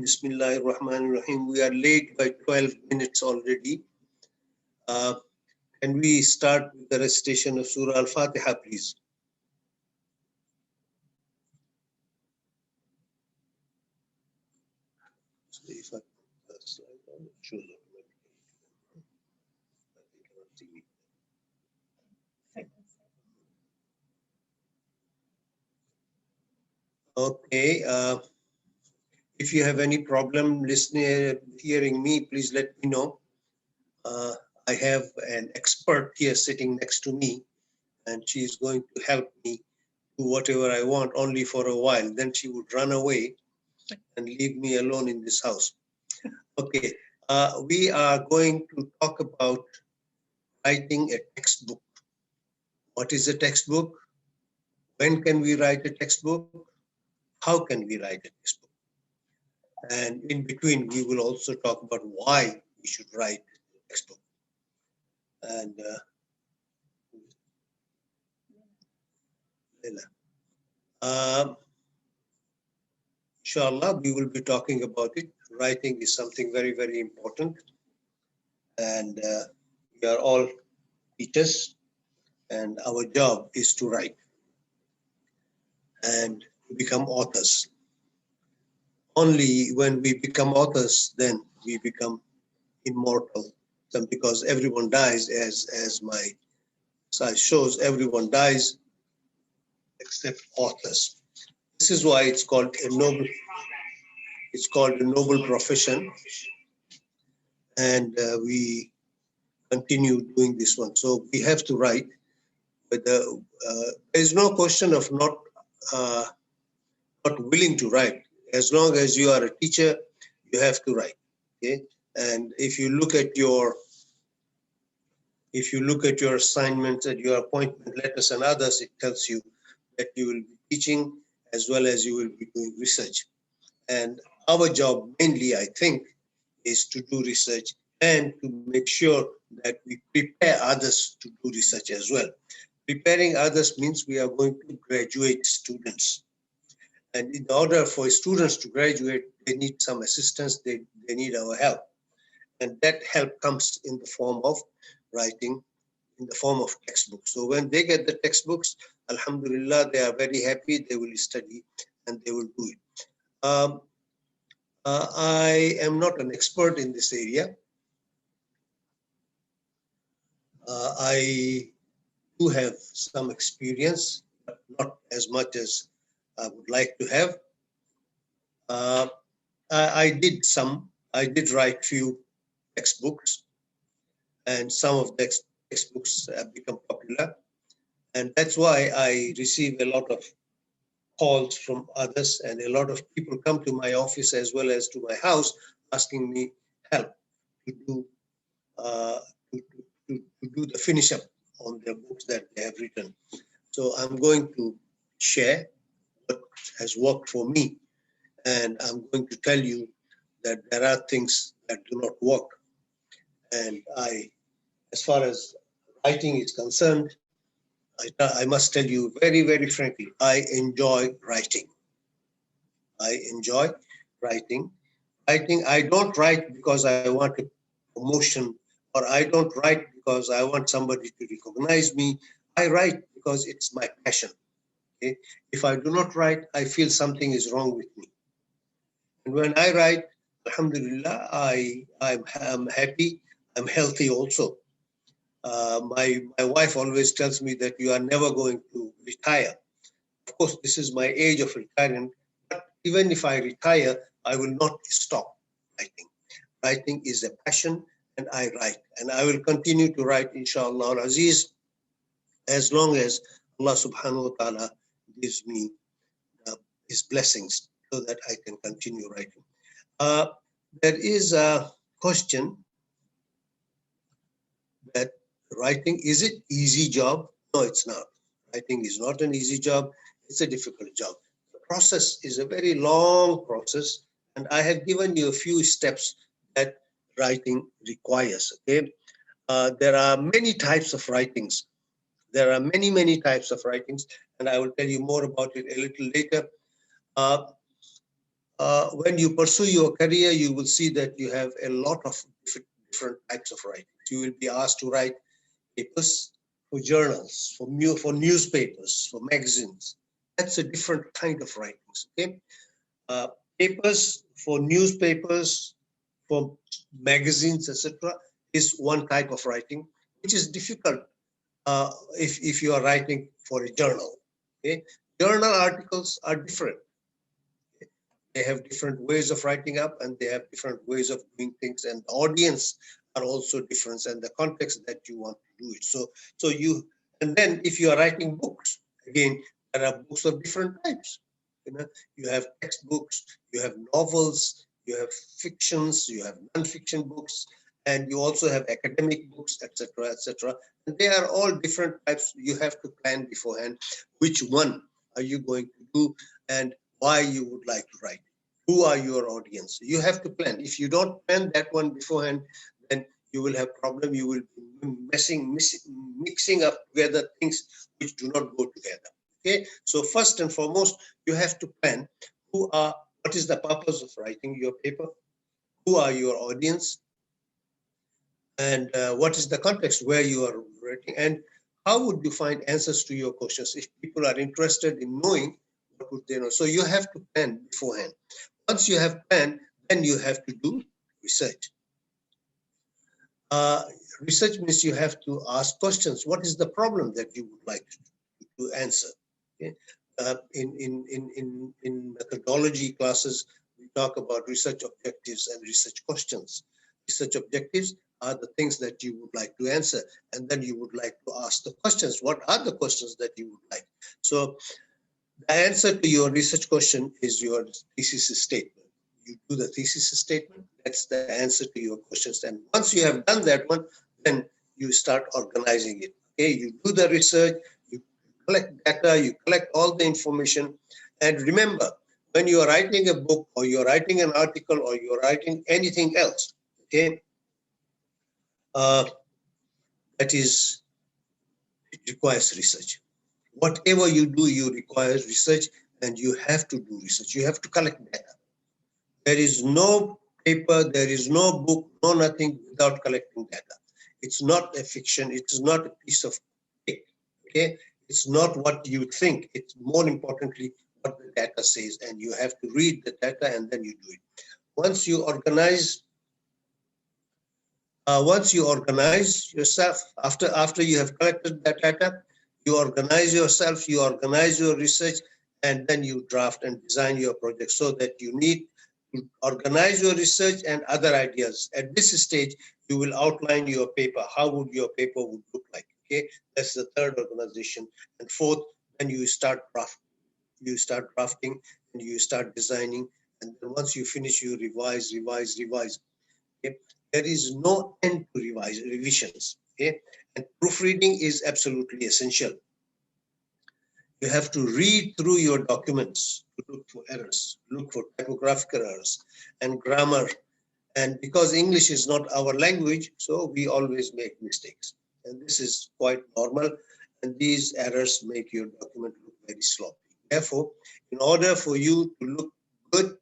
Bismillahir Rahmanir Rahim. We are late by 12 minutes already. Can we start with the recitation of Surah Al-Fatiha, please? So if I put the slide on, it shows automatically. Okay. If you have any problem listening, hearing me, please let me know. I have an expert here sitting next to me, and she is going to help me do whatever I want only for a while. Then she would run away and leave me alone in this house. Okay, we are going to talk about writing a textbook. What is a textbook? When can we write a textbook? How can we write a textbook? And in between, we will also talk about why we should write a textbook. And inshallah, we will be talking about it. Writing is something very, very important. And we are all teachers, and our job is to write and to become authors. Only when we become authors, then we become immortal. Because everyone dies, as my site shows, everyone dies except authors. This is why it's called a noble. It's called a noble profession, and we continue doing this one. So we have to write. But there is no question of not willing to write. As long as you are a teacher, you have to write. Okay, and if you look at your assignments and your appointment letters and others, it tells you that you will be teaching as well as you will be doing research. And our job mainly, I think, is to do research and to make sure that we prepare others to do research as well. Preparing others means we are going to graduate students. And in order for students to graduate, they need some assistance, they need our help. And that help comes in the form of writing, in the form of textbooks. So when they get the textbooks, alhamdulillah, they are very happy, they will study and they will do it. I am not an expert in this area. I do have some experience, but not as much as I would like to have. I did write few textbooks, and some of the textbooks have become popular. And that's why I receive a lot of calls from others, and a lot of people come to my office as well as to my house asking me help to do the finish up on their books that they have written. So I'm going to share what has worked for me, and I'm going to tell you that there are things that do not work. And as far as writing is concerned, I must tell you very, very frankly, I enjoy writing. I enjoy writing. I don't write because I want a promotion, or I don't write because I want somebody to recognize me. I write because it's my passion. Okay? If I do not write, I feel something is wrong with me. And when I write, alhamdulillah, I'm happy, I'm healthy also. My wife always tells me that you are never going to retire. Of course, this is my age of retirement, but even if I retire, I will not stop writing. Writing is a passion, and I write. And I will continue to write, inshallah al-Aziz, as long as Allah subhanahu wa ta'ala gives me his blessings so that I can continue writing. There is a question that writing, is it easy job? No, it's not. Writing is not an easy job. It's a difficult job. The process is a very long process, and I have given you a few steps that writing requires. Okay, there are many types of writings. There are many, many types of writings, and I will tell you more about it a little later. when you pursue your career, you will see that you have a lot of different types of writing. You will be asked to write papers for journals, for newspapers, for magazines. That's a different kind of writings. Okay, papers for newspapers, for magazines, etc., is one type of writing, which is difficult if you are writing for a journal. Okay, journal articles are different. They have different ways of writing up, and they have different ways of doing things, and the audience are also different, and the context that you want to do it. And then if you are writing books, again, there are books of different types. You have textbooks, you have novels, you have fictions, you have non-fiction books, and you also have academic books, etc., etc. And they are all different types. You have to plan beforehand which one are you going to do, and why you would like to write. Who are your audience? You have to plan. If you don't plan that one beforehand, then you will have problem. You will be mixing up together things which do not go together. Okay. So first and foremost, you have to plan what is the purpose of writing your paper? Who are your audience? And what is the context where you are writing? And how would you find answers to your questions if people are interested in knowing? What would they know? So you have to plan beforehand. Once you have planned, then you have to do research. Research means you have to ask questions. What is the problem that you would like to answer? Okay? In methodology classes, we talk about research objectives and research questions. Research objectives are the things that you would like to answer, and then you would like to ask the questions. What are the questions that you would like? So the answer to your research question is your thesis statement. You do the thesis statement, that's the answer to your questions. And once you have done that one, then you start organizing it. Okay, you do the research, you collect data, you collect all the information. And remember, when you are writing a book, or you're writing an article, or you're writing anything else, okay, that is, it requires research. Whatever you do, you require research, and you have to do research. You have to collect data. There is no paper, there is no book, no nothing without collecting data. It's not a fiction, it is not a piece of cake, okay? It's not what you think, it's more importantly what the data says, and you have to read the data and then you do it. Once you organize yourself, after you have collected that data, you organize yourself, you organize your research, and then you draft and design your project so that you need to organize your research and other ideas. At this stage, you will outline your paper. How would your paper would look like? Okay, that's the third organization. And fourth, then you start drafting, and you start designing. And then once you finish, you revise. Okay? There is no end to revisions. Okay, and proofreading is absolutely essential. You have to read through your documents to look for errors, look for typographical errors and grammar. And because English is not our language, so we always make mistakes. And this is quite normal. And these errors make your document look very sloppy. Therefore, in order for you to look good,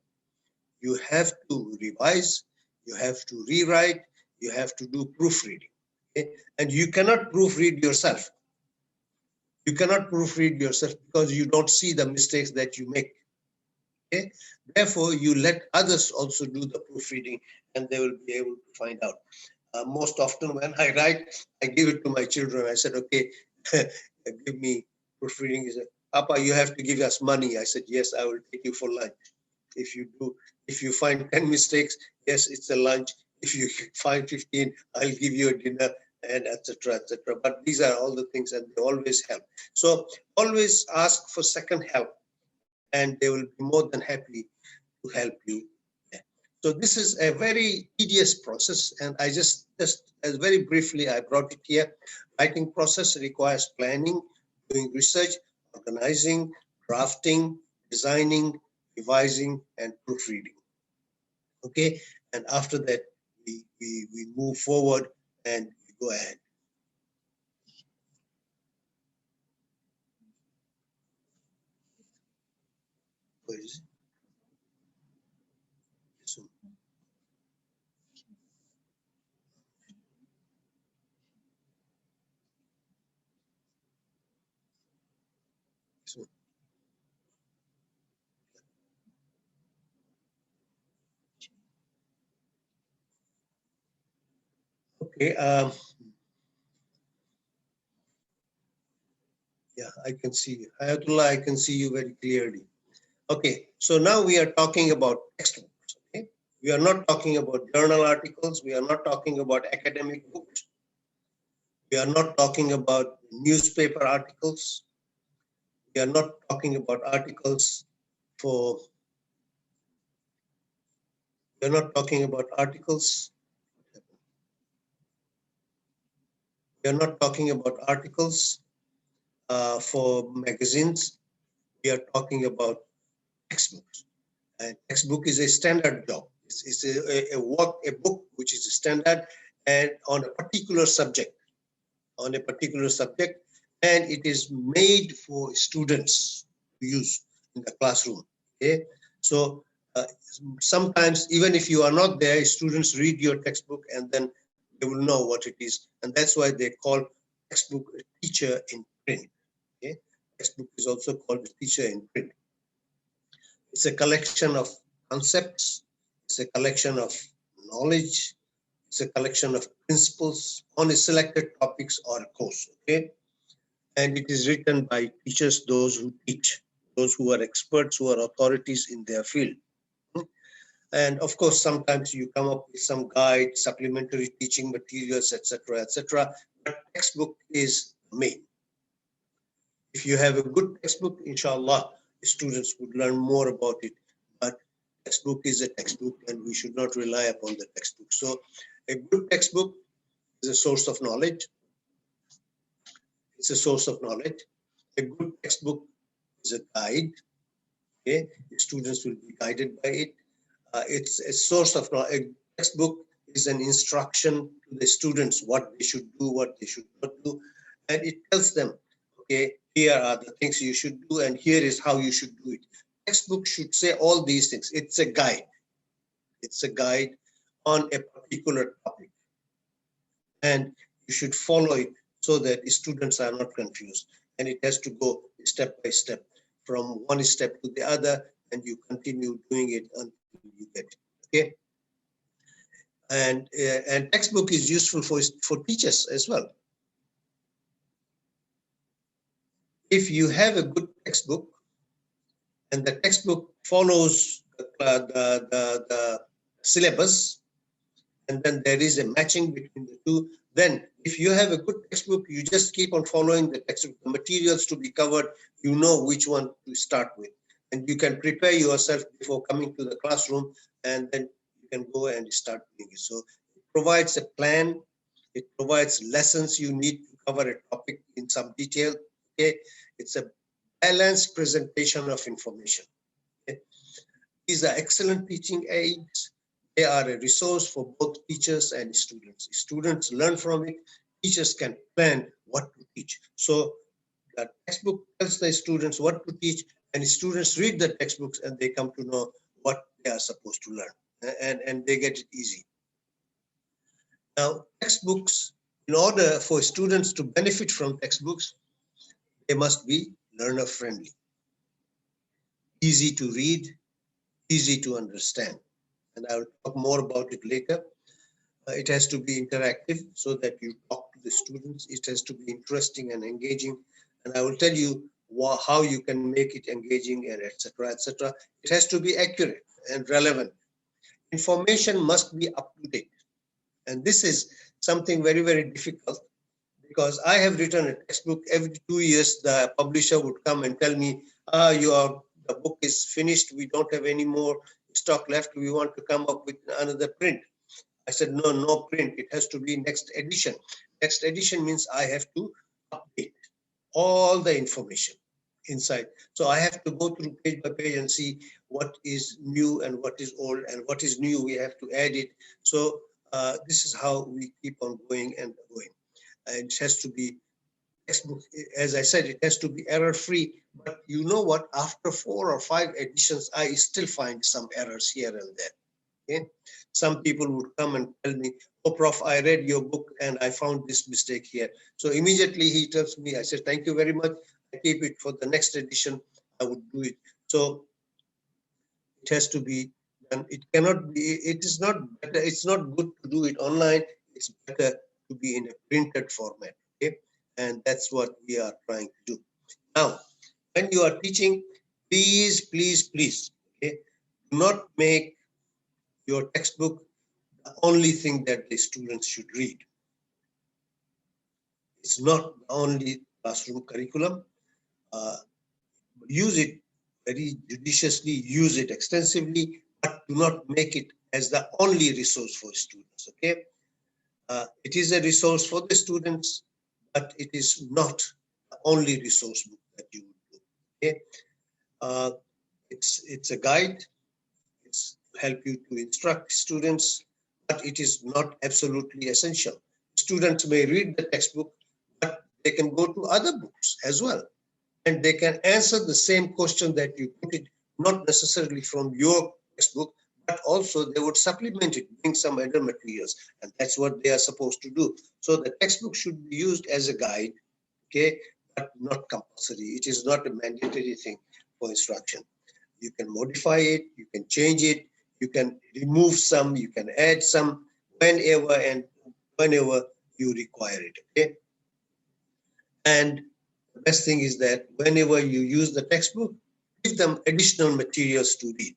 you have to revise, you have to rewrite, you have to do proofreading. Okay? And you cannot proofread yourself. You cannot proofread yourself because you don't see the mistakes that you make. Okay? Therefore, you let others also do the proofreading, and they will be able to find out. Most often when I write, I give it to my children. I said, okay, give me proofreading. He said, Papa, you have to give us money. I said, yes, I will take you for lunch. If you find 10 mistakes, yes, it's a lunch. If you find 15, I'll give you a dinner, and etc., etc. But these are all the things, and they always help. So always ask for second help, and they will be more than happy to help you. So this is a very tedious process, and I just as very briefly, I brought it here. Writing process requires planning, doing research, organizing, drafting, designing, revising, and proofreading. Okay, and after that, we move forward and we go ahead. Where is it? Okay. Yeah, I can see you. Ayatullah, I can see you very clearly. Okay, so now we are talking about textbooks. Okay, we are not talking about journal articles. We are not talking about academic books. We are not talking about newspaper articles. We are not talking about articles for. We are not talking about articles. We are not talking about articles for magazines. We are talking about textbooks. And textbook is a standard job. It's a book which is a standard and on a particular subject, and it is made for students to use in the classroom. Okay, so sometimes even if you are not there, students read your textbook and then they will know what it is, and that's why they call textbook a teacher in print. Okay, textbook is also called a teacher in print. It's a collection of concepts, it's a collection of knowledge, it's a collection of principles on a selected topics or a course, okay? And it is written by teachers, those who teach, those who are experts, who are authorities in their field. And of course, sometimes you come up with some guide, supplementary teaching materials, etc., etc. But textbook is main. If you have a good textbook, inshallah, students would learn more about it. But textbook is a textbook and we should not rely upon the textbook. So a good textbook is a source of knowledge. It's a source of knowledge. A good textbook is a guide. Okay, the students will be guided by it. It's a source of knowledge. A textbook is an instruction to the students what they should do, what they should not do, and it tells them, okay, here are the things you should do, and here is how you should do it. Textbook should say all these things. It's a guide. It's a guide on a particular topic, and you should follow it so that students are not confused. And it has to go step by step from one step to the other, and you continue doing it until you get it. Okay. And textbook is useful for teachers as well. If you have a good textbook and the textbook follows the syllabus, and then there is a matching between the two, then if you have a good textbook, you just keep on following the textbook, the materials to be covered, you know which one to start with. And you can prepare yourself before coming to the classroom, and then you can go and start doing it. So it provides a plan, it provides lessons you need to cover a topic in some detail. Okay, it's a balanced presentation of information. Okay? These are excellent teaching aids. They are a resource for both teachers and students. Students learn from it. Teachers can plan what to teach. So the textbook tells the students what to teach, and students read the textbooks and they come to know what they are supposed to learn, and they get it easy. Now, textbooks, in order for students to benefit from textbooks, they must be learner friendly, easy to read, easy to understand. And I will talk more about it later. It has to be interactive so that you talk to the students. It has to be interesting and engaging. And I will tell you how you can make it engaging and etc. etc. It has to be accurate and relevant. Information must be up to date. And this is something very, very difficult, because I have written a textbook. Every 2 years, the publisher would come and tell me, the book is finished. We don't have any more stock left. We want to come up with another print. I said, no print. It has to be next edition. Next edition means I have to update all the information inside. So I have to go through page by page and see what is new and what is old, and what is new, we have to add it. So this is how we keep on going and going. And it has to be textbook, as I said, it has to be error-free. But you know what? After 4 or 5 editions, I still find some errors here and there. Okay? Some people would come and tell me, "Oh, Prof, I read your book and I found this mistake here." So immediately he tells me, I said, "Thank you very much. I keep it for the next edition. I would do it." So it has to be done. It cannot be. It is not better. It's not good to do it online. It's better to be in a printed format. Okay, and that's what we are trying to do. Now, when you are teaching, please, okay, do not make your textbook the only thing that the students should read. It's not the only classroom curriculum. Use it very judiciously, use it extensively, but do not make it as the only resource for students, okay? It is a resource for the students, but it is not the only resource book that you would do, okay? It's a guide, it's to help you to instruct students, but it is not absolutely essential. Students may read the textbook, but they can go to other books as well. And they can answer the same question that you put it, not necessarily from your textbook, but also they would supplement it, bring some other materials, and that's what they are supposed to do. So the textbook should be used as a guide, okay, but not compulsory. It is not a mandatory thing for instruction. You can modify it, you can change it, you can remove some, you can add some, whenever you require it, okay? And the best thing is that whenever you use the textbook, give them additional materials to read,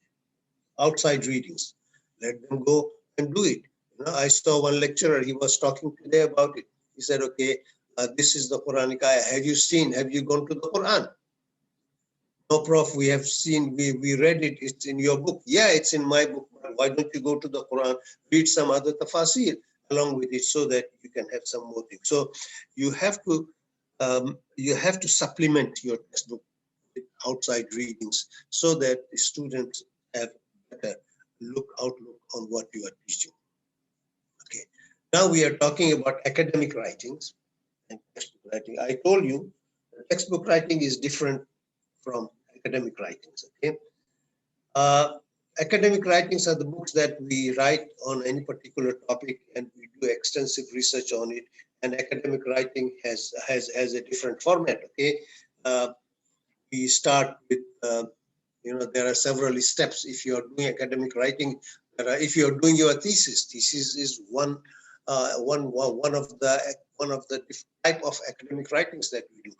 outside readings. Let them go and do it. You know, I saw one lecturer, he was talking today about it. He said, okay, this is the Quranic ayah. Have you gone to the Quran? No, Prof, we have seen, we read it, it's in your book. Yeah, it's in my book. Why don't you go to the Quran, read some other tafasir along with it so that you can have some more things. So you have to supplement your textbook with outside readings so that the students have a better outlook on what you are teaching. Okay. Now we are talking about academic writings and textbook writing. I told you textbook writing is different from academic writings. Okay. Academic writings are the books that we write on any particular topic and we do extensive research on it. And academic writing has a different format. Okay, we start with there are several steps. If you are doing academic writing, if you are doing your thesis is one of the type of academic writings that we do.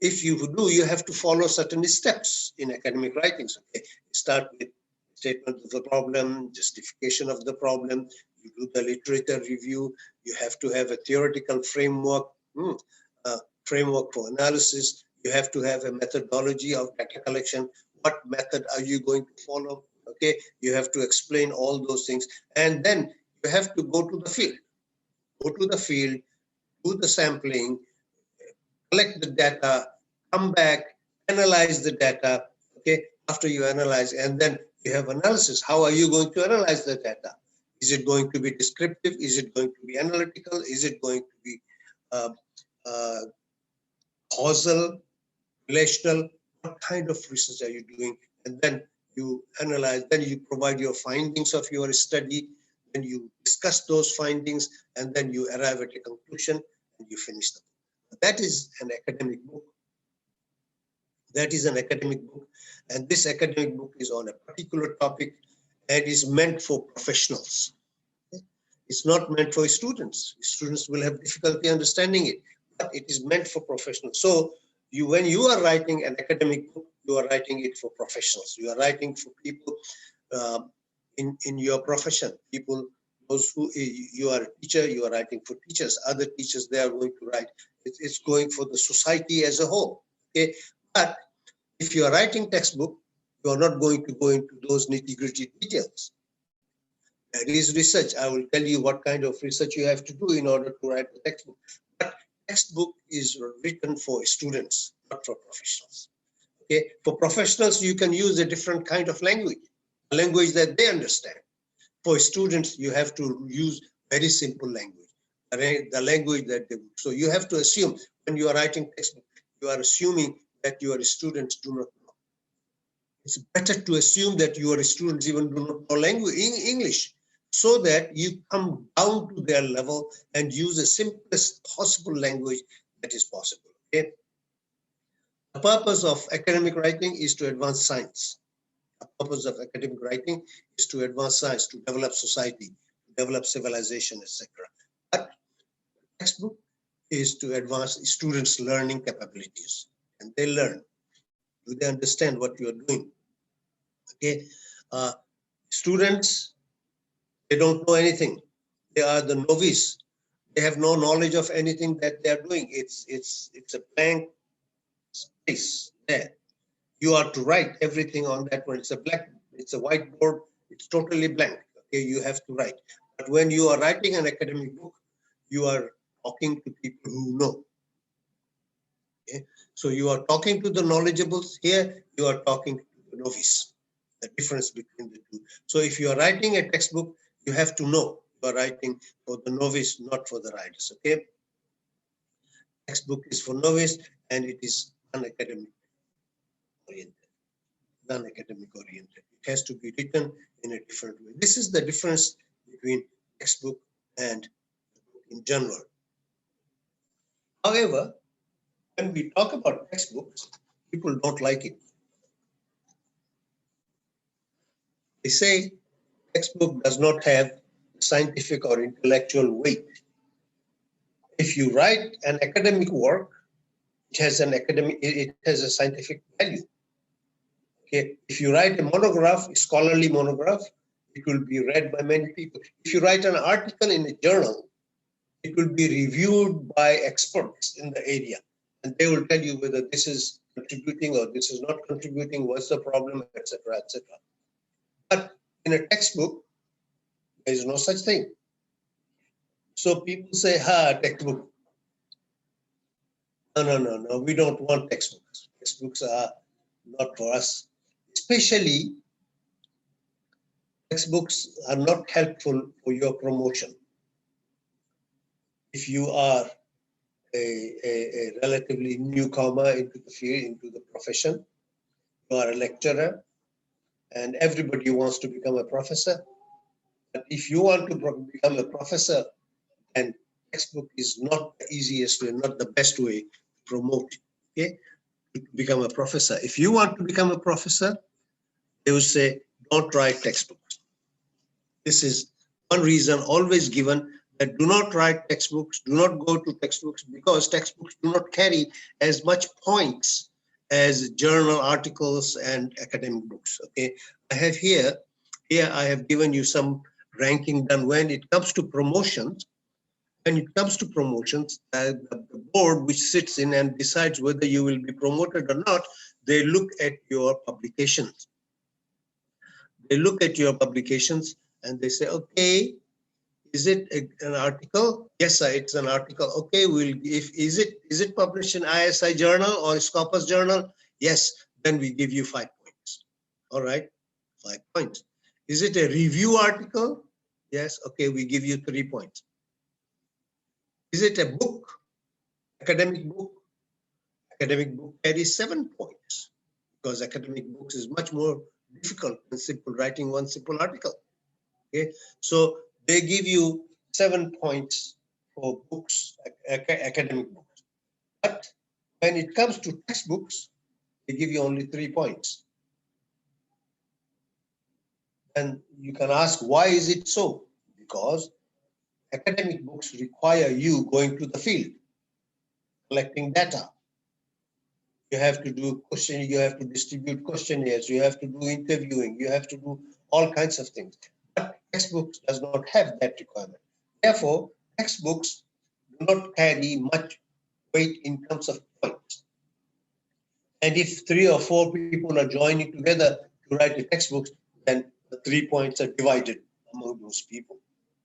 If you have to follow certain steps in academic writings. Okay, start with statement of the problem, justification of the problem. You do the literature review. You have to have a theoretical framework, framework for analysis. You have to have a methodology of data collection. What method are you going to follow? Okay, you have to explain all those things, and then you have to go to the field. Go to the field, do the sampling, collect the data, come back, analyze the data. Okay, after you analyze, and then you have analysis. How are you going to analyze the data? Is it going to be descriptive? Is it going to be analytical? Is it going to be causal, relational? What kind of research are you doing? And then you analyze, then you provide your findings of your study, then you discuss those findings, and then you arrive at a conclusion and you finish them. That is an academic book. That is an academic book. And this academic book is on a particular topic and is meant for professionals. It's not meant for students. Students will have difficulty understanding it, but it is meant for professionals. So when you are writing an academic book, you are writing it for professionals. You are writing for people in your profession. People, those who you are a teacher, you are writing for teachers. Other teachers, they are going to write. It's going for the society as a whole. Okay, but if you are writing textbook, you are not going to go into those nitty-gritty details. There is research. I will tell you what kind of research you have to do in order to write the textbook. But textbook is written for students, not for professionals. Okay, for professionals, you can use a different kind of language, a language that they understand. For students, you have to use very simple language, the language that they would. So you have to assume when you are writing textbook, you are assuming that your students do not know. It's better to assume that your students even do not know language English, so that you come down to their level and use the simplest possible language that is possible. Okay? The purpose of academic writing is to advance science. The purpose of academic writing is to advance science, to develop society, to develop civilization, etc. But is to advance students' learning capabilities. And they learn. Do they understand what you are doing? Okay. Students, they don't know anything. They are the novice. They have no knowledge of anything that they are doing. It's a blank space there. You are to write everything on that one. It's a whiteboard. It's totally blank. Okay, you have to write. But when you are writing an academic book, you are talking to people who know. Okay? So you are talking to the knowledgeables. Here, you are talking to the novice. The difference between the two. So if you are writing a textbook, you have to know you are writing for the novice, not for the writers. Okay. Textbook is for novice and it is non-academic oriented. Non-academic oriented. It has to be written in a different way. This is the difference between textbook and book in general. However, when we talk about textbooks, people don't like it. They say textbook does not have scientific or intellectual weight. If you write an academic work, it has a scientific value. Okay, if you write a monograph, a scholarly monograph, it will be read by many people. If you write an article in a journal, it will be reviewed by experts in the area, and they will tell you whether this is contributing or this is not contributing, what's the problem, etc., etc. But in a textbook, there is no such thing. So people say, textbook. No, we don't want textbooks. Textbooks are not for us. Especially, textbooks are not helpful for your promotion. If you are a relatively newcomer into the field, into the profession, you are a lecturer, and everybody wants to become a professor. But if you want to become a professor, then textbook is not the easiest way, not the best way to promote, okay, to become a professor. If you want to become a professor, they will say, don't write textbooks. This is one reason always given, that do not write textbooks, do not go to textbooks, because textbooks do not carry as much points as journal articles and academic books. Okay, I have here I have given you some ranking done when it comes to promotions. When it comes to promotions, the board which sits in and decides whether you will be promoted or not, they look at your publications. They look at your publications and they say, okay, is it an article? Yes, sir, it's an article. Okay, is it published in ISI journal or Scopus journal? Yes, then we give you 5 points. All right, 5 points. Is it a review article? Yes, okay, we give you 3 points. Is it a book, academic book? Academic book carries 7 points, because academic books is much more difficult than simple writing one simple article. Okay, so they give you 7 points for books, academic books. But when it comes to textbooks, they give you only 3 points. And you can ask, why is it so? Because academic books require you going to the field, collecting data. You have to do questioning, you have to distribute questionnaires, you have to do interviewing, you have to do all kinds of things. But textbooks does not have that requirement. Therefore, textbooks do not carry much weight in terms of points. And if 3 or 4 people are joining together to write the textbooks, then the 3 points are divided among those people.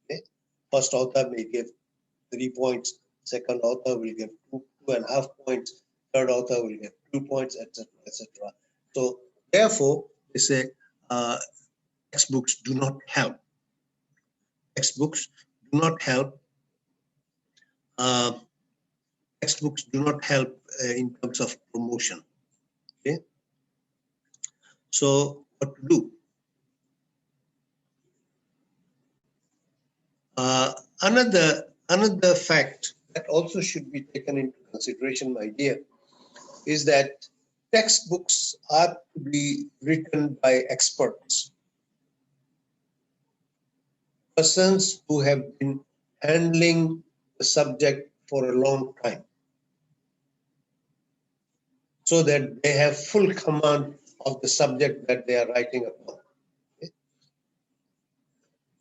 Okay? First author may give 3 points, second author will give 2.5 points, third author will get 2 points, etc., etc. So therefore, they say textbooks do not help. Textbooks do not help. Textbooks do not help in terms of promotion. Okay. So what to do? Another fact that also should be taken into consideration, my dear, is that textbooks are to be written by experts, persons who have been handling the subject for a long time, so that they have full command of the subject that they are writing upon. Okay?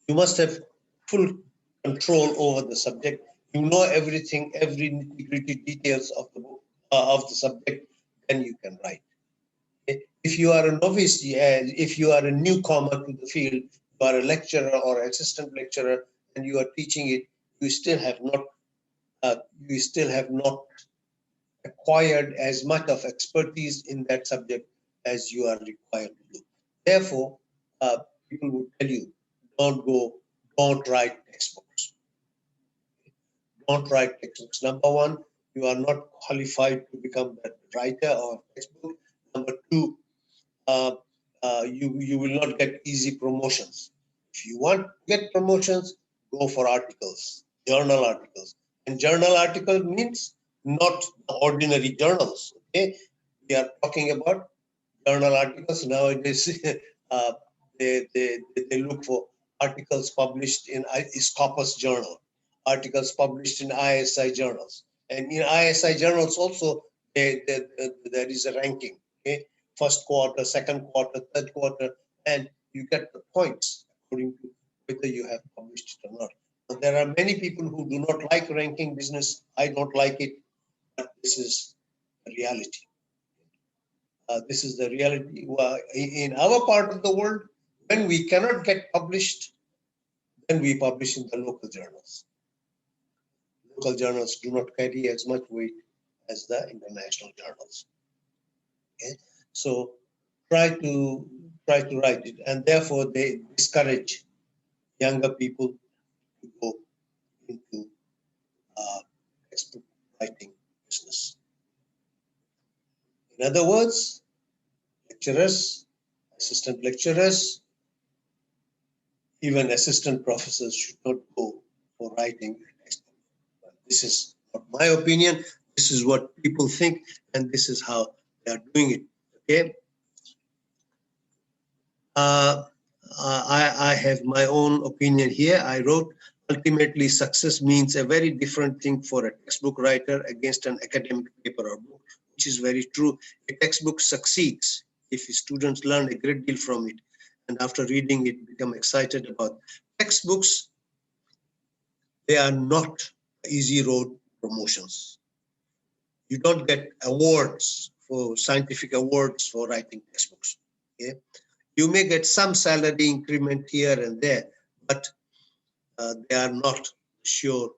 You must have full control over the subject. You know everything, every nitty-gritty details of the book, of the subject, then you can write. Okay? If you are a novice, if you are a newcomer to the field, you are a lecturer or assistant lecturer, and you are teaching it, you still have not acquired as much of expertise in that subject as you are required to do. Therefore, people would tell you, don't write textbooks. Don't write textbooks. Number one, you are not qualified to become a writer of a textbook. Number two, you will not get easy promotions. If you want to get promotions, go for articles, journal articles. And journal article means not ordinary journals. Okay, we are talking about journal articles nowadays. uh, they look for articles published in Scopus Journal, articles published in ISI journals, and in ISI journals also there is a ranking. Okay, first quarter, second quarter, third quarter, and you get the points according to whether you have published it or not. But there are many people who do not like ranking business. I don't like it, but this is the reality. This is the reality. In our part of the world, when we cannot get published, then we publish in the local journals. Local journals do not carry as much weight as the international journals. Okay? So try to write it, and therefore they discourage younger people to go into textbook writing business. In other words, lecturers, assistant lecturers, even assistant professors should not go for writing a textbook. This is not my opinion. This is what people think, and this is how they are doing it. Okay. I have my own opinion here. I wrote, ultimately, success means a very different thing for a textbook writer against an academic paper or book, which is very true. A textbook succeeds if students learn a great deal from it, and after reading it, become excited about textbooks. They are not easy road promotions. You don't get awards for scientific awards for writing textbooks. Okay? You may get some salary increment here and there, but they are not sure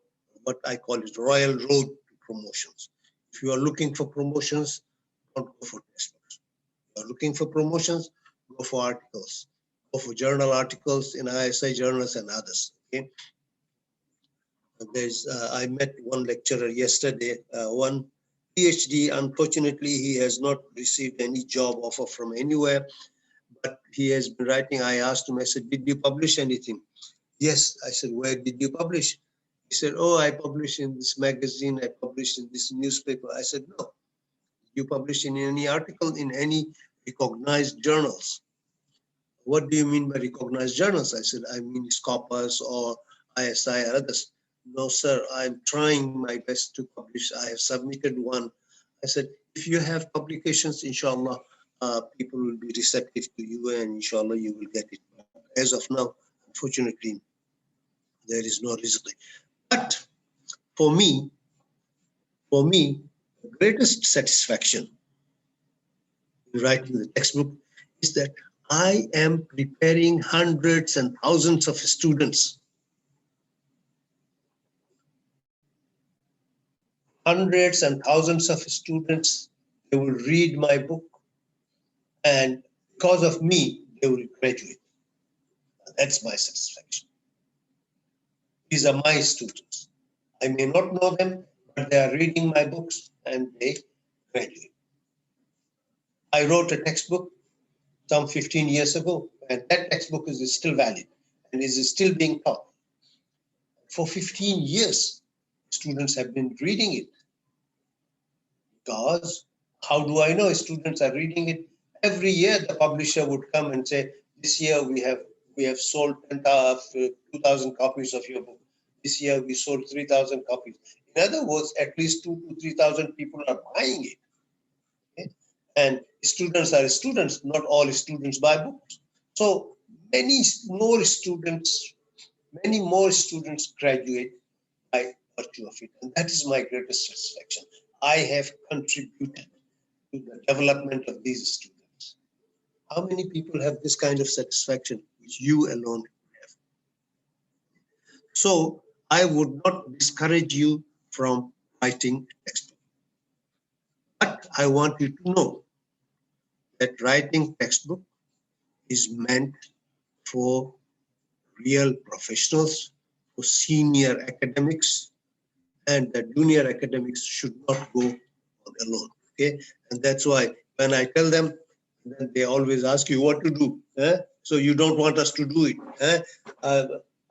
what I call it royal road to promotions. If you are looking for promotions, don't go for textbooks. If you are looking for promotions, go for articles. Go for journal articles in ISI journals and others. Okay. I met one lecturer yesterday, one PhD. Unfortunately, he has not received any job offer from anywhere, but he has been writing. I asked him, I said, did you publish anything? Yes. I said, where did you publish? He said, oh, I published in this magazine, I published in this newspaper. I said, no. You published in any article in any recognized journals? What do you mean by recognized journals? I said, I mean Scopus or ISI or others. No, sir, I'm trying my best to publish. I have submitted one. I said, if you have publications, inshallah, people will be receptive to you, and inshallah, you will get it. As of now, unfortunately, there is no result. But for me, the greatest satisfaction in writing the textbook is that I am preparing hundreds and thousands of students. Hundreds and thousands of students, they will read my book, and because of me, they will graduate. That's my satisfaction. These are my students. I may not know them, but they are reading my books and they graduate. I wrote a textbook some 15 years ago, and that textbook is still valid and is still being taught. For 15 years, students have been reading it. Because how do I know students are reading it? Every year, the publisher would come and say, this year we have sold 2,000 copies of your book. This year we sold 3,000 copies. In other words, at least 2,000 to 3,000 people are buying it. Okay? And students are students, not all students buy books. So many more students graduate by virtue of it. And that is my greatest satisfaction. I have contributed to the development of these students. How many people have this kind of satisfaction, which you alone have? So I would not discourage you from writing textbook. But I want you to know that writing textbook is meant for real professionals, for senior academics, and the junior academics should not go alone. Okay, and that's why when I tell them, then they always ask you what to do. So you don't want us to do it.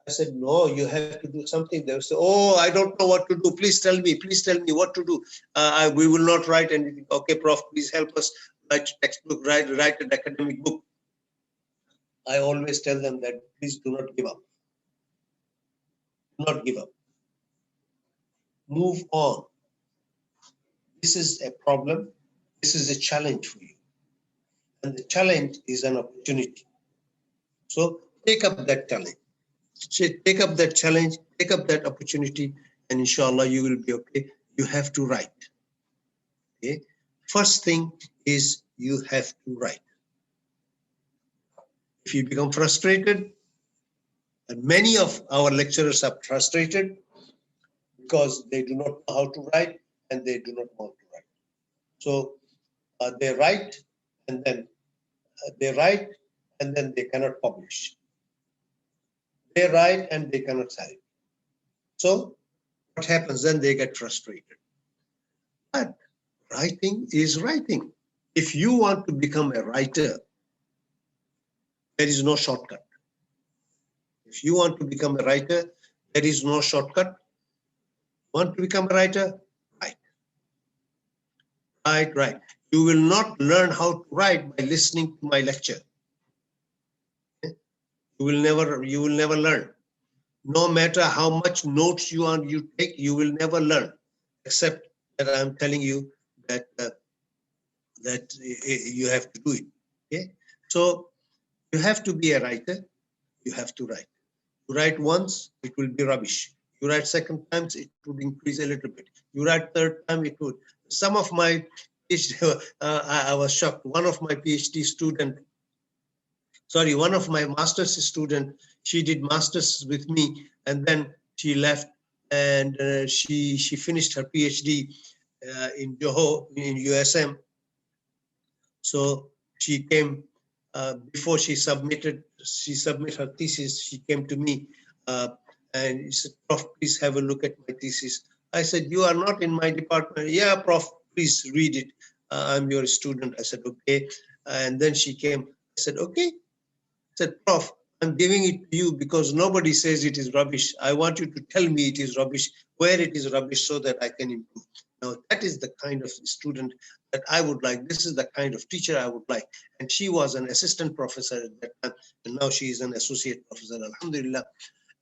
I said, no, you have to do something. They will say, oh, I don't know what to do. Please tell me what to do. We will not write anything. Okay, Prof, please help us write a textbook, write an academic book. I always tell them that please do not give up. Do not give up. Move on. This is a problem. This is a challenge for you. And the challenge is an opportunity. So take up that challenge. Take up that challenge, take up that opportunity, and inshallah you will be okay. You have to write. Okay. First thing is you have to write. If you become frustrated, and many of our lecturers are frustrated because they do not know how to write and they do not want to write. So they write and then they cannot publish. They write and they cannot sell it. So what happens then? They get frustrated. But writing is writing. If you want to become a writer, there is no shortcut. If you want to become a writer, there is no shortcut. Want to become a writer? Write. You will not learn how to write by listening to my lecture. You will never learn. No matter how much notes you take, you will never learn, except that I'm telling you that you have to do it. Okay, so you have to be a writer. You have to write. You write once, it will be rubbish. You write second times, it would increase a little bit. You write third time, it would. Some of my PhD, I was shocked. One of my master's student, she did master's with me, and then she left, and she finished her PhD in Johor, in USM. So she came before she submitted her thesis. She came to me and she said, Prof, please have a look at my thesis. I said, you are not in my department. Yeah, Prof, please read it. I'm your student. I said, okay. And then she came. I said, okay. I said, Prof, I'm giving it to you because nobody says it is rubbish. I want you to tell me it is rubbish, where it is rubbish, so that I can improve. Now, that is the kind of student that I would like. This is the kind of teacher I would like. And she was an assistant professor at that time, and now she is an associate professor, alhamdulillah.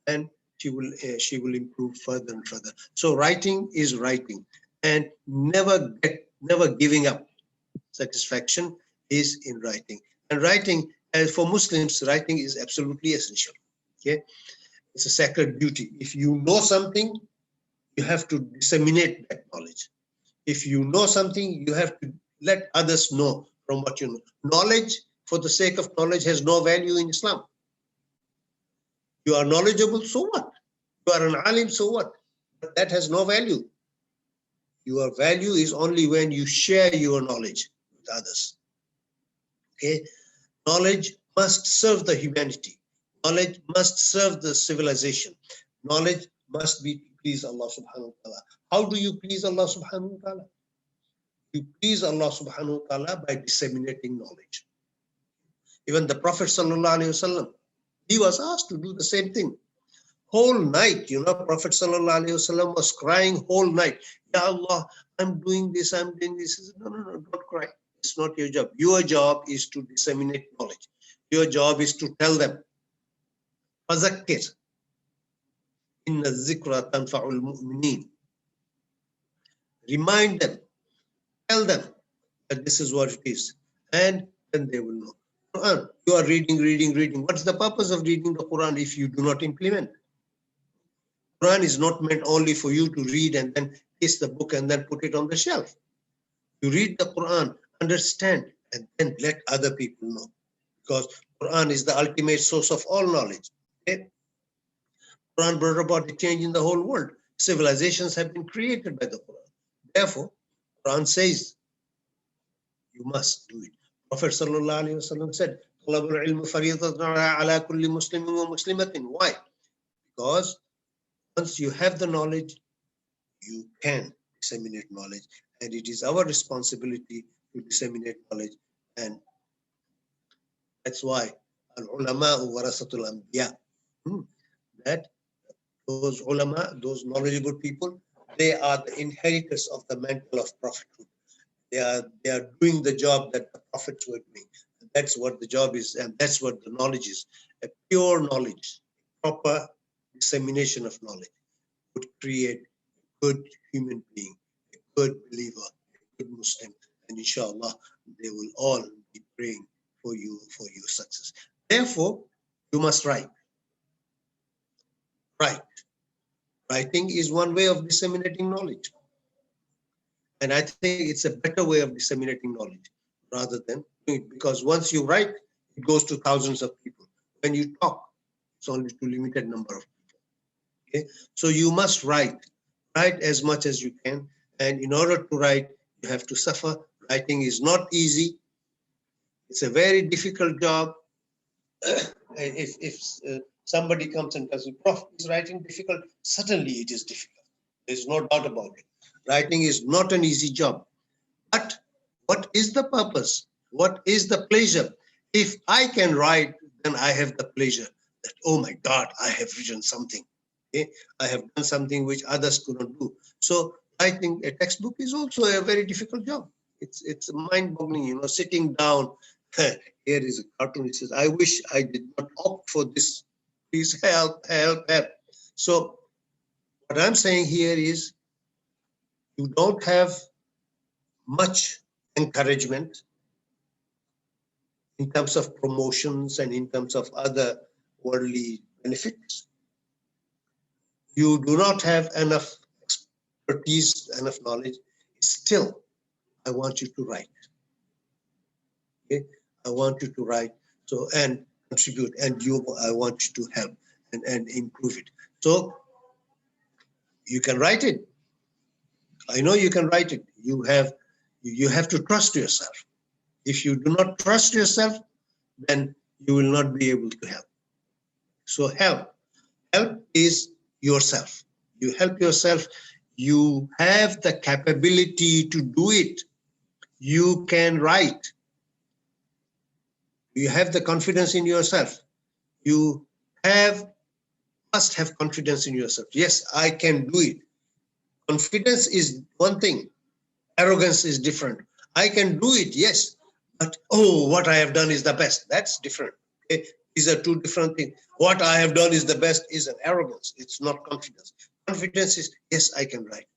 And she will improve further and further. So writing is writing, and never giving up. Satisfaction is in writing. And writing, as for Muslims, writing is absolutely essential. Okay, it's a sacred duty. If you know something, you have to disseminate that knowledge. If you know something, you have to let others know from what you know. Knowledge for the sake of knowledge has no value in Islam. You are knowledgeable, so what? You are an alim, so what? But that has no value. Your value is only when you share your knowledge with others. Okay? Knowledge must serve the humanity. Knowledge must serve the civilization. Knowledge must be to please Allah subhanahu wa ta'ala. How do you please Allah subhanahu wa ta'ala? You please Allah subhanahu wa ta'ala by disseminating knowledge. Even the Prophet sallallahu alaihi wasallam, he was asked to do the same thing. Whole night, Prophet sallallahu alaihi wasallam was crying whole night. Ya Allah, I'm doing this, I'm doing this. He said, no, don't cry. It's not your job. Your job is to disseminate knowledge. Your job is to tell them. فَذَكِّرْ إِنَّ الذِّكْرَ تَنْفَعُ الْمُؤْمِنِينَ. remind them, tell them that this is what it is, and then they will know. Quran, you are reading. What's the purpose of reading the Quran if you do not implement? Quran is not meant only for you to read and then kiss the book and then put it on the shelf. You read the Quran, understand, and then let other people know. Because Quran is the ultimate source of all knowledge. Okay? Quran brought about a change in the whole world. Civilizations have been created by the Quran. Therefore, Quran says you must do it. Prophet sallallahu alaihi wasallam said, "Talabul ilm fariidatun ala kulli muslimin wa muslimatin." Why? Because once you have the knowledge, you can disseminate knowledge, and it is our responsibility to disseminate knowledge. And that's why al-ulama warasatul anbiya, that those ulama, those knowledgeable people, they are the inheritors of the mantle of prophethood. They are doing the job that the prophets were doing. That's what the job is, and that's what the knowledge is. A pure knowledge, proper dissemination of knowledge would create a good human being, a good believer, a good Muslim, and inshallah, they will all be praying for you, for your success. Therefore, you must write. Write. Writing is one way of disseminating knowledge. And I think it's a better way of disseminating knowledge rather than doing it, because once you write, it goes to thousands of people. When you talk, it's only to a limited number of people. Okay? So you must write. Write as much as you can. And in order to write, you have to suffer. Writing is not easy. It's a very difficult job. If somebody comes and tells you, Prof, is writing difficult? Certainly it is difficult. There's no doubt about it. Writing is not an easy job. But what is the purpose? What is the pleasure? If I can write, then I have the pleasure that, oh my God, I have written something. Okay? I have done something which others could not do. So writing a textbook is also a very difficult job. It's mind-boggling, sitting down. Here is a cartoon. It says, I wish I did not opt for this. Please help. So what I'm saying here is, you don't have much encouragement in terms of promotions and in terms of other worldly benefits. You do not have enough expertise, enough knowledge. Still, I want you to write. Okay? I want you to write and contribute, and I want you to help and improve it. So you can write it. I know you can write it. You have to trust yourself. If you do not trust yourself, then you will not be able to help. So help is yourself. You help yourself. You have the capability to do it. You can write. You have the confidence in yourself. You must have confidence in yourself. Yes, I can do it. Confidence is one thing. Arrogance is different. I can do it, yes, but what I have done is the best. That's different. Okay? These are two different things. What I have done is the best is an arrogance. It's not confidence. Confidence is, yes, I can write.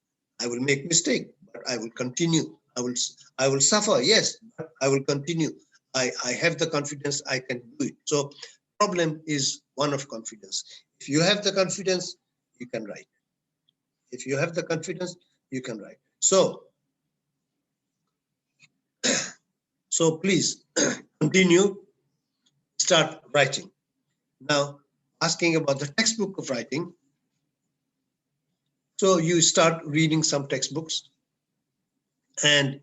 I will make mistake, but I will continue. I will suffer, yes, but I will continue. I have the confidence I can do it. So problem is one of confidence. If you have the confidence, you can write. If you have the confidence, you can write. So please continue, start writing. Now, asking about the textbook of writing. So you start reading some textbooks and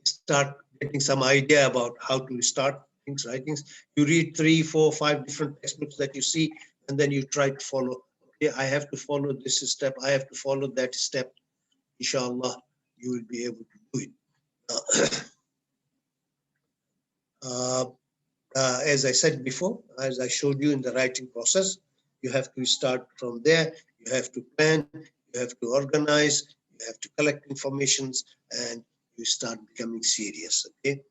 start getting some idea about how to start writings. You read 3, 4, 5 different textbooks that you see, and then you try to follow. Okay, I have to follow this step. I have to follow that step. Inshallah, you will be able to do it. As I said before, as I showed you in the writing process, you have to start from there. You have to plan, you have to organize, you have to collect informations, and you start becoming serious. Okay.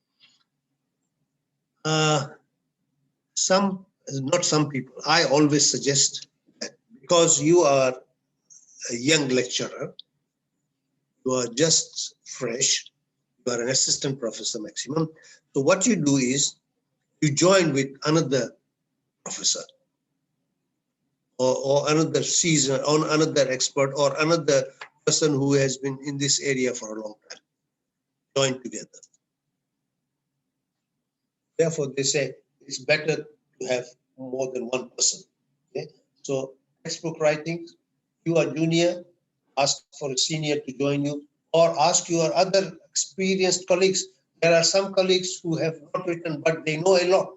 Not some people. I always suggest that because you are a young lecturer, You are just fresh. You are an assistant professor maximum. So what you do is you join with another professor or another seasoned, or another expert, or another person who has been in this area for a long time. Join together. Therefore, they say it's better to have more than one person. Okay? So textbook writing, you are junior, ask for a senior to join you, or ask your other experienced colleagues. There are some colleagues who have not written, but they know a lot.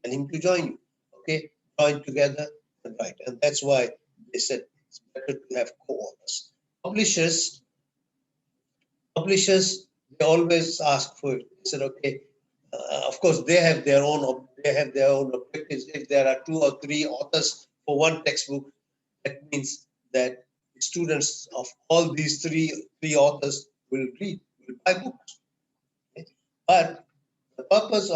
Tell him to join you. Okay, join together and write. And that's why they said it's better to have co-authors. Publishers, they always ask for it. They said, okay, of course they have their own objectives. If there are 2 or 3 authors for one textbook, that means that students of all these three authors will read, will buy books. Okay? But the purpose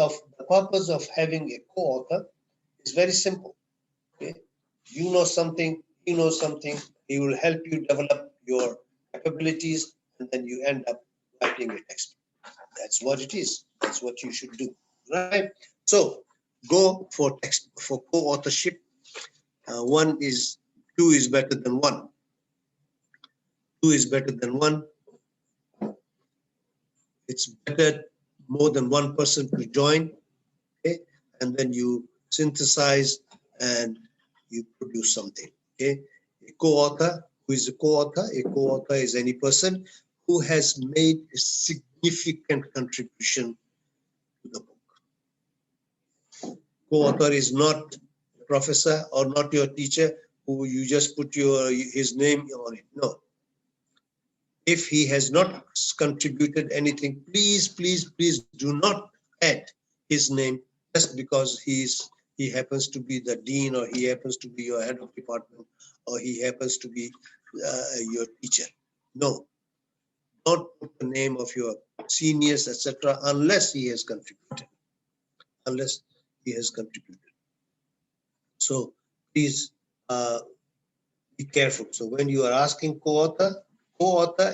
of having a co-author is very simple. Okay? You know something, he knows something, he will help you develop your capabilities, and then you end up writing a textbook. That's what it is. That's what you should do, right? So go for co-authorship. 2 is better than 1. 2 is better than 1. It's better more than one person to join, okay? And then you synthesize and you produce something, okay? A co-author, who is a co-author? A co-author is any person who has made a significant contribution to the book. Co-author is not a professor or not your teacher who you just put his name on it. No. If he has not contributed anything, please do not add his name just because he happens to be the dean, or he happens to be your head of department, or he happens to be your teacher. No, don't put the name of your seniors, etc., unless he has contributed. Unless he has contributed. So please be careful. So when you are asking co-author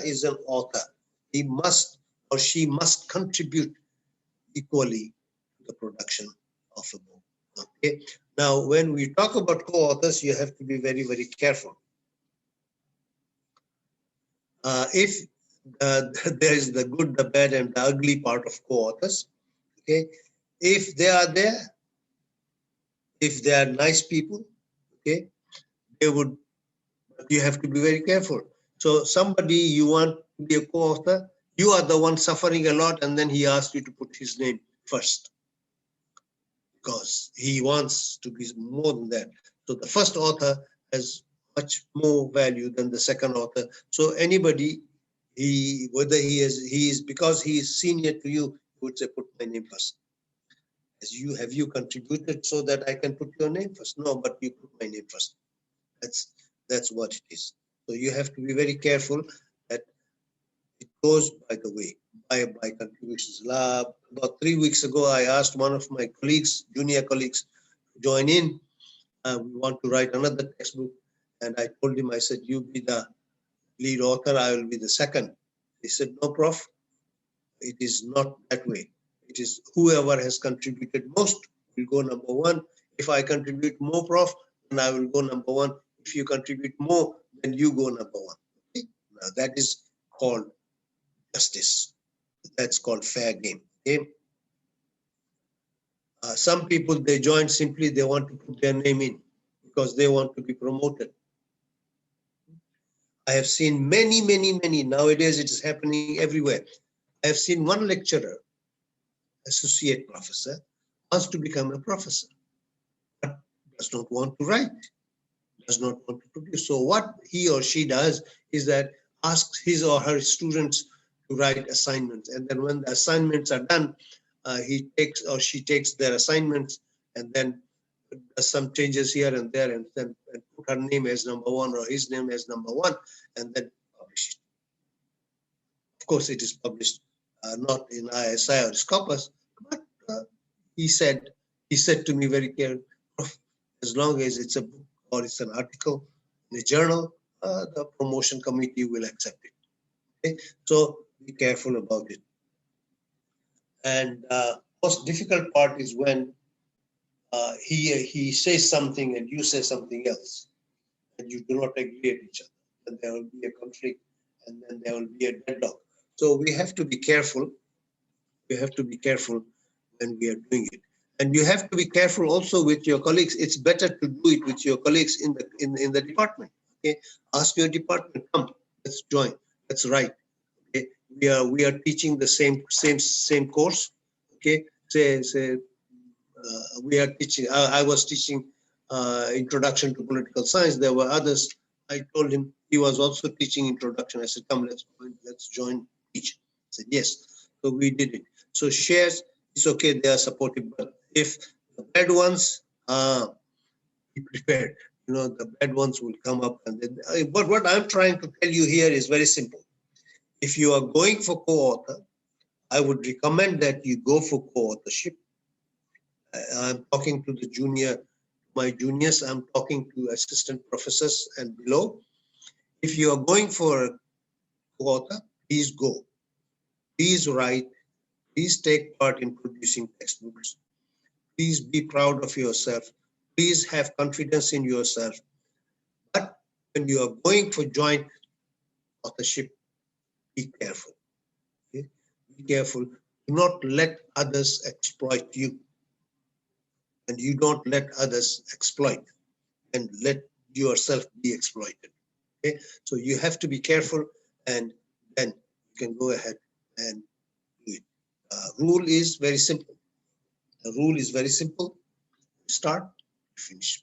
is an author. He must or she must contribute equally to the production of a book. Okay. Now, when we talk about co-authors, you have to be very, very careful. If there is the good, the bad, and the ugly part of co-authors, okay, if they are there, if they are nice people, okay, they would. You have to be very careful. So somebody you want to be a co-author, you are the one suffering a lot, and then he asks you to put his name first because he wants to be more than that. So the first author has much more value than the second author. So anybody, whether he is because he is senior to you, would say put my name first. Have you contributed so that I can put your name first? No, but you put my name first. That's what it is. So you have to be very careful that it goes by the way, by contributions. About 3 weeks ago, I asked one of my colleagues, junior colleagues, to join in. We want to write another textbook. And I told him, I said, you be the lead author, I will be the second. He said, no, Prof, it is not that way. It is whoever has contributed most will go number 1. If I contribute more, Prof, then I will go number 1. If you contribute more, then you go number 1. Okay? Now that is called justice. That's called fair game. Okay? Some people, they join simply, they want to put their name in because they want to be promoted. I have seen many, nowadays it is happening everywhere. I have seen one lecturer, associate professor, wants to become a professor, but does not want to write, does not want to produce. So what he or she does is that asks his or her students to write assignments. And then when the assignments are done, he takes or she takes their assignments and then does some changes here and there and then put her name as number 1 or his name as number 1 and then publish it. Of course, it is published not in ISI or Scopus, but he said to me very clearly, as long as it's a book or it's an article in a journal, the promotion committee will accept it. Okay? So be careful about it. And most difficult part is when he says something and you say something else, and you do not agree at each other. Then there will be a conflict, and then there will be a deadlock. So we have to be careful. We have to be careful when we are doing it, and you have to be careful also with your colleagues. It's better to do it with your colleagues in the department. Okay, ask your department, come, let's join. Let's write. Okay, we are teaching the same course. Okay, say we are teaching. I was teaching introduction to political science. There were others. I told him he was also teaching introduction. I said, come, let's join each. He said, yes. So we did it. So shares, it's okay. They are supportive. But if the bad ones, be prepared. You know, the bad ones will come up. And then, but what I'm trying to tell you here is very simple. If you are going for co-author, I would recommend that you go for co-authorship. I'm talking to my juniors, I'm talking to assistant professors and below. If you are going for a co-author, please go. Please write. Please take part in producing textbooks. Please be proud of yourself. Please have confidence in yourself. But when you are going for joint authorship, be careful. Okay? Be careful. Do not let others exploit you. And you don't let others exploit and let yourself be exploited. Okay, so you have to be careful, and then you can go ahead and do it. Rule is very simple. The rule is very simple. You start, you finish.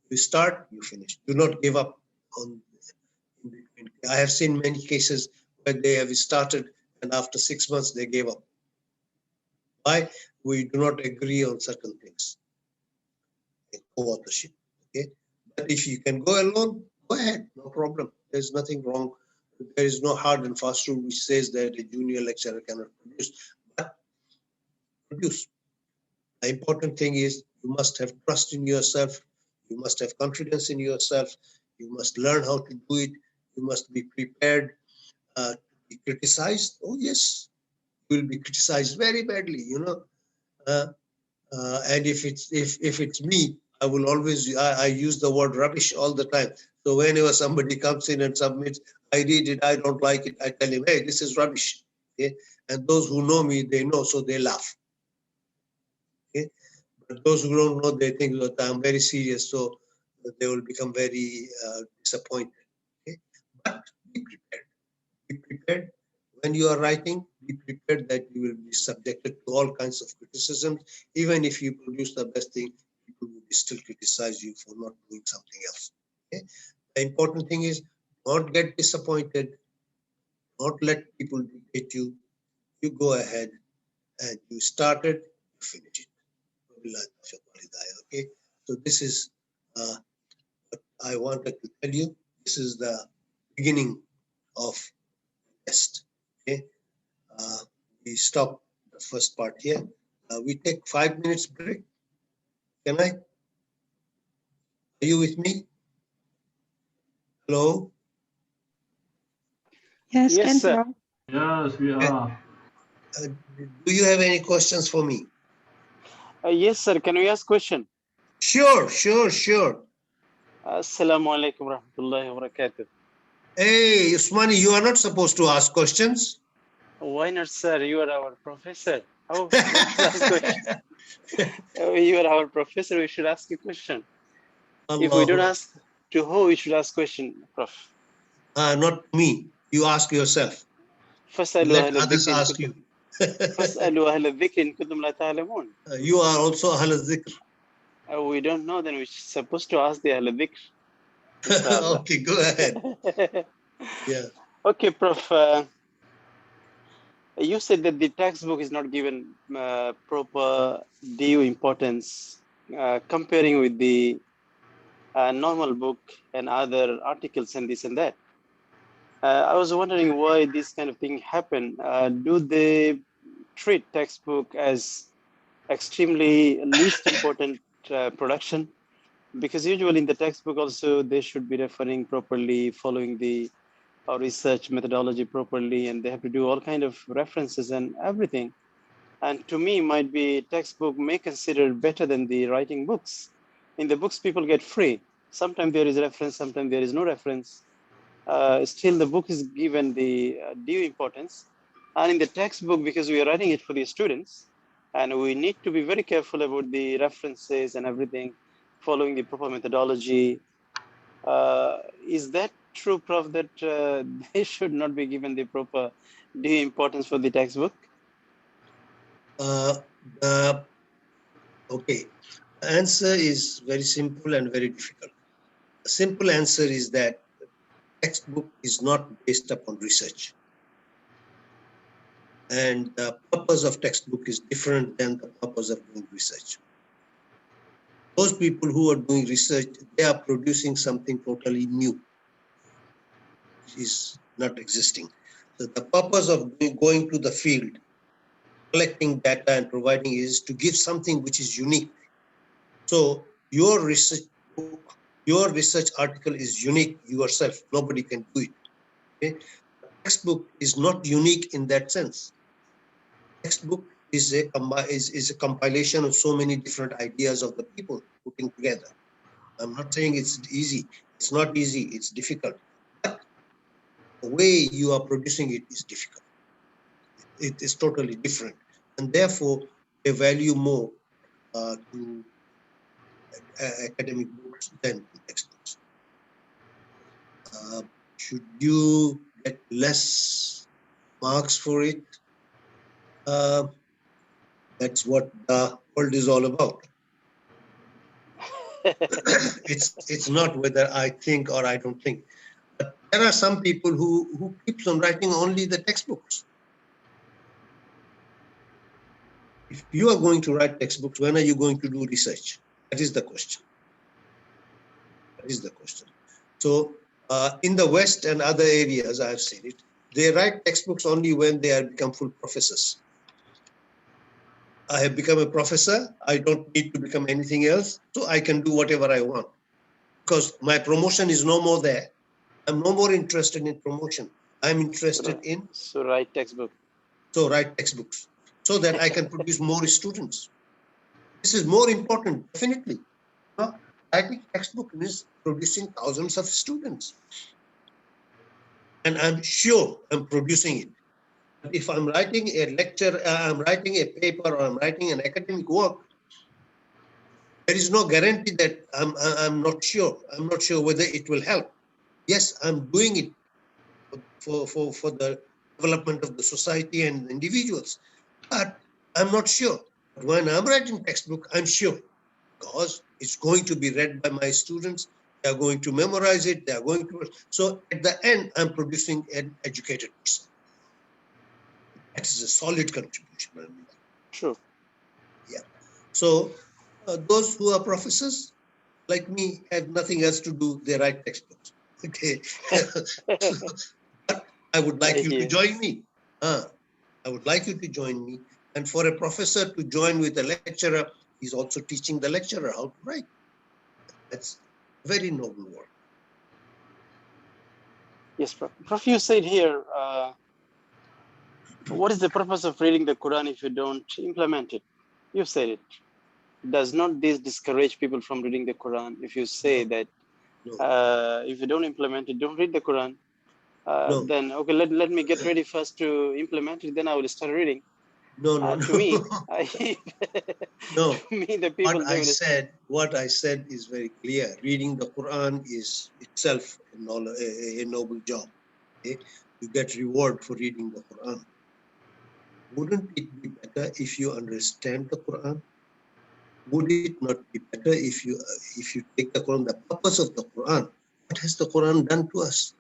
You start, you finish. Do not give up on in between. I have seen many cases where they have started and after 6 months they gave up. Why? We do not agree on certain things. Co-authorship. Okay, but if you can go alone, go ahead, no problem. There's nothing wrong. There is no hard and fast rule which says that a junior lecturer cannot produce. But produce. The important thing is you must have trust in yourself. You must have confidence in yourself. You must learn how to do it. You must be prepared to be criticized. Oh yes, you will be criticized very badly. You know. And if it's me, I will always I use the word rubbish all the time. So whenever somebody comes in and submits, I read it, I don't like it, I tell him, hey, this is rubbish. Okay, and those who know me, they know, so they laugh. Okay, but those who don't know, they think that I'm very serious, so they will become very disappointed. Okay, but be prepared. Be prepared. When you are writing, be prepared that you will be subjected to all kinds of criticisms. Even if you produce the best thing, people will still criticize you for not doing something else. Okay? The important thing is not get disappointed, not let people dictate you. You go ahead and you started, you finish it. Okay, so this is what I wanted to tell you. This is the beginning of the test. Okay. We stop the first part here. We take 5 minutes break. Can I? Are you with me? Hello? Yes, Yes, can sir. Prof. Yes, we are. Do you have any questions for me? Yes, sir. Can we ask question? Sure, sure, sure. Assalamu alaikum warahmatullahi wabarakatuh. Hey, Usmani, you are not supposed to ask questions. Why not, sir? You are our professor. How not to ask question? You are our professor. We should ask a question. If we don't ask to who, we should ask question, Prof. Not me. You ask yourself. فاسألوا Let أهل others الذكر إن ask كنتم you. فاسألوا أهل الذكر إن كنتم لا تعلمون. You are also Ahl al-Zikr. We don't know, then we're supposed to ask the أهل الذكر. Inshallah. Okay, go ahead. Yeah. Okay, Prof. You said that the textbook is not given proper due importance, comparing with the normal book and other articles and this and that. I was wondering why this kind of thing happen. Do they treat textbook as extremely least important production? Because usually in the textbook also they should be referring properly, following the or research methodology properly, and they have to do all kind of references and everything. And to me, might be textbook may consider better than the writing books. In the books, people get free. Sometimes there is reference, sometimes there is no reference. Still, the book is given the due importance. And in the textbook, because we are writing it for the students, and we need to be very careful about the references and everything, following the proper methodology. Is that true, Prof, that they should not be given the proper due importance for the textbook? Uh, okay, the answer is very simple and very difficult. The simple answer is that textbook is not based upon research. And the purpose of textbook is different than the purpose of doing research. Those people who are doing research, they are producing something totally new, which is not existing. So the purpose of going to the field, collecting data and providing is to give something which is unique. So your research book, your research article is unique yourself. Nobody can do it. Okay? Textbook is not unique in that sense. Textbook is a compilation of so many different ideas of the people putting together. I'm not saying it's easy. It's not easy. It's difficult. But the way you are producing it is difficult. It is totally different. And therefore, they value more to academic books than textbooks. Should you get less marks for it? That's what the world is all about. It's not whether I think or I don't think. But there are some people who keeps on writing only the textbooks. If you are going to write textbooks, when are you going to do research? That is the question. That is the question. So in the West and other areas, I've seen it, they write textbooks only when they have become full professors. I have become a professor. I don't need to become anything else. So I can do whatever I want because my promotion is no more there. I'm no more interested in promotion. I'm interested in. So write textbook. So write textbooks so that I can produce more students. This is more important, definitely. Writing textbook means producing thousands of students. And I'm sure I'm producing it. But if I'm writing a lecture, I'm writing a paper, or I'm writing an academic work, there is no guarantee that I'm not sure. I'm not sure whether it will help. Yes, I'm doing it for the development of the society and individuals, but I'm not sure. But when I'm writing textbook, I'm sure because it's going to be read by my students. They are going to memorize it. They are going to. So at the end, I'm producing an educated person. That is a solid contribution. True. Yeah. So those who are professors, like me, have nothing else to do. They write textbooks. Okay. But I would like you to join me. I would like you to join me. And for a professor to join with a lecturer, he's also teaching the lecturer how to write. That's very noble work. Yes, Prof. Prof, you said here, what is the purpose of reading the Quran if you don't implement it? You said it. Does not this discourage people from reading the Quran if you say that if you don't implement it, don't read the Quran? Then, okay, let me get ready first to implement it, then I will start reading. No. To me, no. to me, the people What I said is very clear. Reading the Quran is itself a noble job. Okay? You get reward for reading the Quran. Wouldn't it be better if you understand the Quran? Would it not be better if you take the Quran, the purpose of the Quran? What has the Quran done to us?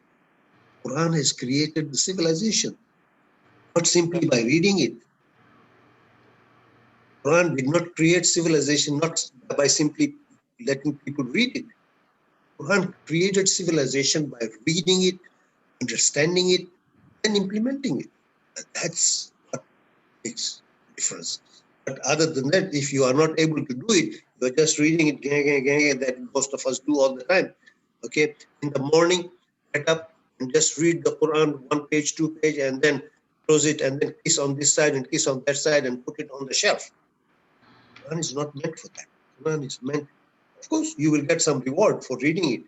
Quran has created the civilization, not simply by reading it. Quran did not create civilization not by simply letting people read it. Quran created civilization by reading it, understanding it, and implementing it. That's what makes a difference. But other than that, if you are not able to do it, you're just reading it, that most of us do all the time. Okay, in the morning, get up and just read the Quran 1 page, 2 page, and then close it, and then kiss on this side and kiss on that side and put it on the shelf. Quran is not meant for that. Quran is meant, of course, you will get some reward for reading it.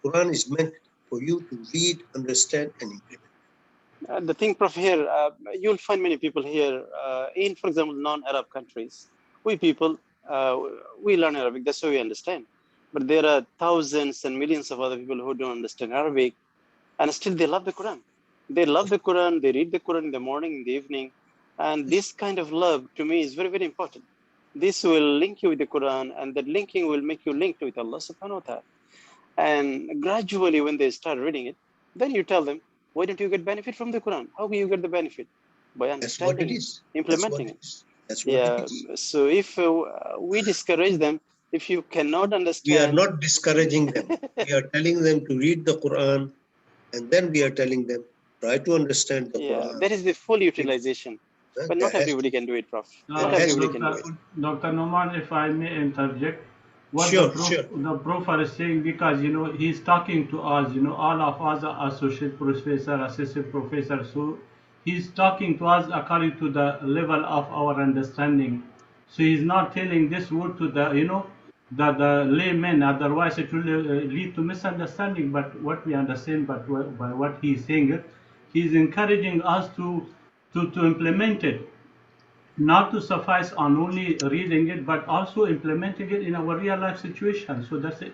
Quran is meant for you to read, understand, and implement. The thing, Prof, here, you'll find many people here in, for example, non-Arab countries. We people, we learn Arabic, that's why we understand. But there are thousands and millions of other people who don't understand Arabic, and still they love the Quran. They love the Quran, they read the Quran in the morning, in the evening. And this kind of love, to me, is very, very important. This will link you with the Quran, and that linking will make you linked with Allah subhanahu wa ta'ala. And gradually, when they start reading it, then you tell them, why don't you get benefit from the Quran? How can you get the benefit? By understanding it, implementing it. That's what it is. So if we discourage them, if you cannot understand. We are not discouraging them. We are telling them to read the Quran, and then we are telling them, try to understand the Quran. That is the full utilization. But not everybody can do it, Prof. Not everybody can do it. Dr. Noman, if I may interject, what Sure. the Prof is saying, because he's talking to us, all of us are associate professor, assistant professor, so he's talking to us according to the level of our understanding. So he's not telling this word to the the laymen, otherwise it will lead to misunderstanding. But what we understand, but by what he's saying, he's encouraging us to implement it. Not to suffice on only reading it, but also implementing it in our real life situation. So that's it.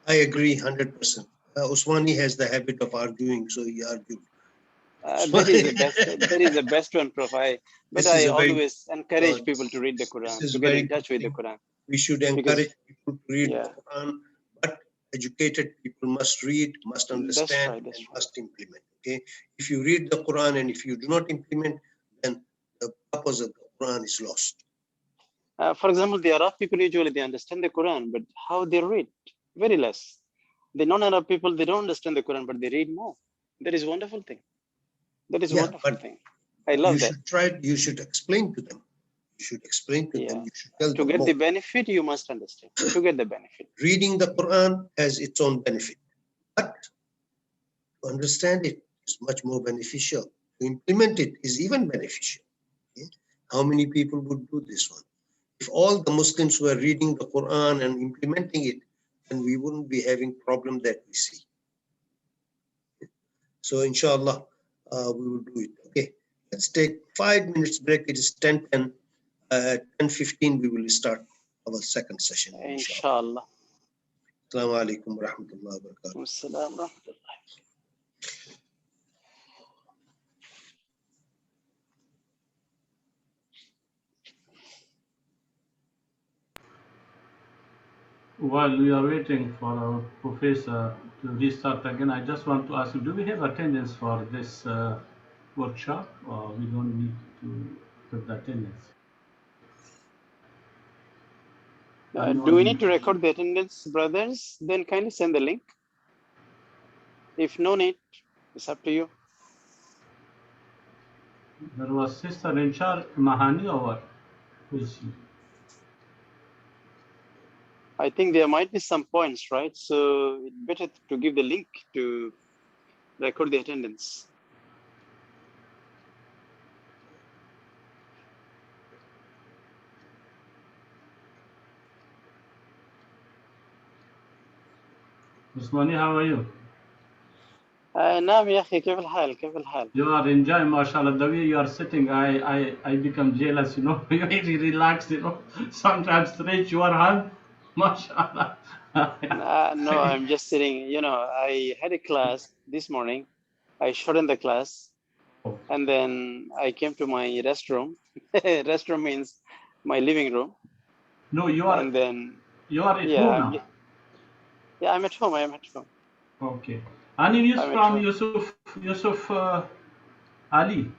I agree 100%. Usmani has the habit of arguing, so he argued. That is the best one, Prof. But I always encourage people to read the Quran, to get in touch with the Quran. We should encourage people to read the Quran, but educated people must read, must understand, and must implement. Okay, if you read the Quran and if you do not implement, then the purpose of the Quran is lost. For example, the Arab people usually they understand the Quran, but how they read? Very less. The non-Arab people, they don't understand the Quran, but they read more. That is a wonderful thing. That is a wonderful thing. I love that. You should explain to them. You should explain to them. You should tell them. To get the benefit, you must understand. To get the benefit. Reading the Quran has its own benefit, but to understand it is much more beneficial. To implement it is even beneficial. Okay? How many people would do this one? If all the Muslims were reading the Quran and implementing it, then we wouldn't be having problem that we see. So inshallah, we will do it. Okay, let's take 5 minutes break. It is 10:10. At 10:15, we will start our second session. Inshallah. Assalamu alaikum wa rahmatullahi wa barakatuh. Assalam wa rahmatullahi. While we are waiting for our professor to restart again, I just want to ask you, do we have attendance for this workshop, or we don't need to put the attendance? Do we need to record the attendance, brothers? Then kindly send the link. If no need, it's up to you. There was Sister in charge, Mahani, or what? Who is she? I think there might be some points, right? So it's better to give the link to record the attendance. Usmani, how are you? نعم يا أخي كيف الحال كيف الحال? You are enjoying, mashallah, the way you are sitting. I become jealous, you really relaxed, Sometimes stretch your hand, mashallah. No, I'm just sitting. I had a class this morning. I shortened the class, and then I came to my restroom. Restroom means my living room. No, you are. And then you are at home now. Yeah, I'm at home. I am at home. Okay. Any news from Yusuf Ali?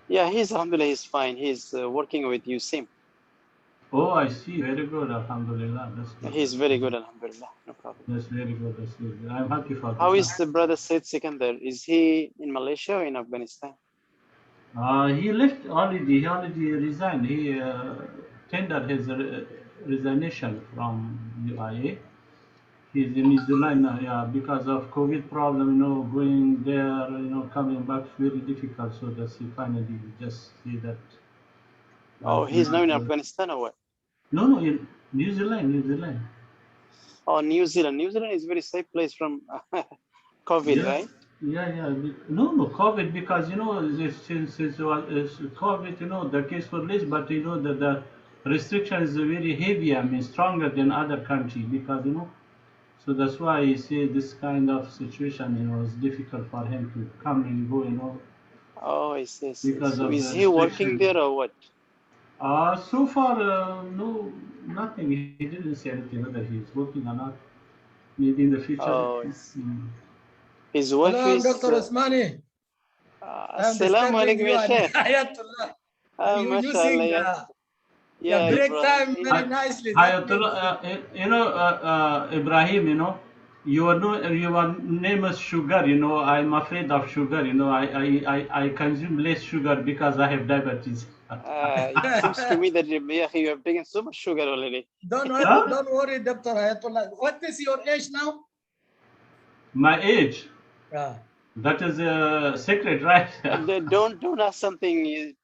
Yeah, alhamdulillah, he's fine. He's working with USIM. Oh, I see. Very good, alhamdulillah. That's good. He's very good, alhamdulillah. No problem. That's very good. That's very good. I'm happy for that. How is the brother Said Sikandar? Is he in Malaysia or in Afghanistan? He left already. He already resigned. He tendered his resignation from UIA. He's in New Zealand now, yeah, because of COVID problem, going there, coming back very difficult. So that's he finally just see that. Oh, he's now in Afghanistan or what? No, in New Zealand, New Zealand. Oh, New Zealand. New Zealand is a very safe place from COVID, Yeah, right? yeah. No, COVID, because since it was COVID, the case for less, but the restriction is very heavy. I mean, stronger than other country because so that's why you see this kind of situation. It's difficult for him to come and go. Oh, I see. Because So of is the he working restriction. there or what? So far, no, nothing. He didn't say anything whether he's working or not. Maybe in the future. Oh, his wife Hello, is. Dr. Osmani. I'm Assalamu disturbing alaikum, you ya and Sheikh. Ayatollah. You Mashallah, using ya. the Yeah, break time Ibrahim. very nicely. That means Ibrahim, your name is sugar. I'm afraid of sugar. I consume less sugar because I have diabetes. It seems to me that you have taken so much sugar already. don't worry, Dr. Ayatollah. What is your age now? My age. Yeah. That is a secret, right? Don't ask something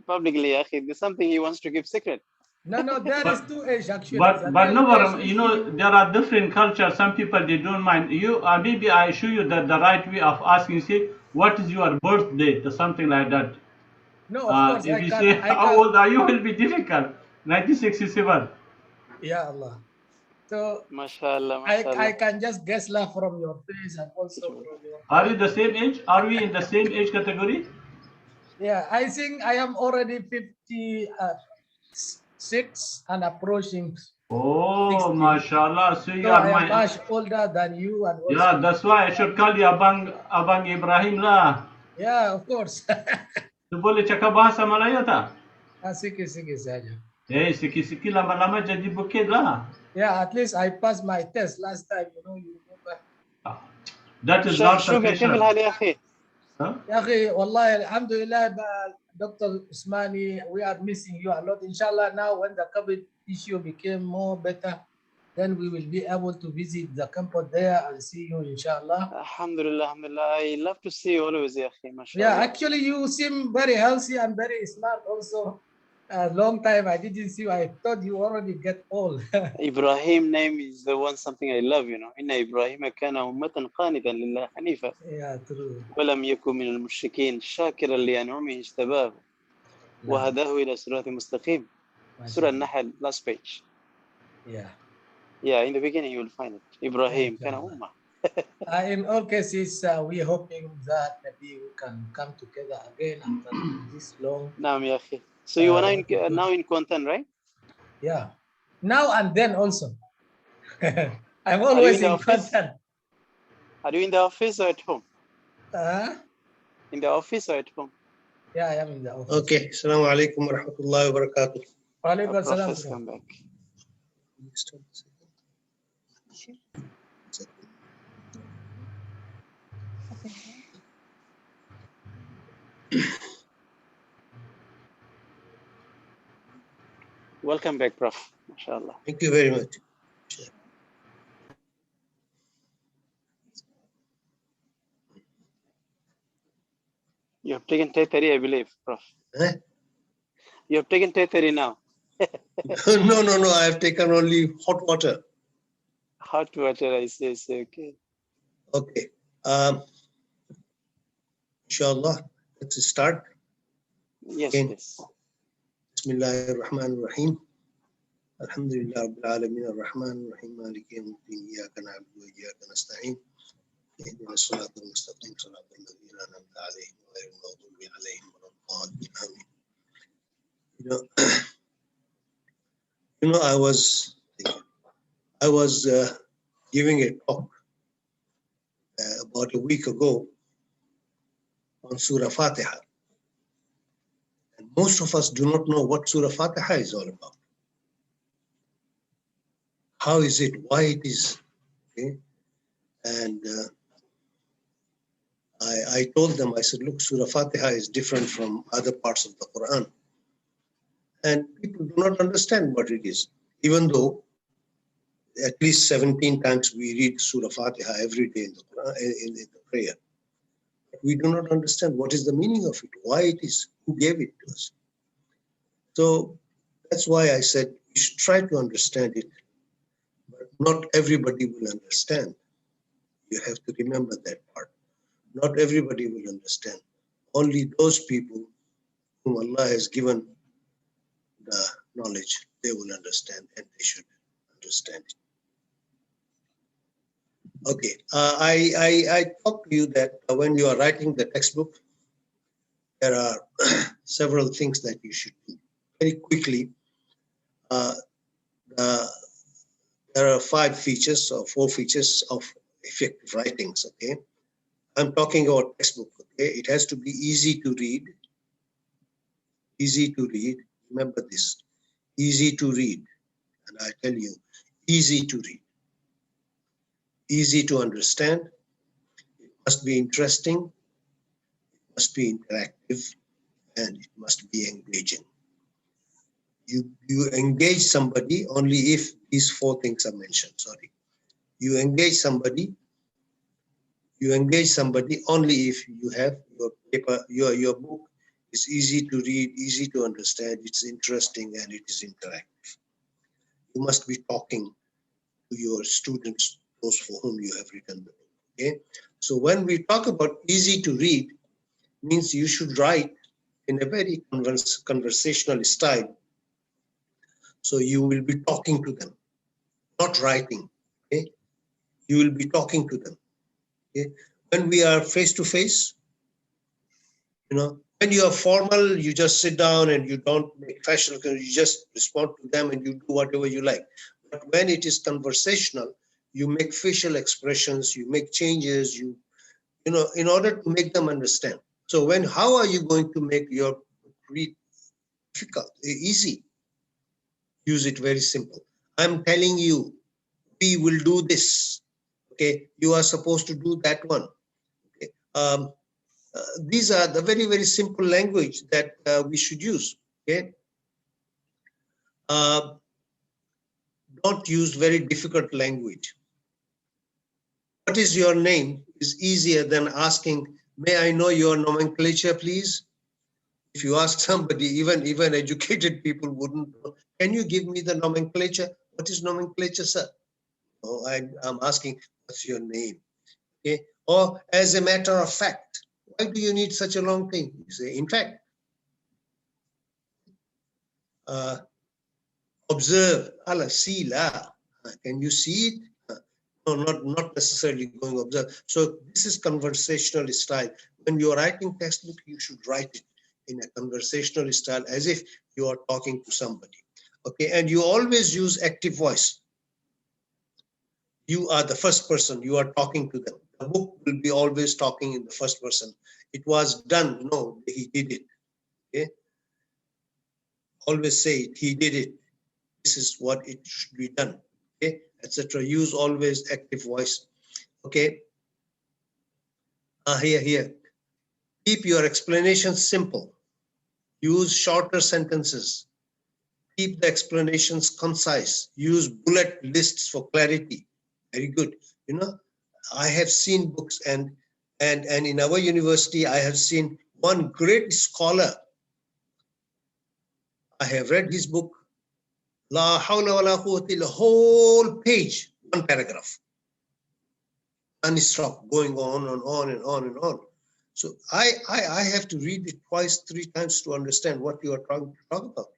publicly, Akhi. There's something he wants to keep secret. No, there is two age actually. But The no, age there are different cultures. Some people they don't mind. Maybe I show you the right way of asking. Say, what is your birth date or something like that. No, of course If I you can. say how old are you, will be difficult. 1967. Yeah, Allah. So Mashallah, I mashallah. can just guess lah from your face and also from your. Are you the same age? Are we in the same age category? Yeah, I think I am already 56 and approaching. Oh, 60. mashallah. So you So are I am my. much older than you and also. Yeah, that's why I should call you Abang Ibrahim lah. Yeah, of course. Tu boleh cakap bahasa Melayu tak? Sige saja. Sikit-sikit lama-lama jadi bukit lah. Yeah, at least I passed my test last time, you remember. That is not Sugar, كيف الحال يا أخي؟ يا أخي والله الحمد لله Dr. Usmani, we are missing you a lot. Inshallah, now when the COVID issue became more better, then we will be able to visit the campus there and see you, inshallah. Alhamdulillah, alhamdulillah. I love to see you always, ya أخي. Mashallah. Yeah, actually, you seem very healthy and very smart also. A long time I didn't see you. I thought you already get old. Ibrahim name is the one something I love, إن إبراهيم كان أمة قانتا لله حنيفا. Yeah, true. ولم يكن من المشركين شاكرا لأنعمه اجتباه وهداه إلى صراط مستقيم. Surah Nahl, last page. Yeah. Yeah, in the beginning you will find it. Ibrahim كان أمة. In all cases, we're hoping that maybe we can come together again after this long. نعم يا أخي. So you are now in content, right? Yeah. Now and then also. I'm always in content. Are you in the office or at home? In the office or at home? Yeah, I am in the office. Okay. Assalamu alaikum wa rahmatullahi wa barakatuh. Wa alaikum Prof, salam. come back. Welcome back, Prof. MashaAllah. Thank you very much. You have taken T30, I believe, Prof. Eh? You have taken T30 now. No. I have taken only hot water. Hot water, I say, okay. Okay. Inshallah, let's start. Yes, again. please. Bismillahirrahmanirrahim. Alhamdulillah Rabbil Alameen Ar-Rahman Ar-Rahim Maliki Yawmiddin Iyyaka na'budu wa iyyaka nasta'in. Ihdina as-siratal mustaqim siratal ladzina an'amta 'alaihim ghayril maghdubi 'alaihim waladdallin. Amin. I was giving a talk about a week ago on Surah Fatiha. And most of us do not know what Surah Fatiha is all about. How is it? Why it is? Okay? And I told them, I said, look, Surah Fatiha is different from other parts of the Quran. And people do not understand what it is, even though At least 17 times we read Surah Fatiha every day in the Quran, in the prayer. But we do not understand what is the meaning of it, why it is, who gave it to us. So that's why I said you should try to understand it, but not everybody will understand. You have to remember that part. Not everybody will understand. Only those people whom Allah has given the knowledge, they will understand, and they should understand it. Okay, I talked to you that when you are writing the textbook, there are several things that you should do. Very quickly, there are 5 features or 4 features of effective writings, okay? I'm talking about textbook, okay? It has to be easy to read. Easy to read. Remember this. Easy to read. And I tell you, easy to read. Easy to understand. It must be interesting. It must be interactive. And it must be engaging. You engage somebody only if these 4 things are mentioned. Sorry. You engage somebody only if you have your paper, your book is easy to read, easy to understand, it's interesting, and it is interactive. You must be talking to your students, those for whom you have written the book. Okay? So when we talk about easy to read, means you should write in a very conversational style. So you will be talking to them, not writing. Okay? You will be talking to them. Okay? When we are face to face, when you are formal, you just sit down and you don't make fashion, you just respond to them and you do whatever you like. But when it is conversational, you make facial expressions, you make changes, in order to make them understand. So how are you going to make your read difficult, easy? Use it very simple. I'm telling you, we will do this. Okay, you are supposed to do that one. Okay. These are the very, very simple language that we should use. Okay. Don't use very difficult language. What is your name is easier than asking, may I know your nomenclature, please? If you ask somebody, even educated people wouldn't know. Can you give me the nomenclature? What is nomenclature, sir? Oh, I'm asking, what's your name? Okay. Or as a matter of fact, why do you need such a long thing? You say, in fact. Observe, Allah, see la. Can you see it? No, not necessarily going to observe. So this is conversational style. When you're writing textbook, you should write it in a conversational style as if you are talking to somebody. Okay, and you always use active voice. You are the first person, you are talking to them. The book will be always talking in the first person. It was done, no, he did it. Okay? Always say it, he did it. This is what it should be done, okay, etc. Use always active voice, okay. Here. Keep your explanations simple. Use shorter sentences. Keep the explanations concise. Use bullet lists for clarity. Very good. I have seen books and in our university, I have seen one great scholar. I have read his book. La hawla wa la quwwata illa, whole page, one paragraph. Unstopped, going on and on and on and on. So I have to read it twice, 3 times to understand what you are trying to talk about.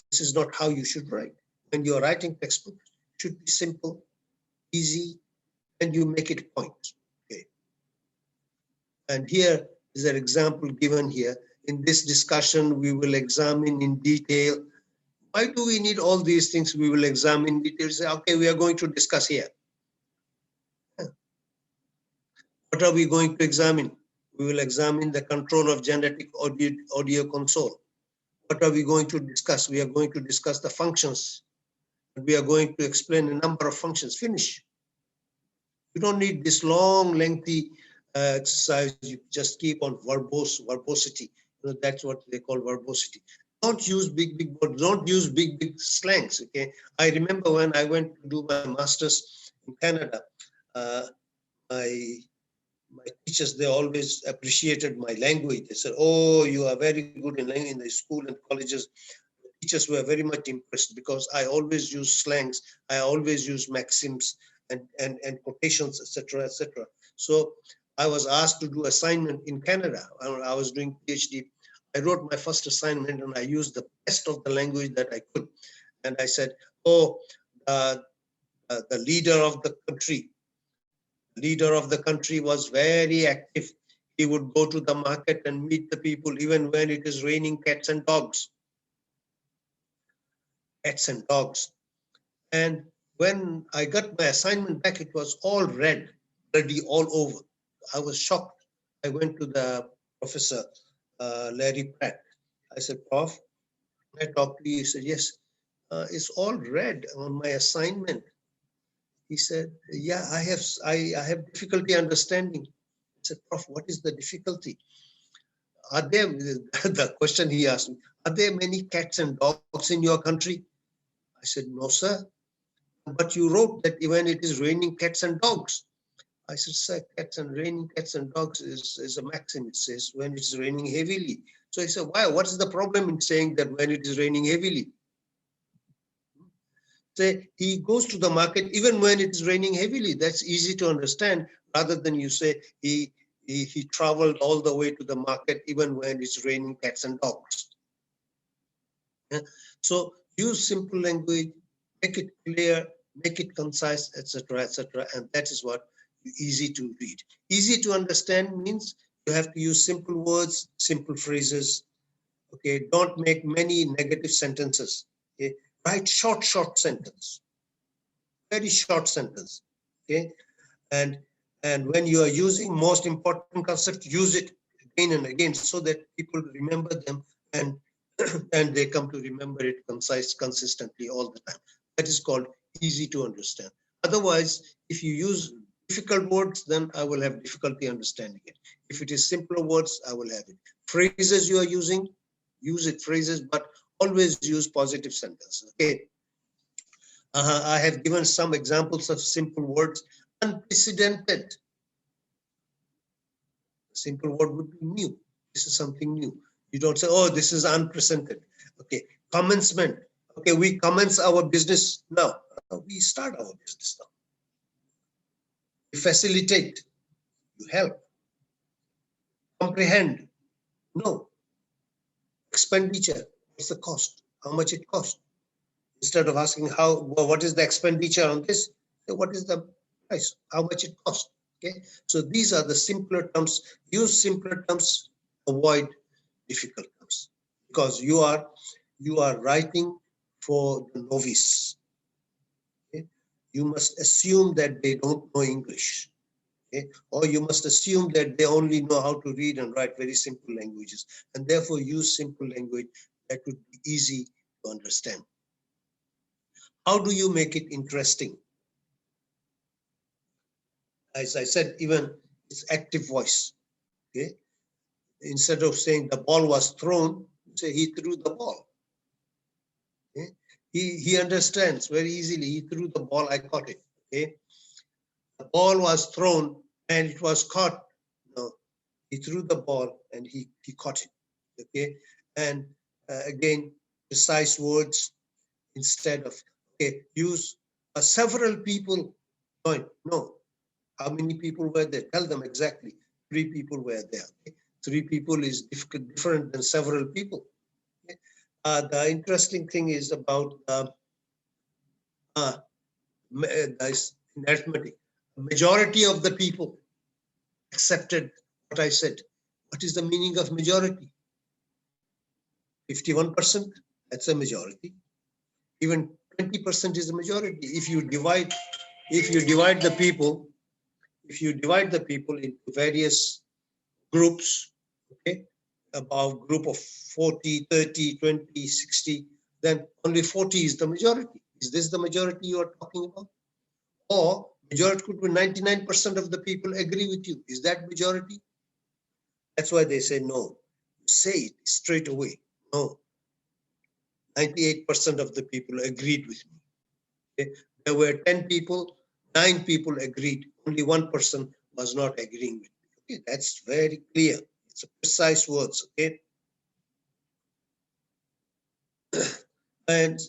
This is not how you should write. When you are writing textbook, it should be simple, easy, and you make it point. Okay. And here is an example given here. In this discussion, we will examine in detail. Why do we need all these things? We will examine in detail. Say, okay, we are going to discuss here. What are we going to examine? We will examine the control of genetic audio console. What are we going to discuss? We are going to discuss the functions. We are going to explain a number of functions. Finish. You don't need this long, lengthy exercise. You just keep on verbosity. That's what they call verbosity. Don't use big words. Don't use big slangs. Okay. I remember when I went to do my master's in Canada, my teachers, they always appreciated my language. They said, "Oh, you are very good in language." In the school and colleges, the teachers were very much impressed because I always use slangs. I always use maxims and quotations, etc., etc. So I was asked to do assignment in Canada. I was doing PhD. I wrote my first assignment and I used the best of the language that I could. And I said, "Oh, the leader of the country." Leader of the country was very active. He would go to the market and meet the people even when it is raining cats and dogs. Cats and dogs. And when I got my assignment back, it was all red, bloody all over. I was shocked. I went to the professor, Larry Pratt. I said, "Prof, can I talk to you?" He said, "Yes, it's all red on my assignment." He said, "Yeah, I have difficulty understanding." I said, "Prof, what is the difficulty? Are there," the question he asked me, "are there many cats and dogs in your country?" I said, "No, sir. But you wrote that when it is raining cats and dogs." I said, "Sir, raining cats and dogs is a maxim. It says when it's raining heavily." So he said, "Why? What is the problem in saying that when it is raining heavily?" Say he goes to the market even when it is raining heavily. That's easy to understand, rather than you say he traveled all the way to the market even when it's raining cats and dogs. Yeah? So use simple language, make it clear, make it concise, etc., etc., and that is what easy to read. Easy to understand means you have to use simple words, simple phrases. Okay, don't make many negative sentences. Okay, write short sentence, very short sentence. Okay, and when you are using most important concept, use it again and again so that people remember them and and they come to remember it consistently all the time. That is called easy to understand. Otherwise, if you use difficult words, then I will have difficulty understanding it. If it is simpler words, I will have it. Phrases you are using, use it phrases, but always use positive sentences. Okay. I have given some examples of simple words. Unprecedented. Simple word would be new. This is something new. You don't say, "Oh, this is unprecedented." Okay. Commencement. Okay, we commence our business now. We start our business now. You facilitate. You help. Comprehend. No. Expenditure. What's the cost? How much it costs? Instead of asking what is the expenditure on this, what is the price? How much it costs? Okay. So these are the simpler terms. Use simpler terms. Avoid difficult terms, because you are writing for the novice. Okay? You must assume that they don't know English. Okay? Or you must assume that they only know how to read and write very simple languages, and therefore use simple language that would be easy to understand. How do you make it interesting? As I said, even it's active voice. Okay? Instead of saying the ball was thrown, say he threw the ball. Okay? He understands very easily. He threw the ball, I caught it. Okay? The ball was thrown and it was caught. No, he threw the ball and he caught it. Okay? And again, precise words instead of, okay, use several people joined. No. How many people were there? Tell them exactly. 3 people were there. Okay? 3 people is different than several people. Okay? The interesting thing is about arithmetic. Majority of the people accepted what I said. What is the meaning of majority? 51%, that's a majority. Even 20% is a majority. If you divide the people, into various groups, okay, about group of 40, 30, 20, 60, then only 40 is the majority. Is this the majority you are talking about? Or majority could be 99% of the people agree with you. Is that majority? That's why they say no. Say it straight away. No. 98% of the people agreed with me. Okay? There were 10 people, 9 people agreed. Only one person was not agreeing with me. Okay, that's very clear. It's a precise words. Okay. And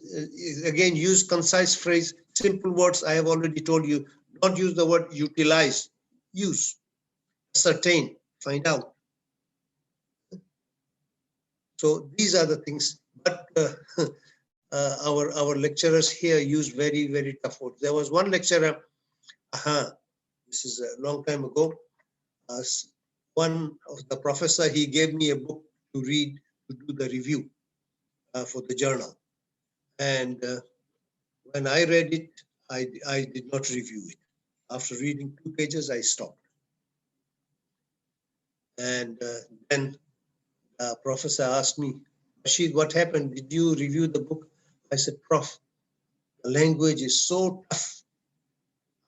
again, use concise phrase, simple words. I have already told you, don't use the word utilize. Use, ascertain, find out. So these are the things. But our lecturers here use very, very tough words. There was one lecturer, this is a long time ago. One of the professor, he gave me a book to read, to do the review for the journal. And when I read it, I did not review it. After reading 2 pages, I stopped. And then the professor asked me, Rashid, what happened? Did you review the book? I said, Prof, the language is so tough.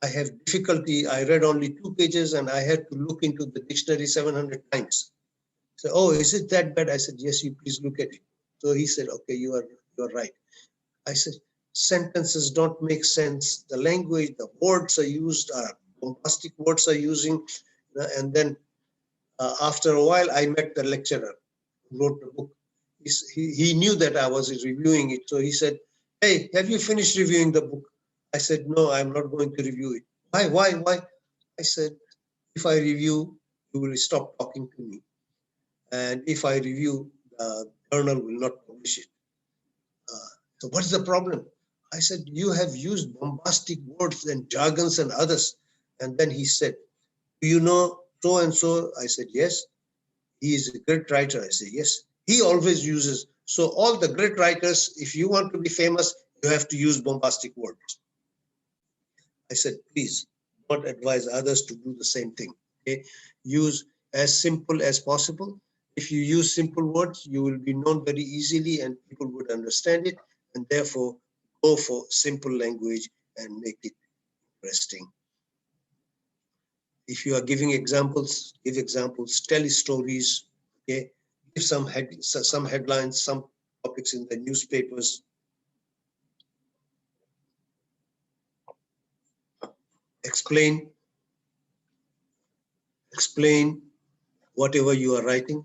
I have difficulty. I read only 2 pages and I had to look into the dictionary 700 times. So, oh, is it that bad? I said, yes, you please look at it. So he said, okay, you are right. I said, sentences don't make sense. The language, the words are used, bombastic words are using. And then after a while, I met the lecturer who wrote the book. He knew that I was reviewing it. So he said, hey, have you finished reviewing the book? I said, no, I'm not going to review it. Why? I said, if I review, you will stop talking to me. And if I review, the journal will not publish it. So what's the problem? I said, you have used bombastic words and jargons and others. And then he said, do you know so and so? I said, yes. He is a great writer. I said, yes. He always uses. So all the great writers, if you want to be famous, you have to use bombastic words. I said, please don't advise others to do the same thing. Okay? Use as simple as possible. If you use simple words, you will be known very easily and people would understand it. And therefore, go for simple language and make it interesting. If you are giving examples, give examples, tell stories, okay? Give some headlines, some topics in the newspapers. Explain whatever you are writing.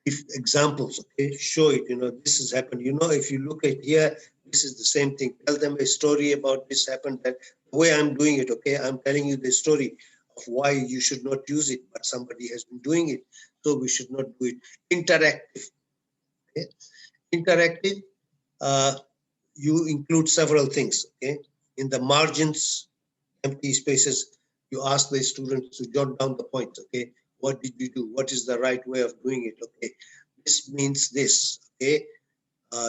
If examples, okay, show it, this has happened. If you look at here, this is the same thing. Tell them a story about this happened, that the way I'm doing it, okay, I'm telling you the story of why you should not use it, but somebody has been doing it, so we should not do it. Interactive, okay? Interactive, you include several things, okay? In the margins, empty spaces, you ask the students to jot down the points, okay? What did you do? What is the right way of doing it? Okay, this means this. Okay,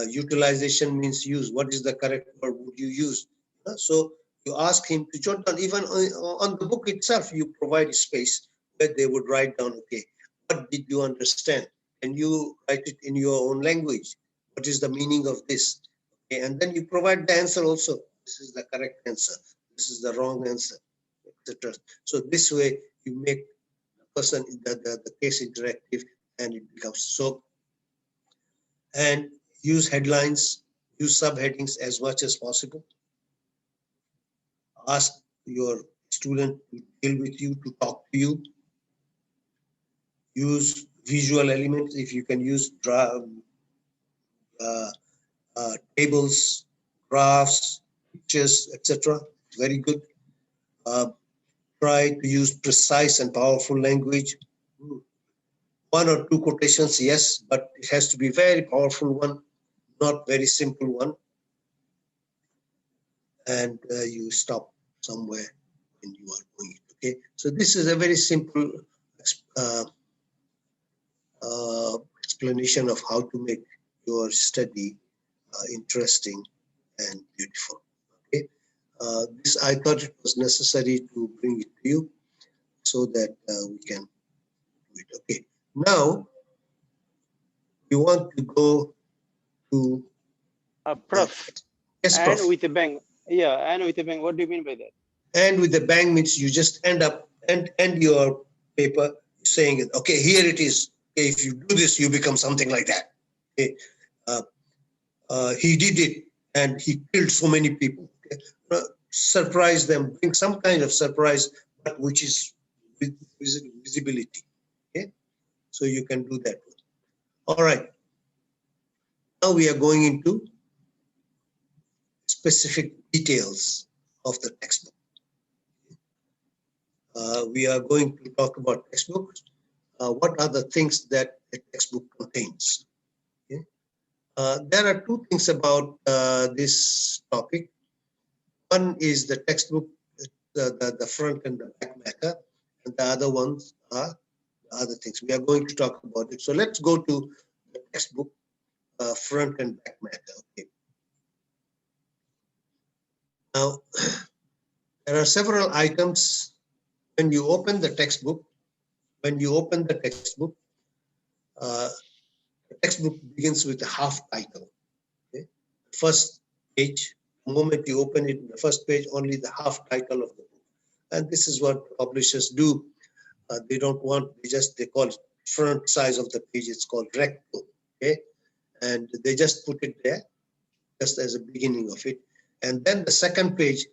utilization means use. What is the correct word would you use? So you ask him to jot down. Even on the book itself, you provide a space where they would write down. Okay, what did you understand? And you write it in your own language. What is the meaning of this? Okay, and then you provide the answer also. This is the correct answer. This is the wrong answer, etc. So this way you make person the case interactive and it becomes so. And use headlines, use subheadings as much as possible. Ask your student to deal with you, to talk to you. Use visual elements. If you can use tables, graphs, pictures, etc. Very good. Try to use precise and powerful language. 1 or 2 quotations, yes, but it has to be very powerful one, not very simple one. And you stop somewhere when you are doing it, okay? So this is a very simple explanation of how to make your study interesting and beautiful, okay? This, I thought it was necessary to bring it to you so that we can do it, okay? Now, we want to go to Prof. Yes, Prof. And with a bang. Yeah, and with a bang. What do you mean by that? And with a bang means you just end your paper saying it. Okay, here it is. Okay, if you do this, you become something like that. Okay. he did it and he killed so many people. Okay? Surprise them, bring some kind of surprise, but which is with visibility. Okay, so you can do that. All right. Now we are going into specific details of the textbook. We are going to talk about textbooks. What are the things that a textbook contains? Okay. There are two things about this topic. One is the textbook, the front and the back matter, and the other ones are the other things. We are going to talk about it. So let's go to the textbook, front and back matter. Okay. Now, there are several items when you open the textbook. When you open the textbook begins with a half title. Okay? First page, the moment you open it, the first page, only the half title of the book. And this is what publishers do. They don't want, they call it front size of the page, it's called Rector. Okay? And they just put it there, just as a beginning of it. And then the second page,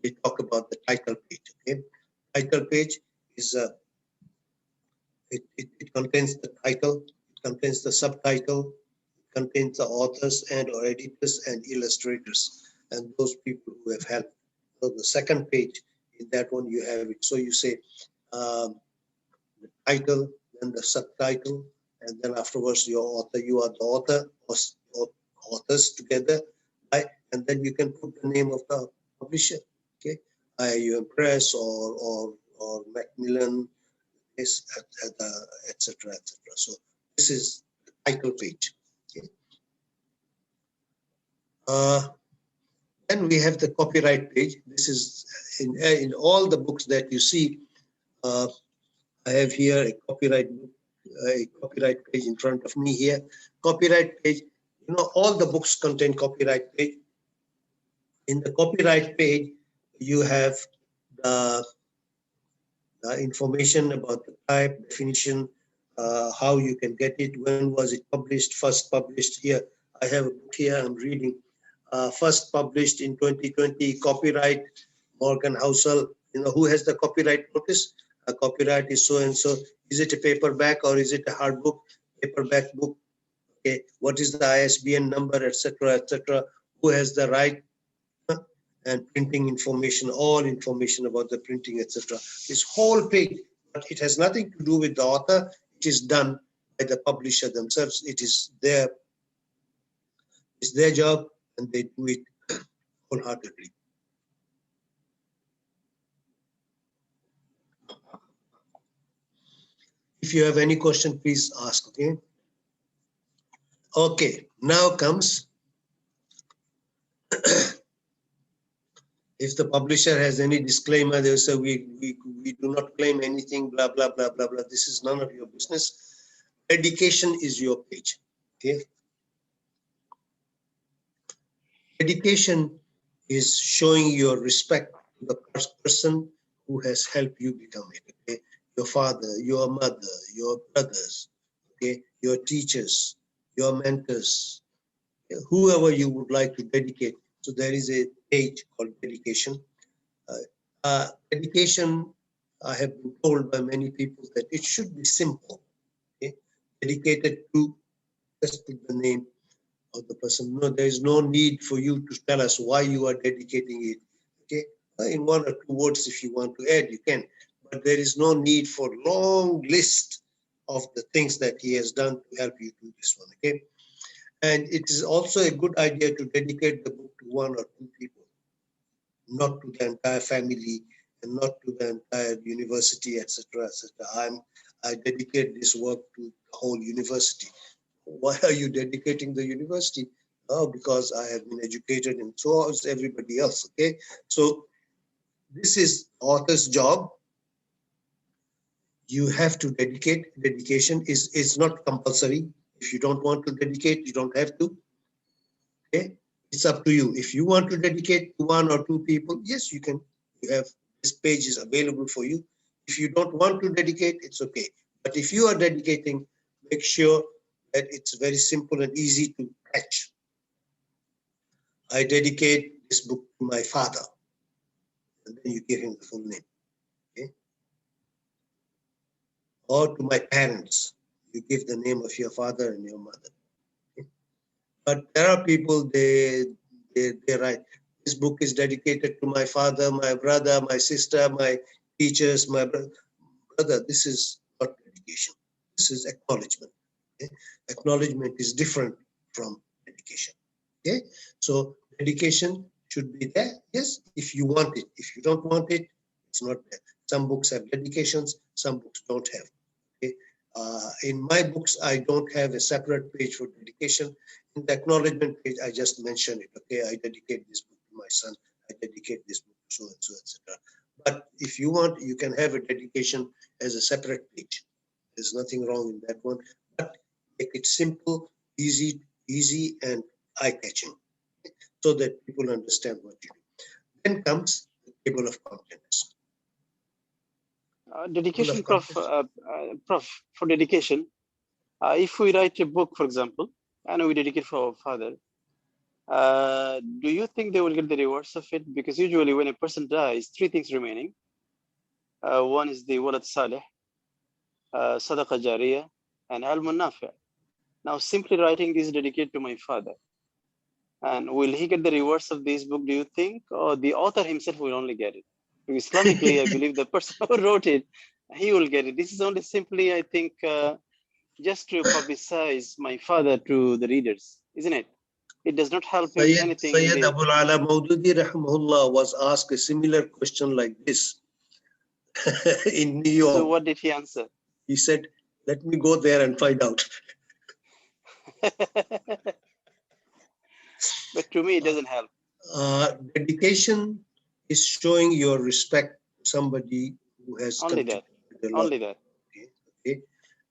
they talk about the title page. Okay? Title page is it contains the title, it contains the subtitle, it contains the authors and or editors and illustrators and those people who have helped. So the second page, in that one you have it. So you say the title, then the subtitle, and then afterwards your author, you are the author or authors together, right? And then you can put the name of the publisher, okay? IIUM Press or Macmillan, etc. So this is the title page. Okay. Then we have the copyright page. This is in all the books that you see. I have here a copyright page in front of me here. Copyright page. You know, all the books contain copyright page. In the copyright page, you have the information about the type, definition, how you can get it, when was it published, first published here. I have a book here I'm reading. First published in 2020, copyright Morgan Housel. You know, who has the copyright notice? A copyright is so and so. Is it a paperback or is it a hard book? Paperback book. Okay. What is the ISBN number, etc., etc.? Who has the right? And printing information, all information about the printing, etc. This whole page, but it has nothing to do with the author. It is done by the publisher themselves. It is it's their job, and they do it wholeheartedly. If you have any question, please ask. Okay. Okay. Now comes. If the publisher has any disclaimer, they will say we do not claim anything, blah, blah, blah, blah, blah. This is none of your business. Dedication is your page. Okay. Dedication is showing your respect to the person who has helped you become it. Okay. Your father, your mother, your brothers, okay, your teachers, your mentors, okay, whoever you would like to dedicate. So there is a page called dedication. Dedication, I have been told by many people that it should be simple. Okay? Dedicated to, just put the name of the person. No, there is no need for you to tell us why you are dedicating it. Okay, in one or two words, if you want to add, you can. But there is no need for long list of the things that he has done to help you do this one. Okay. And it is also a good idea to dedicate the book to one or two people, not to the entire family and not to the entire university, etc., etc. I dedicate this work to the whole university. Why are you dedicating the university? Oh, because I have been educated, and so is everybody else. Okay, so this is author's job. You have to dedicate. Dedication is not compulsory. If you don't want to dedicate, you don't have to. Okay, it's up to you. If you want to dedicate to one or two people, yes, you can. You have this page is available for you. If you don't want to dedicate, it's okay. But if you are dedicating, make sure that it's very simple and easy to catch. I dedicate this book to my father. And then you give him the full name. Okay? Or to my parents. You give the name of your father and your mother. Okay? But there are people, they write, this book is dedicated to my father, my brother, my sister, my teachers, my brother. This is not dedication. This is acknowledgement. Okay? Acknowledgement is different from dedication. Okay, so dedication should be there. Yes, if you want it. If you don't want it, it's not there. Some books have dedications, some books don't have. Okay, in my books, I don't have a separate page for dedication. In the acknowledgement page, I just mention it. Okay, I dedicate this book to my son. I dedicate this book to so and so, etc. But if you want, you can have a dedication as a separate page. There's nothing wrong in that one. But make it simple, easy, and eye-catching, so that people understand what you do. Then comes the table of contents. Dedication, Prof. Prof, for dedication, if we write a book, for example, and we dedicate for our father, do you think they will get the rewards of it? Because usually when a person dies, three things remaining. One is the walad salih, sadaqa jariyah, and ilmun nafi'. Now, simply writing this dedicated to my father, and will he get the rewards of this book, do you think, or the author himself will only get it? Because Islamically, I believe the person who wrote it, he will get it. This is only simply, I think, just to publicize my father to the readers, isn't it? It does not help him anything. Sayyid Abul Ala Maududi rahimahullah was asked a similar question like this in New York. So what did he answer? He said, let me go there and find out. But to me, it doesn't help. Dedication is showing your respect to somebody who has Only that. Only that. Okay.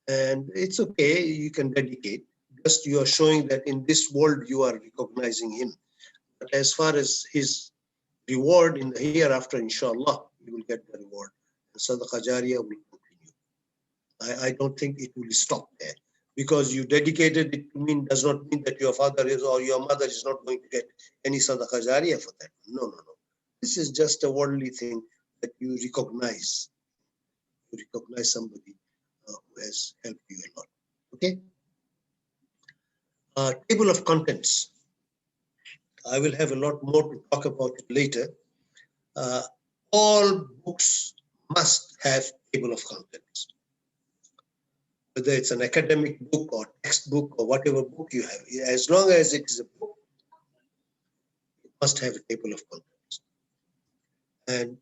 And it's okay, you can dedicate. Just you are showing that in this world you are recognizing him. But as far as his reward in the hereafter, inshallah, you will get the reward. And Sadaqah Jariyah will continue. I don't think it will stop there. Because you dedicated it to me does not mean that your father is or your mother is not going to get any Sadaqah Jariyah for that. No. This is just a worldly thing that you recognize. You recognize somebody who has helped you a lot. Okay? Table of contents. I will have a lot more to talk about it later. All books must have table of contents. Whether it's an academic book or textbook or whatever book you have, as long as it is a book, it must have a table of contents. And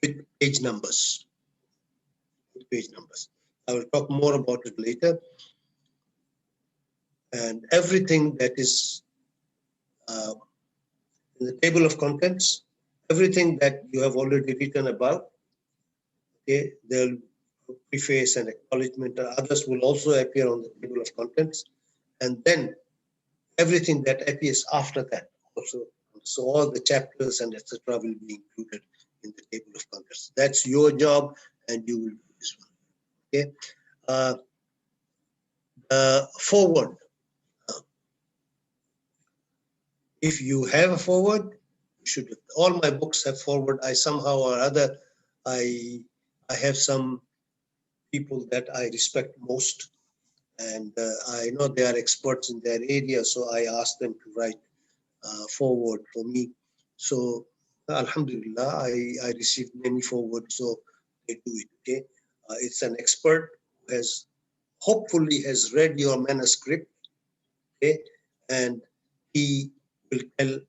with page numbers. I will talk more about it later. And everything that is in the table of contents, everything that you have already written about, okay, there'll preface and acknowledgement, and others will also appear on the table of contents. And then everything that appears after that also. So all the chapters and etc. will be included in the table of contents. That's your job, and you will do this one. Okay. Forward. If you have a forward, you should. All my books have forward. I somehow or other, I have some people that I respect most, and I know they are experts in their area, so I ask them to write forward for me. So Alhamdulillah, I received many forwards, so they do it. Okay, it's an expert who has hopefully has read your manuscript, okay, and he will tell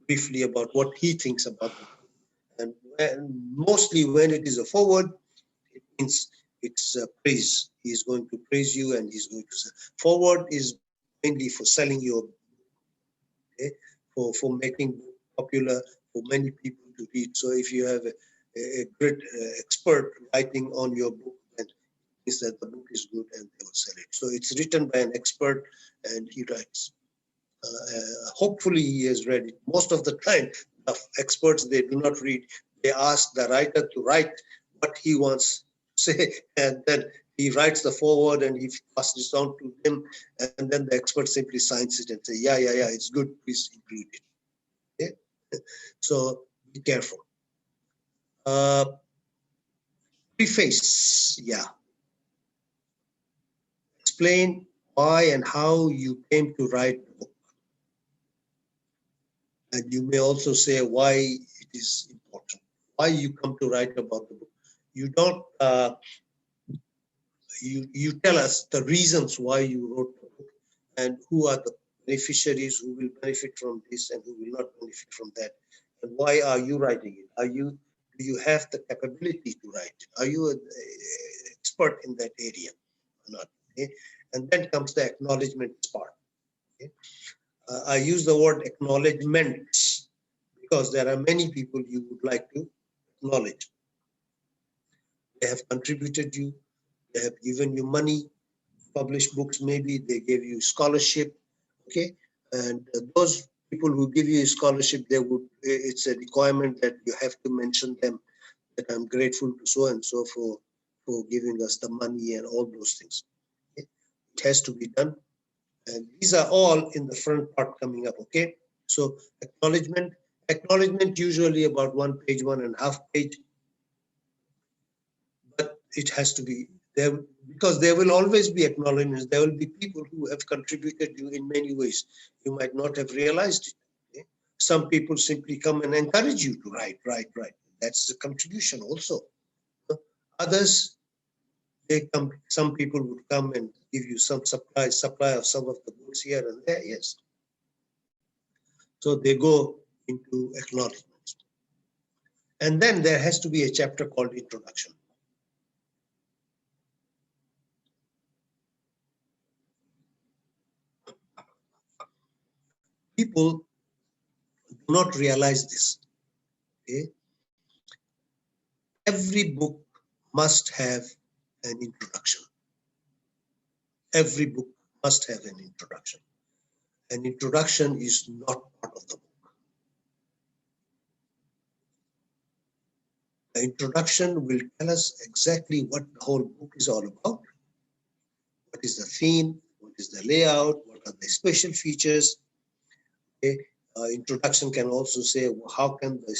briefly about what he thinks about it. And mostly when it is a forward, it means it's praise. He's going to praise you, and he's going to say. Forward is mainly for selling your book, okay? For making popular for many people to read. So if you have a great expert writing on your book, then it means that the book is good and they will sell it. So it's written by an expert and he writes. Hopefully he has read it. Most of the time, the experts, they do not read. They ask the writer to write what he wants to say, and then he writes the foreword and he passes it on to them, and then the expert simply signs it and say, yeah, it's good, please include it. So be careful. Preface, yeah. Explain why and how you came to write the book. And you may also say why it is important, why you come to write about the book. You don't, you tell us the reasons why you wrote the book and who are the beneficiaries who will benefit from this and who will not benefit from that. And why are you writing it? Do you have the capability to write it? Are you an expert in that area or not? Okay? And then comes the acknowledgement part. Okay? I use the word acknowledgement because there are many people you would like to acknowledge. They have contributed you, they have given you money, published books, maybe they gave you scholarship, okay? And those people who give you a scholarship, it's a requirement that you have to mention them, that I'm grateful to so and so for giving us the money and all those things. Okay? It has to be done. And these are all in the front part coming up, okay? So acknowledgement usually about 1 page, 1.5 page, but it has to be there because there will always be acknowledgements. There will be people who have contributed you in many ways. You might not have realized it. Okay? Some people simply come and encourage you to write. That's the contribution also. Others, some people would come and give you some supply of some of the books here and there, yes. So they go into acknowledgements. And then there has to be a chapter called introduction. People do not realize this. Okay? Every book must have an introduction. Every book must have an introduction. An introduction is not part of the book. The introduction will tell us exactly what the whole book is all about. What is the theme? What is the layout? What are the special features? Okay? Introduction can also say, well, how can the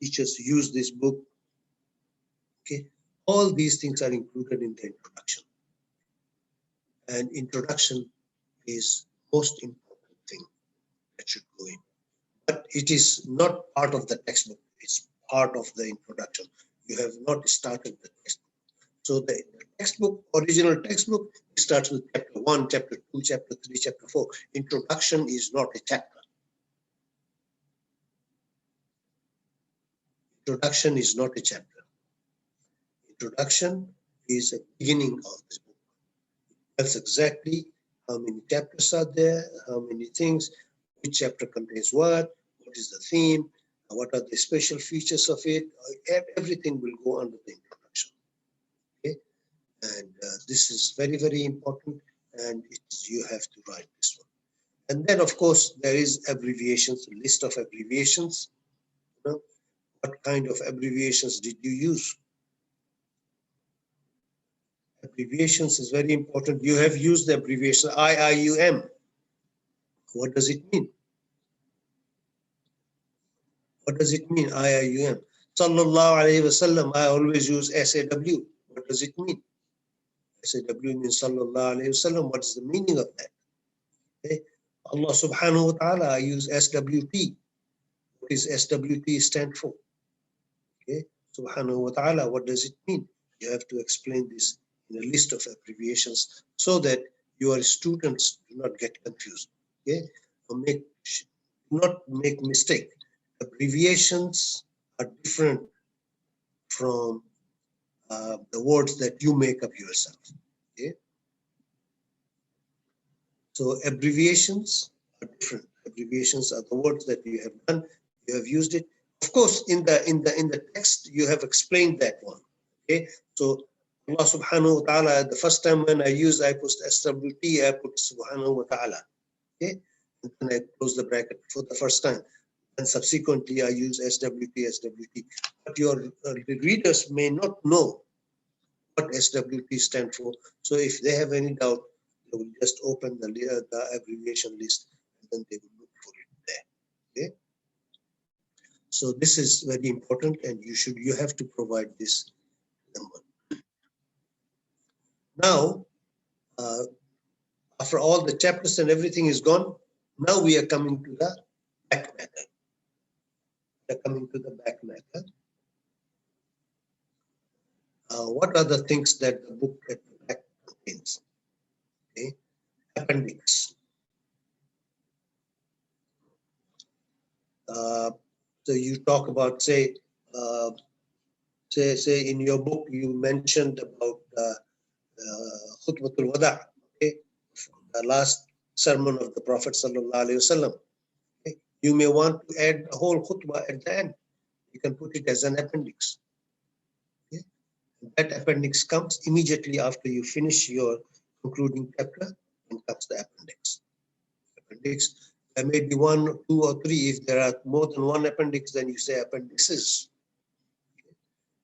teachers use this book? Okay? All these things are included in the introduction. And introduction is most important thing that should go in. But it is not part of the textbook. It's part of the introduction. You have not started the textbook. So the textbook, original textbook, starts with chapter 1, chapter 2, chapter 3, chapter 4. Introduction is not a chapter. Introduction is not a chapter. Introduction is a beginning of this book. That's exactly how many chapters are there, how many things, which chapter contains what is the theme, what are the special features of it. Everything will go under the introduction. Okay? And this is very, very important, and you have to write this one. And then, of course, there is abbreviations, a list of abbreviations. You know, what kind of abbreviations did you use? Abbreviations is very important. You have used the abbreviation IIUM. What does it mean? What does it mean, IIUM? Sallallahu Alaihi Wasallam, I always use SAW. What does it mean? SAW means Sallallahu Alaihi Wasallam. What is the meaning of that? Okay. Allah Subhanahu Wa Ta'ala, I use SWT. What is SWT stand for? Okay. Subhanahu Wa Ta'ala, what does it mean? You have to explain this in a list of abbreviations so that your students do not get confused. Okay. Or do not make mistake. Abbreviations are different from the words that you make up yourself. Okay? So abbreviations are different. Abbreviations are the words that you have done. You have used it. Of course, in the text you have explained that one. Okay. So Allah Subhanahu Wa Taala. The first time when I put SWT, I put Subhanahu Wa Taala. Okay. And then I close the bracket for the first time. And subsequently, I use SWT. But your readers may not know what SWT stands for. So if they have any doubt, they will just open the abbreviation list and then they will look for it there. Okay? So this is very important, and you have to provide this number. Now, after all the chapters and everything is gone, now we are coming to the back matter. We are coming to the back matter. What are the things that the book at the back contains? Okay, appendix. So you talk about, say in your book you mentioned about Khutbatul Wada, okay, the last sermon of the Prophet sallallahu alaihi wasallam. Okay? You may want to add the whole khutbah at the end. You can put it as an appendix. Okay? That appendix comes immediately after you finish your concluding chapter, and comes the appendix. Appendix. There may be 1, 2, or 3. If there are more than one appendix, then you say appendixes.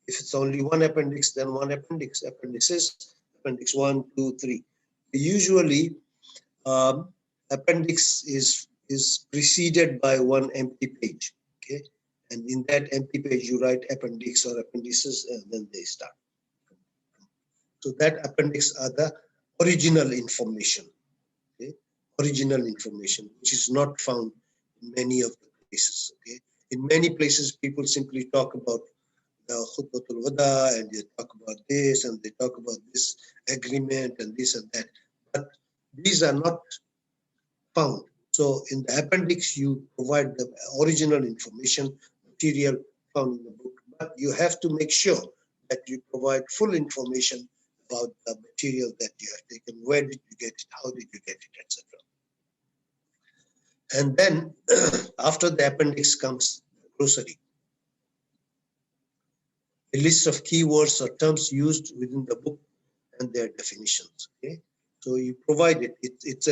If it's only one appendix, then one appendix. Appendices, appendix 1, 2, 3. Usually, appendix is preceded by one empty page. Okay, and in that empty page, you write appendix or appendices, and then they start. So that appendix are the original information. Okay, original information, which is not found in many of the places. Okay, in many places, people simply talk about the Khutbatul Wada, and they talk about this, and they talk about this agreement, and this and that. But these are not found. So in the appendix, you provide the original information, material found in the book. But you have to make sure that you provide full information about the material that you have taken. Where did you get it? How did you get it, etc. And then after the appendix comes the glossary. A list of keywords or terms used within the book and their definitions. Okay, so you provide it. It's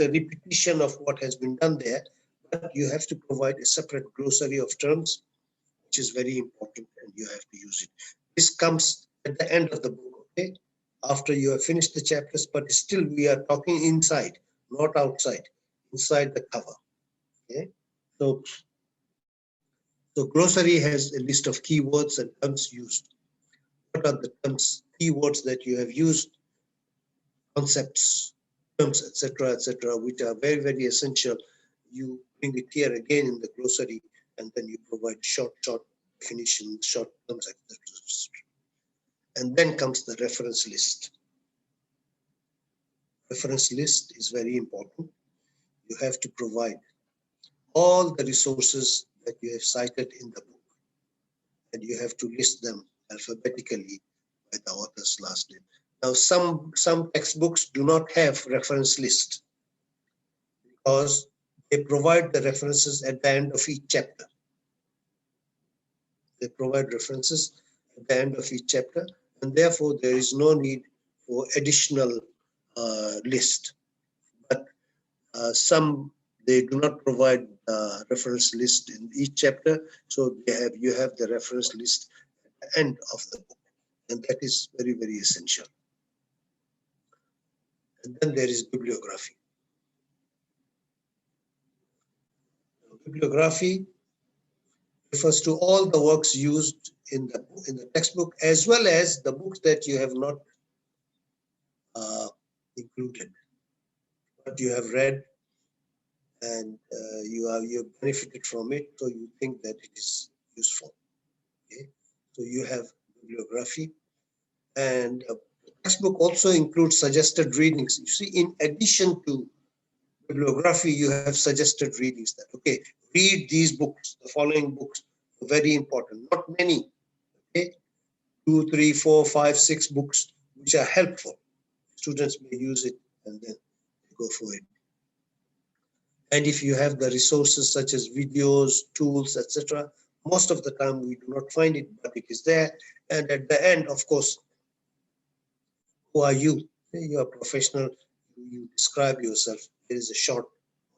a repetition of what has been done there, but you have to provide a separate glossary of terms, which is very important, and you have to use it. This comes at the end of the book. Okay, after you have finished the chapters, but still we are talking inside, not outside, inside the cover. Okay, so glossary has a list of keywords and terms used. What are the terms, keywords that you have used, concepts, terms, etc., which are very, very essential. You bring it here again in the glossary, and then you provide short definitions, short terms, etc. And then comes the reference list. Reference list is very important. You have to provide all the resources that you have cited in the book, and you have to list them alphabetically by the author's last name. Now, some textbooks do not have reference list because they provide the references at the end of each chapter. They provide references at the end of each chapter, and therefore there is no need for additional list. But some, they do not provide reference list in each chapter, so you have the reference list at the end of the book, and that is very, very essential. And then there is bibliography. Bibliography refers to all the works used in the textbook, as well as the books that you have not included, but you have read, and you have benefited from it, so you think that it is useful. Okay, so you have bibliography, and the textbook also includes suggested readings. You see, in addition to bibliography, you have suggested readings that, okay, read these books, the following books, very important, not many, okay, 2, 3, 4, 5, 6 books, which are helpful. Students may use it and then go for it. And if you have the resources such as videos, tools, etc., most of the time we do not find it, but it is there. And at the end, of course, who are you? You are professional, you describe yourself. There is a short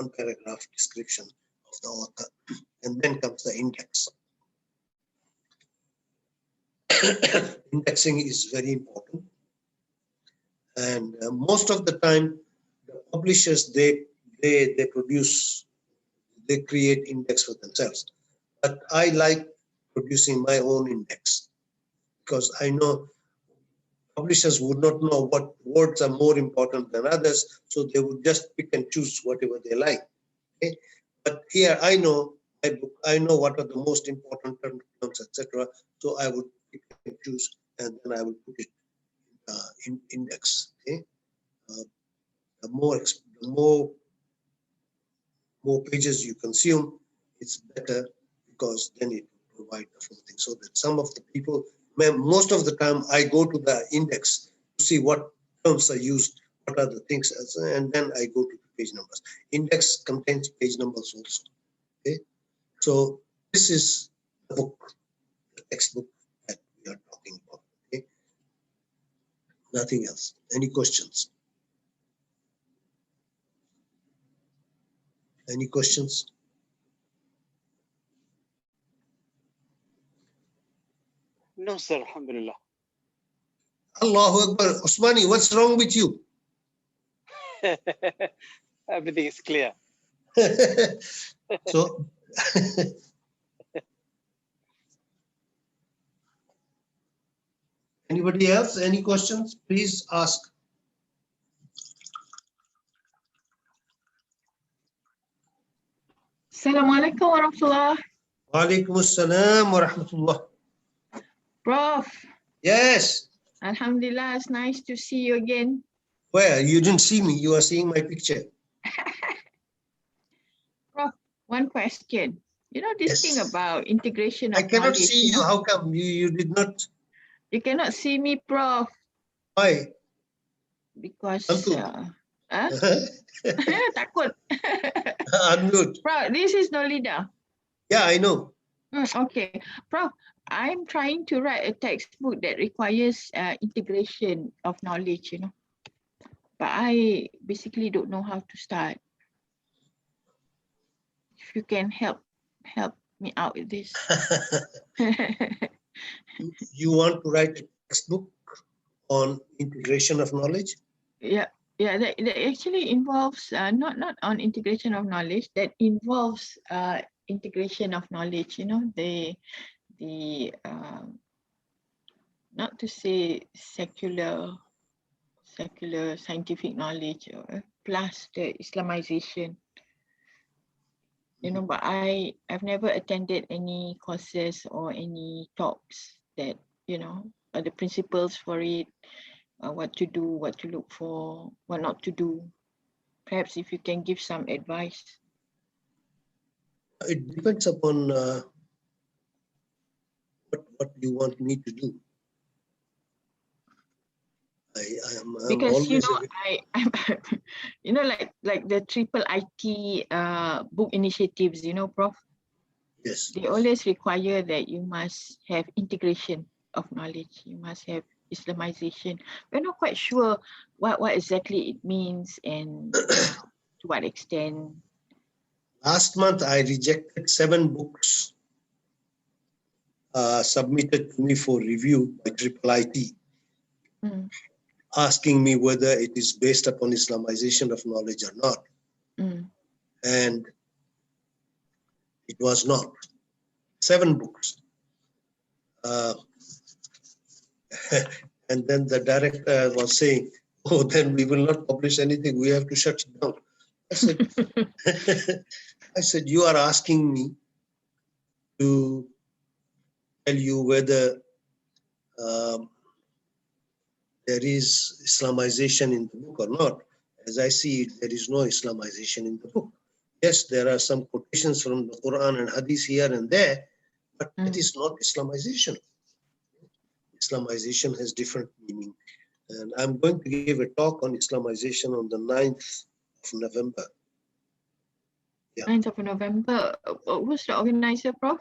1-paragraph description of the author, and then comes the index. Indexing is very important, and most of the time the publishers they create index for themselves, but I like producing my own index because I know publishers would not know what words are more important than others, so they would just pick and choose whatever they like. Okay? But here I know my book, I know what are the most important terms, etc. So I would pick and choose, and then I would put it in index. Okay? The more pages you consume, it's better because then it will provide the full thing. So that some of the people, most of the time, I go to the index to see what terms are used, what are the things, and then I go to the page numbers. Index contains page numbers also. Okay, so this is the book, the textbook that we are talking about. Okay, nothing else. Any questions? Any questions? No, sir. Alhamdulillah. Allahu Akbar. Usmani, what's wrong with you? Everything is clear. So, anybody else? Any questions? Please ask. Assalamualaikum warahmatullah. Walaikum assalam wa rahmatullah. Prof, Yes. Alhamdulillah, it's nice to see you again. Where? You didn't see me. You are seeing my picture. Prof, one question. You know this Yes. thing about integration I of cannot knowledge, see you. know? How come you did not? You cannot see me, Prof, Why? because Unmute. takut. Unmute. Prof, this is Nolida. Yeah, I know. Okay, Prof, I'm trying to write a textbook that requires integration of knowledge, you know, but I basically don't know how to start. If you can help me out with this. You want to write a textbook on integration of knowledge? Yeah, that actually involves not on integration of knowledge. That involves integration of knowledge. You know, the not to say secular scientific knowledge plus the Islamization. You know, but I've never attended any courses or any talks that, you know, are the principles for it, what to do, what to look for, what not to do. Perhaps if you can give some advice. It depends upon what you want me to do. I'm Because you always know, I'm you know, like the triple IT book initiatives, you know, Prof. yes. They always require that you must have integration of knowledge. You must have Islamization. We're not quite sure what exactly it means and to what extent. Last month, I rejected 7 books submitted to me for review by Triple IT, asking me whether it is based upon Islamization of knowledge or not. And it was not. 7 books. And then the director was saying, oh, then we will not publish anything. We have to shut it down. I said, I said, you are asking me to tell you whether there is Islamization in the book or not. As I see it, there is no Islamization in the book. Yes, there are some quotations from the Quran and Hadith here and there, but it is not Islamization. Islamization has different meaning. And I'm going to give a talk on Islamization on the 9th of November. Yeah. 9th of November. Who's the organizer, Prof?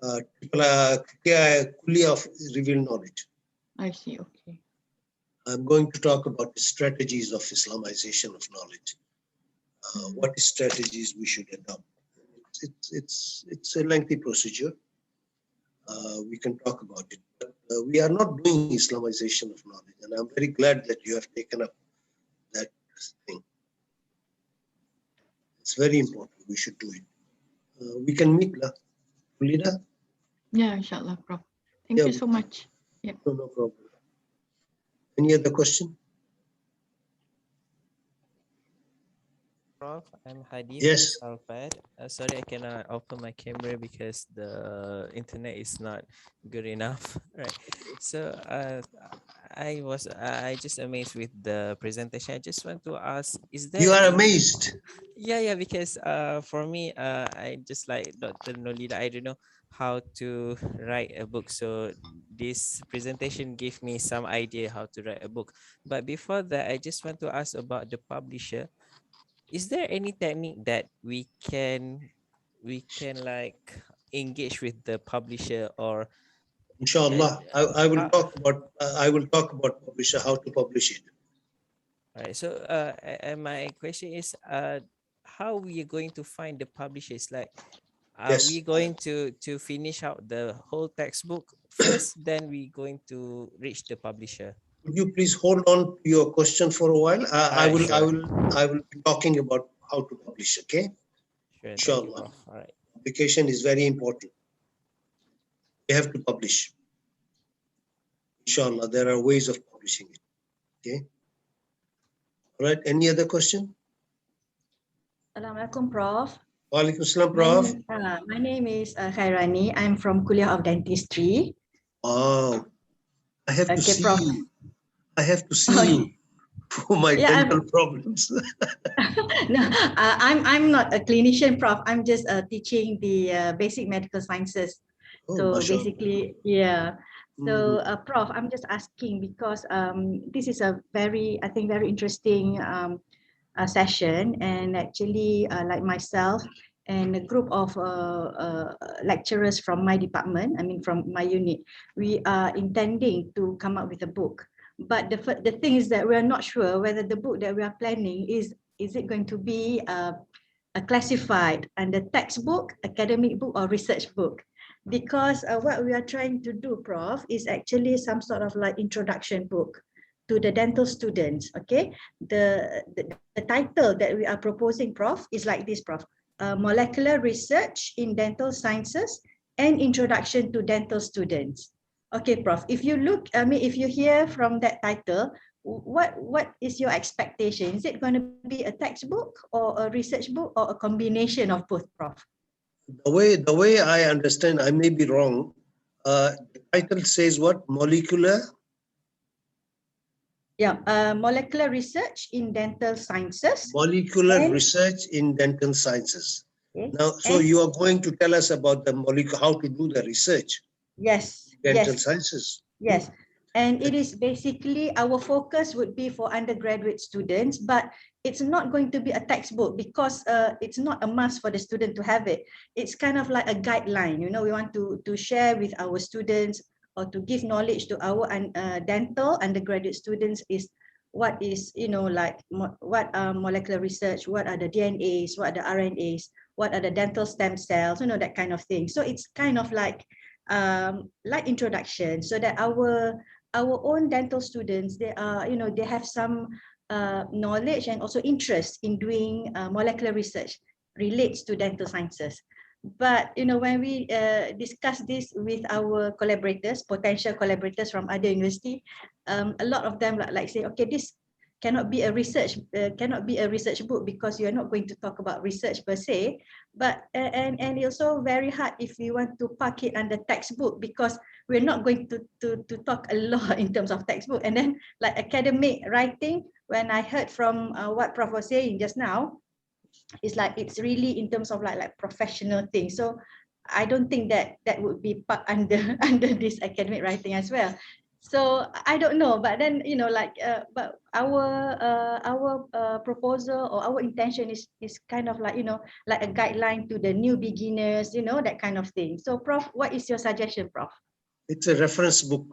Kulia of Revealed Knowledge. I see, okay. I'm going to talk about the strategies of Islamization of knowledge. What strategies we should adopt. It's a lengthy procedure. We can talk about it. But we are not doing Islamization of knowledge. And I'm very glad that you have taken up that thing. It's very important. We should do it. We can meet. Lida? Yeah, inshallah, Prof. Thank Yeah. you so much. No problem. Any other question? Prof, I'm Hadi Yes. from Salfad. Sorry, I cannot open my camera because the internet is not good enough. Right. So I just amazed with the presentation. I just want to ask, is there You are any- amazed. Yeah, because for me, I just like Dr. Nolida, I don't know how to write a book. So this presentation gave me some idea how to write a book. But before that, I just want to ask about the publisher. Is there any technique that we can like engage with the publisher, or Inshallah, I will how- talk about publisher, how to publish it. right? So and my question is how we are going to find the publishers? Like, are we Yes. going to finish out the whole textbook first, then we going to reach the publisher? Would you please hold on to your question for a while? I Alright, will sure. be talking about how to publish. Okay. Sure, thank you, Inshallah. Prof. All right. Publication is very important. We have to publish. Inshallah, there are ways of publishing it. Okay. All right. Any other question? Assalamualaikum, Prof. Wa alaikum salam, Prof. My name is Khairani. I'm from Kuliah of Dentistry. Wow. I have to Okay, see Prof. you. I have to see Oh, you for my Yeah, dental problems. No, I'm not a clinician, Prof. I'm just teaching the basic medical sciences. Oh, So mashallah. basically, yeah. So, Mhm. Prof, I'm just asking because this is a very, I think, very interesting session, and actually, like myself and a group of lecturers from my department, I mean from my unit, we are intending to come up with a book. But the thing is that we are not sure whether the book that we are planning is it going to be a classified under textbook, academic book, or research book. Because what we are trying to do, Prof, is actually some sort of like introduction book to the dental students. Okay, the title that we are proposing, Prof, is like this, Prof: Molecular Research in Dental Sciences and Introduction to Dental Students. Okay, Prof, if you look, I mean, if you hear from that title, what is your expectation? Is it going to be a textbook or a research book or a combination of both, Prof? The way I understand, I may be wrong. The title says what? Molecular. Yeah, molecular research in dental sciences. Molecular And- research in dental sciences. Okay. Now, so And- you are going to tell us about the molecule, how to do the research, Yes. dental Yes. sciences. Yes. And it is basically, our focus would be for undergraduate students, but it's not going to be a textbook because it's not a must for the student to have it. It's kind of like a guideline. You know, we want to share with our students or to give knowledge to our dental undergraduate students is what is, you know, like what are molecular research, what are the DNAs, what are the RNAs, what are the dental stem cells, you know, that kind of thing. So it's kind of like introduction, so that our own dental students, they are, you know, they have some knowledge and also interest in doing molecular research relates to dental sciences. But you know, when we discuss this with our collaborators, potential collaborators from other university, a lot of them like say, okay, this cannot be a research book because you're not going to talk about research per se. But and it's also very hard if we want to park it under textbook because we're not going to talk a lot in terms of textbook. And then like academic writing, when I heard from what Prof was saying just now, it's like it's really in terms of like professional things. So I don't think that would be part under this academic writing as well. So I don't know, but then, you know, like but our proposal or our intention is kind of like, you know, like a guideline to the new beginners, you know, that kind of thing. So Prof, what is your suggestion, Prof? It's a reference book.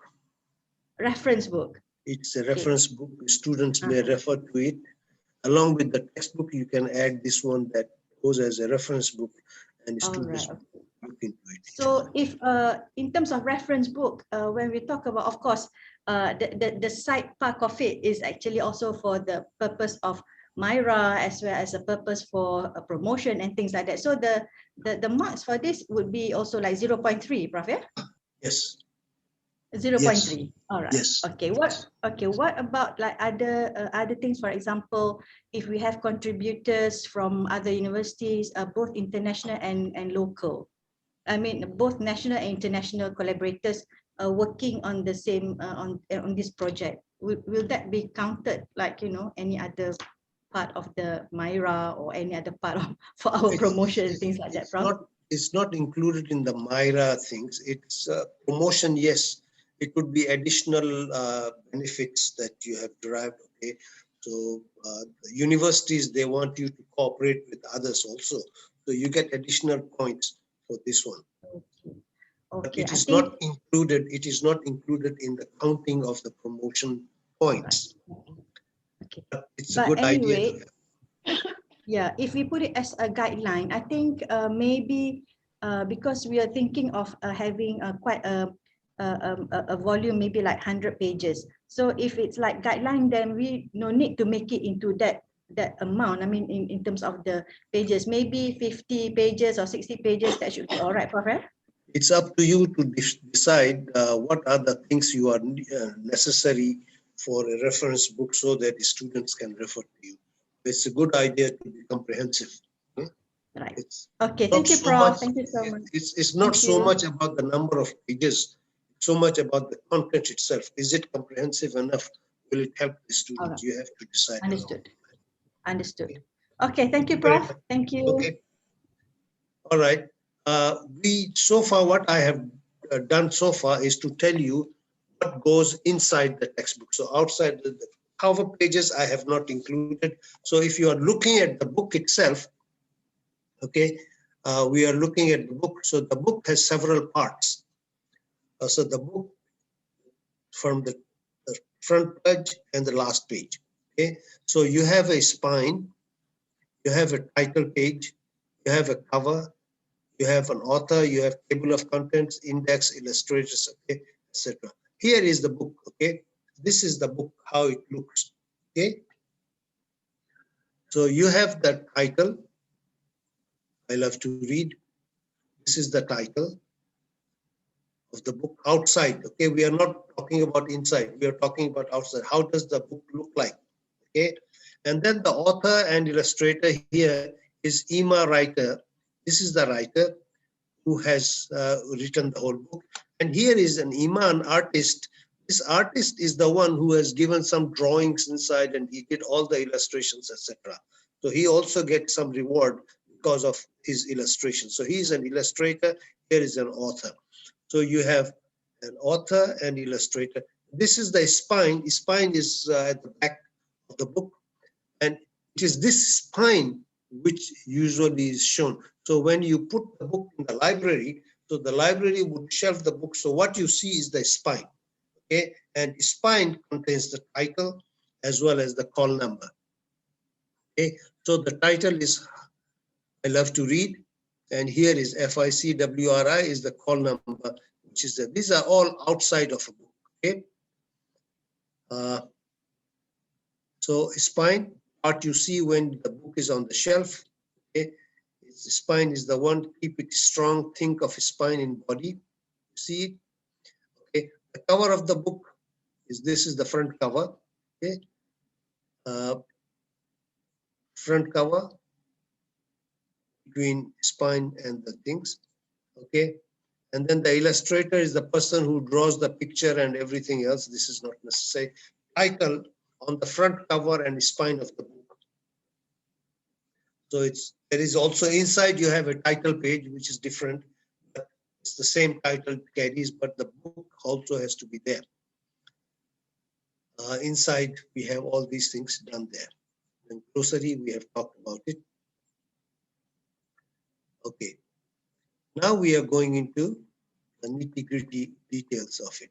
Reference book. It's a reference book. Students may refer to it. Along with the textbook, you can add this one that goes as a reference book, and students look into it. So if in terms of reference book, when we talk about, of course, the side part of it is actually also for the purpose of Myra, as well as a purpose for a promotion and things like that. So the marks for this would be also like 0.3, Prof. Yeah? Yes. 0.3. All right. Yes. Okay. What about like other things? For example, if we have contributors from other universities, both international and local. I mean, both national and international collaborators working on the same on this project. Will that be counted? Like, you know, any other part of the Myra or any other part of for our promotion and things like that, Prof? It's not included in the Myra things. It's promotion, yes. It would be additional benefits that you have derived. Okay, so the universities, they want you to cooperate with others also, so you get additional points for this one. But Okay. it is not included. It is not included in the counting of the promotion points. Okay. But it's But a good anyway, idea. yeah, if we put it as a guideline, I think maybe because we are thinking of having quite a volume, maybe like 100 pages. So if it's like guideline, then we no need to make it into that amount. I mean, in terms of the pages, maybe 50 pages or 60 pages, that should be all right, Prof. It's up to you to decide what are the things you are necessary for a reference book so that the students can refer to you. It's a good idea to be comprehensive. Right. It's Okay, thank you, Prof. Thank you so much. It's not so much about the number of pages, so much about the content itself. Is it comprehensive enough? Will it help the students? You have to decide. Understood. Understood. Okay, thank you, Prof. Thank you. Okay. All right. So far, what I have done so far is to tell you what goes inside the textbook. So outside the cover pages, I have not included. So if you are looking at the book itself, okay, we are looking at the book. So the book has several parts. So the book from the front page and the last page. Okay, so you have a spine, you have a title page, you have a cover, you have an author, you have table of contents, index, illustrators, okay, etc. Here is the book, okay. This is the book, how it looks, okay. So you have the title, I love to read. This is the title of the book outside, okay. We are not talking about inside, we are talking about outside. How does the book look like, okay. And then the author and illustrator here is Ima Writer. This is the writer who has written the whole book. And here is an Iman artist. This artist is the one who has given some drawings inside and he did all the illustrations, etc. So he also gets some reward because of his illustration. So he is an illustrator, here is an author. So you have an author and illustrator. This is the spine. The spine is at the back of the book. And it is this spine which usually is shown. So when you put the book in the library, so the library would shelf the book. So what you see is the spine, okay? And spine contains the title as well as the call number, okay? So the title is I Love to Read, and here is FICWRI is the call number, which is these are all outside of a book, okay? So spine, what you see when the book is on the shelf, okay? The spine is the one, keep it strong, think of spine in body, see it, okay? The cover of the book is, this is the front cover, okay? Front cover between spine and the things, okay? And then the illustrator is the person who draws the picture and everything else. This is not necessary. Title on the front cover and spine of the book. So there is also inside you have a title page, which is different, but it's the same title carries, but the book also has to be there. Inside we have all these things done there. And glossary, we have talked about it. Okay. Now we are going into the nitty-gritty details of it.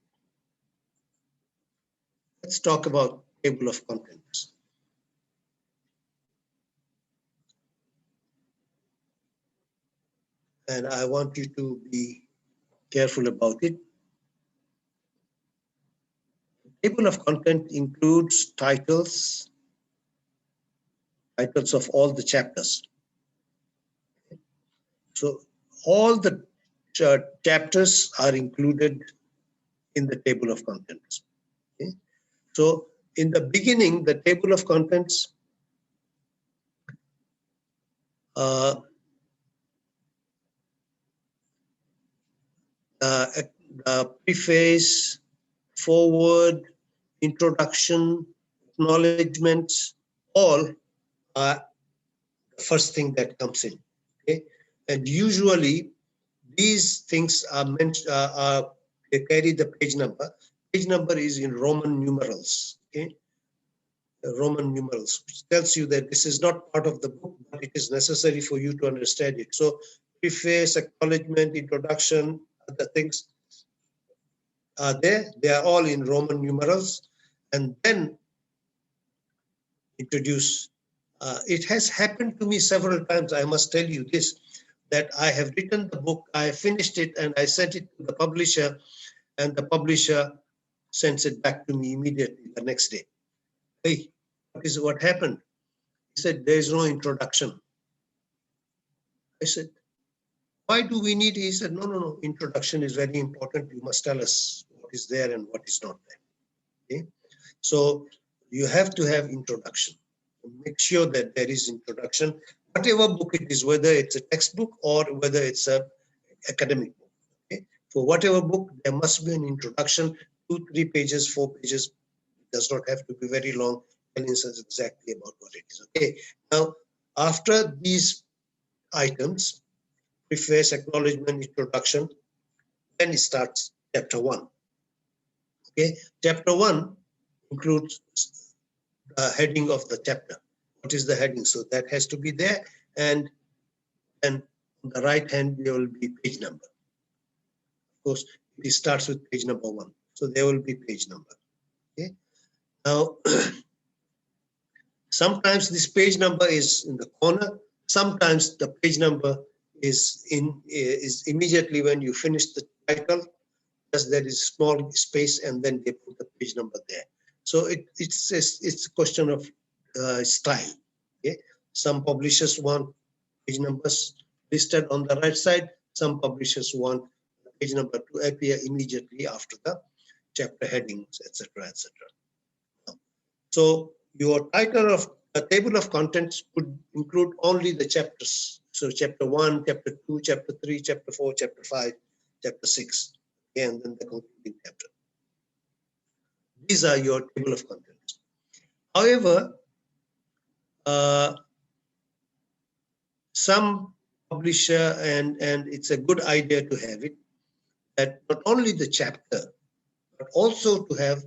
Let's talk about table of contents. And I want you to be careful about it. Table of content includes titles, titles of all the chapters. So all the chapters are included in the table of contents. Okay? So in the beginning, the table of contents preface, forward, introduction, acknowledgements, all are the first thing that comes in. Okay, and usually these things are meant they carry the page number. Page number is in Roman numerals. Okay, Roman numerals, which tells you that this is not part of the book, but it is necessary for you to understand it. So preface, acknowledgement, introduction, other things are there. They are all in Roman numerals. And then introduce. It has happened to me several times, I must tell you this, that I have written the book, I finished it, and I sent it to the publisher, and the publisher sends it back to me immediately the next day. Hey, what happened? He said, there is no introduction. I said, why do we need? He said, no, introduction is very important. You must tell us what is there and what is not there. Okay? So you have to have introduction. Make sure that there is introduction, whatever book it is, whether it's a textbook or whether it's a academic book. Okay? For whatever book, there must be an introduction, 2, 3 pages, 4 pages. It does not have to be very long, telling us exactly about what it is. Okay. Now, after these items, preface, acknowledgement, introduction, then it starts chapter 1. Okay. Chapter 1 includes the heading of the chapter. What is the heading? So that has to be there. And on the right hand, there will be page number. Of course, it starts with page number 1. So there will be page number. Okay. Now, sometimes this page number is in the corner. Sometimes the page number is immediately when you finish the title, because there is small space and then they put the page number there. So it's a question of style. Okay? Some publishers want page numbers listed on the right side. Some publishers want the page number to appear immediately after the chapter headings, etc., etc. So your title of a table of contents could include only the chapters. So chapter 1, chapter 2, chapter 3, chapter 4, chapter 5, chapter 6, okay, and then the concluding chapter. These are your table of contents. However, some publisher, and it's a good idea to have it, that not only the chapter, but also to have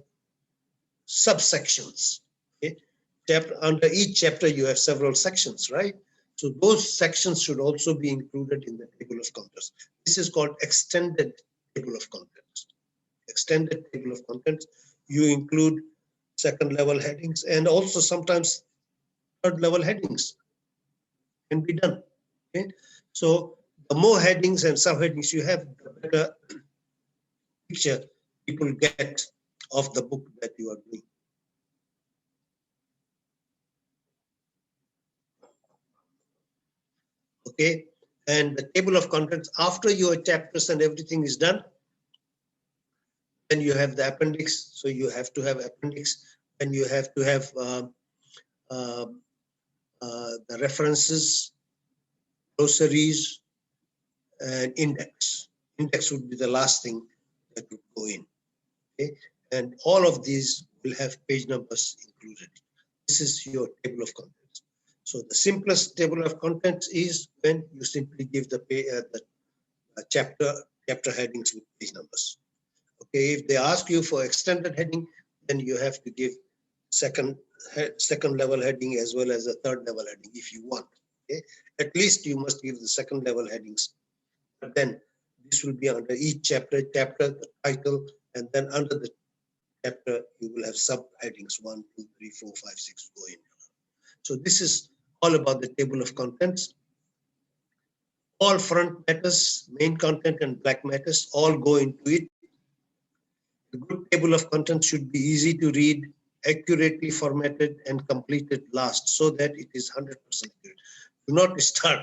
subsections. Okay? Under each chapter, you have several sections, right? So those sections should also be included in the table of contents. This is called extended table of contents. Extended table of contents. You include second level headings and also sometimes third level headings can be done. Okay? So the more headings and subheadings you have, the better picture people get of the book that you are doing. Okay, and the table of contents, after your chapters and everything is done, then you have the appendix. So you have to have appendix, and you have to have the references, glossaries, and index. Index would be the last thing that would go in. Okay, and all of these will have page numbers included. This is your table of contents. So the simplest table of contents is when you simply give the chapter headings with page numbers. Okay, if they ask you for extended heading, then you have to give second level heading as well as a third level heading if you want. Okay, at least you must give the second level headings. But then this will be under each chapter, the title, and then under the chapter you will have subheadings 1, 2, 3, 4, 5, 6 go in. So this is all about the table of contents. All front matters, main content and back matters all go into it. The good table of contents should be easy to read, accurately formatted and completed last so that it is 100% accurate. Do not start,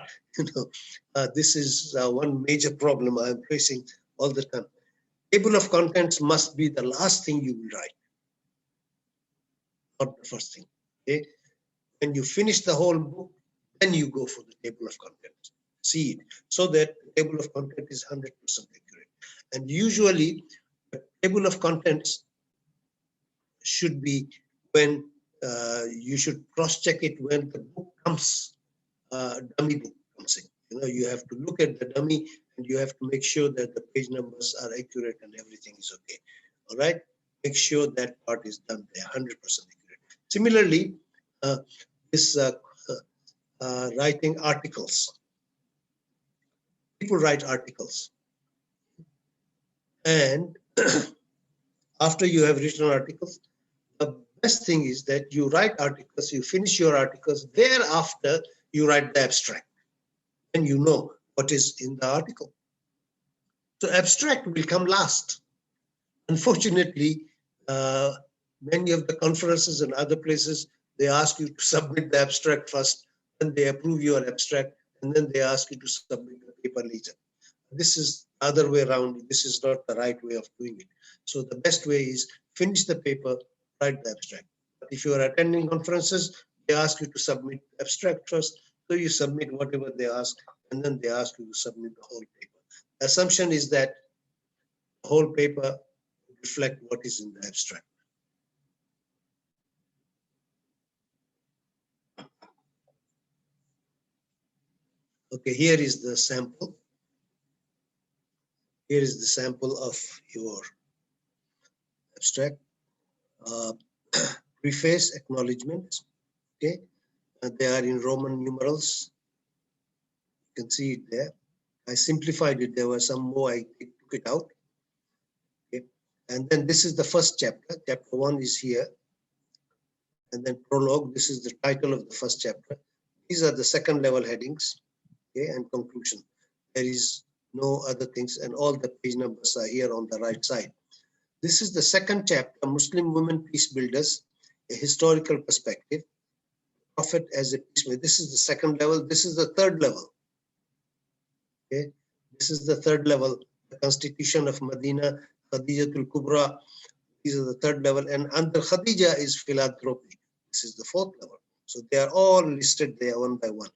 this is one major problem I'm facing all the time. Table of contents must be the last thing you will write, not the first thing. Okay? When you finish the whole book, then you go for the table of contents. See it, so that the table of content is 100% accurate. And usually, the table of contents should be when you should cross-check it when the book comes, dummy book comes in. You have to look at the dummy and you have to make sure that the page numbers are accurate and everything is okay. All right, make sure that part is done there, 100% accurate. Similarly, this writing articles. People write articles, and after you have written articles, the best thing is that you write articles, you finish your articles, thereafter you write the abstract, and you know what is in the article. So abstract will come last. Unfortunately, many of the conferences and other places, they ask you to submit the abstract first, then they approve your abstract, and then they ask you to submit the paper later. This is the other way around. This is not the right way of doing it. So the best way is finish the paper, write the abstract. But if you are attending conferences, they ask you to submit abstract first, so you submit whatever they ask, and then they ask you to submit the whole paper. The assumption is that the whole paper reflect what is in the abstract. Okay, here is the sample. Here is the sample of your abstract. Preface, acknowledgement. Okay, and they are in Roman numerals. You can see it there. I simplified it. There were some more. I took it out. Okay, and then this is the first chapter. Chapter 1 is here. And then prologue, this is the title of the first chapter. These are the second level headings, okay, and conclusion. There is no other things, and all the page numbers are here on the right side. This is the second chapter, Muslim Women Peace Builders, a historical perspective, Prophet as a peacemaker. This is the second level. This is the third level. Okay, this is the third level, the Constitution of Medina, Khadijatul Kubra. These are the third level, and under Khadija is philanthropy. This is the fourth level. So they are all listed there one by one.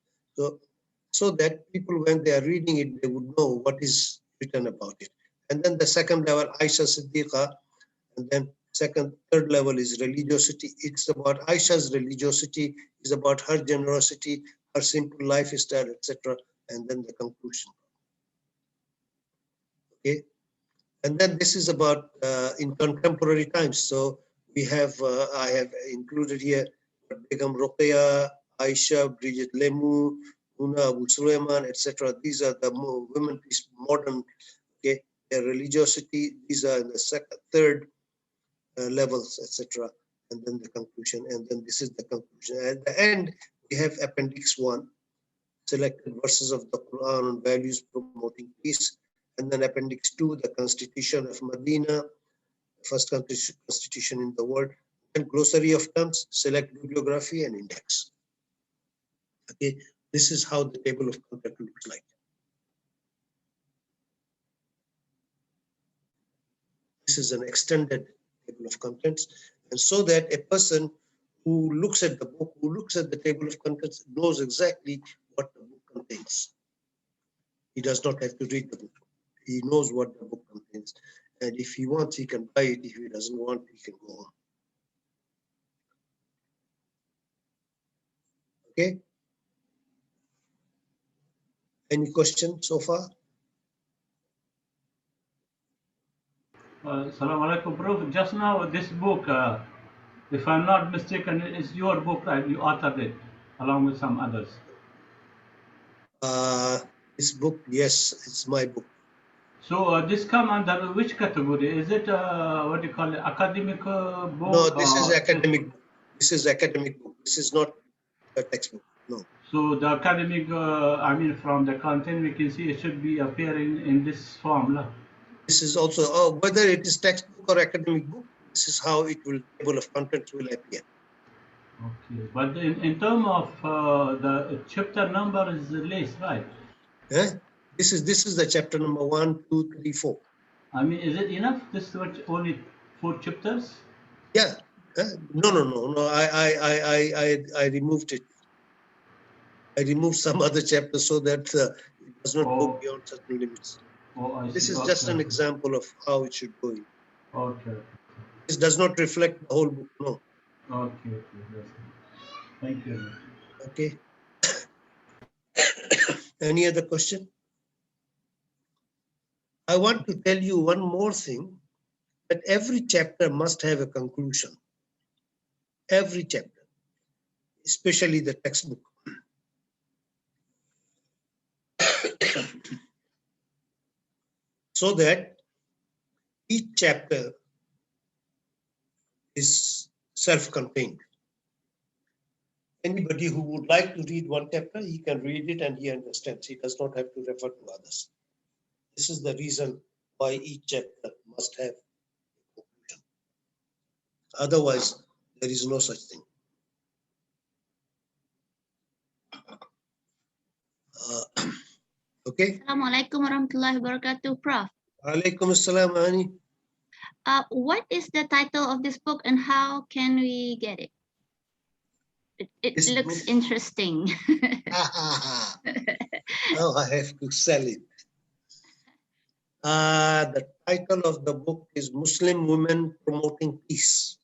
So that people, when they are reading it, they would know what is written about it. And then the second level, Aisha Siddiqa, and then third level is religiosity. It's about Aisha's religiosity, is about her generosity, her simple lifestyle, etc. And then the conclusion. Okay. And then this is about in contemporary times. So we have, I have included here Begum Roqeya, Aisha, Bridget Lemu, Una Abu Sulaiman, etc. These are the women peace modern, okay, their religiosity. These are in the third levels, etc. And then the conclusion, and then this is the conclusion. At the end, we have Appendix 1, selected verses of the Quran on values promoting peace. And then Appendix 2, the Constitution of Medina, first constitution in the world, and glossary of terms, select bibliography and index. Okay, this is how the table of content looks like. This is an extended table of contents, and so that a person who looks at the book, who looks at the table of contents, knows exactly what the book contains. He does not have to read the book. He knows what the book contains. And if he wants, he can buy it. If he doesn't want, he can go on. Okay? Any questions so far? Assalamu alaikum, Prof. Just now, this book, if I'm not mistaken, is your book, right? You authored it along with some others. This book, yes, it's my book. So this come under which category? Is it what do you call it, academic book? No, this is academic book. This is academic book. This is not a textbook. No. So the academic, I mean, from the content we can see it should be appearing in this form. This is also, whether it is textbook or academic book, this is how it will, table of contents will appear. Okay, but in terms of the chapter number is less, right? This is the chapter number 1, 2, 3, 4. I mean, is it enough? This was only 4 chapters? Yeah. No. I removed it. I removed some other chapters so that it does not go beyond certain limits. Oh, I see. This is just an example of how it should go in. Okay. This does not reflect the whole book, no. Okay. That's good. Thank you. Okay. Any other question? I want to tell you one more thing, that every chapter must have a conclusion. Every chapter, especially the textbook. So that each chapter is self-contained. Anybody who would like to read one chapter, he can read it and he understands. He does not have to refer to others. This is the reason why each chapter must have a conclusion. Otherwise, there is no such thing. Okay. Assalamualaikum warahmatullahi wabarakatuh, Prof. Alaikum assalam, Ani. What is the title of this book and how can we get it? It This looks book? interesting. Now I have to sell it. The title of the book is Muslim Women Promoting Peace.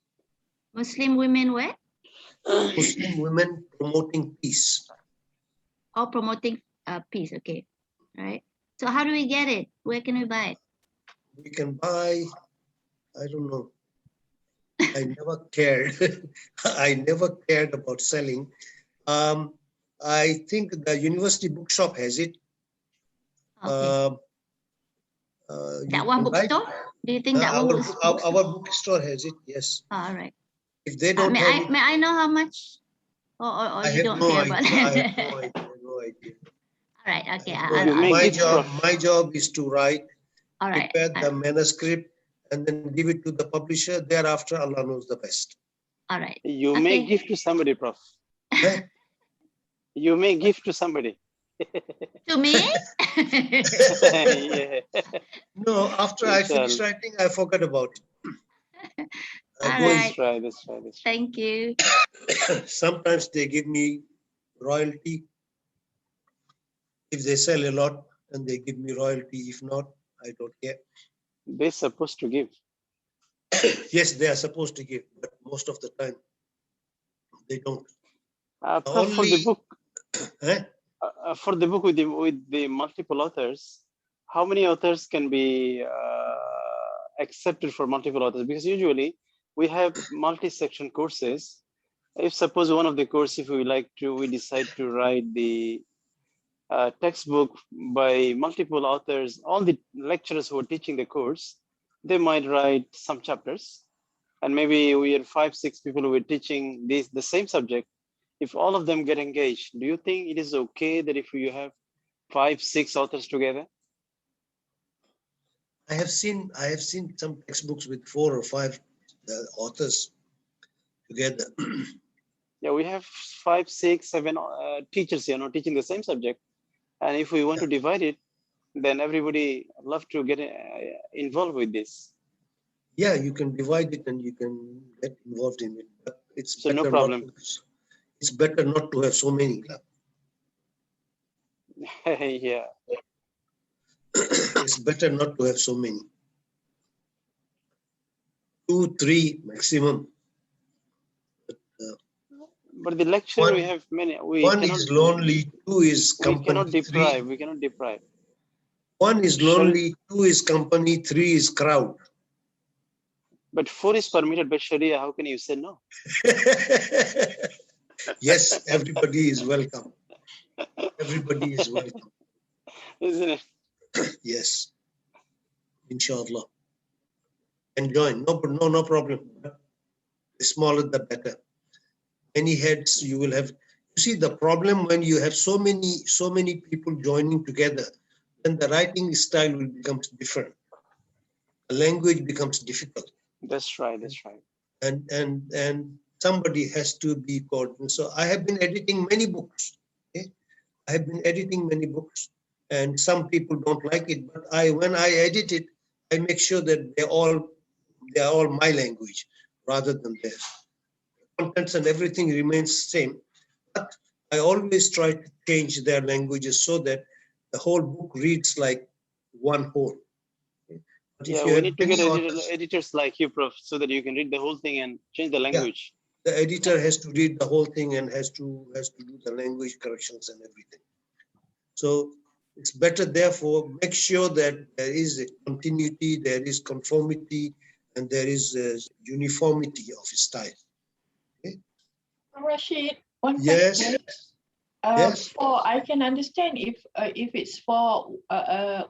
Muslim women what? Muslim Women Promoting Peace. Oh, promoting peace. Okay. All right. So how do we get it? Where can we buy it? We can buy, I don't know. I never cared. I never cared about selling. I think the university bookshop has it. Okay. That one bookstore? Do you think that one bookstore? Our bookstore has it, yes. All right. If they don't may have I know how much? Or I you have don't no care idea. about I it? have no idea. All right. Okay. My job is to write, all right. prepare the manuscript, and then give it to the publisher. Thereafter, Allah knows the best. All right. You may give to somebody, Prof. You may give to somebody. To me? Yeah. No, after I finished writing, I forgot about it. All right. That's right. Thank you. Sometimes they give me royalty. If they sell a lot, then they give me royalty. If not, I don't care. They're supposed to give. Yes, they are supposed to give, but most of the time, they don't. For the book, for the book with the multiple authors, how many authors can be accepted for multiple authors? Because usually we have multi-section courses. If suppose one of the course, if we decide to write the textbook by multiple authors, all the lecturers who are teaching the course, they might write some chapters, and maybe we are 5-6 people who are teaching the same subject. If all of them get engaged, do you think it is okay that if you have 5-6 authors together? I have seen some textbooks with 4 or 5 authors together. Yeah, we have 5, 6, 7 teachers, teaching the same subject, and if we want to divide it, then everybody love to get involved with this. Yeah, you can divide it and you can get involved in it, but it's so better no problem. It's better not to have so many. Yeah. It's better not to have so many. 2, 3 maximum. But the lecture we have many. One is lonely, 2 is company. We cannot deprive. 1 is lonely, 2 is company, 3 is crowd. But 4 is permitted by Sharia. How can you say no? Yes, everybody is welcome. Everybody is welcome. Isn't it? Yes. Inshallah. And join. No problem. The smaller the better. Many heads you will have. You see, the problem when you have so many people joining together, then the writing style will become different. The language becomes difficult. That's right. That's right. And somebody has to be coordinated. So I have been editing many books. Okay? I have been editing many books, and some people don't like it. But when I edit it, I make sure that they are all my language rather than theirs. Contents and everything remains same, but I always try to change their languages so that the whole book reads like one whole. But if Yeah, you we have need to many get authors, editors like you, Prof, so that you can read the whole thing and change the language. the editor has to read the whole thing and has to do the language corrections and everything. So it's better, therefore, make sure that there is a continuity, there is conformity, and there is a uniformity of style. Okay? Rashid, one Yes, question. yes. For I can understand if it's for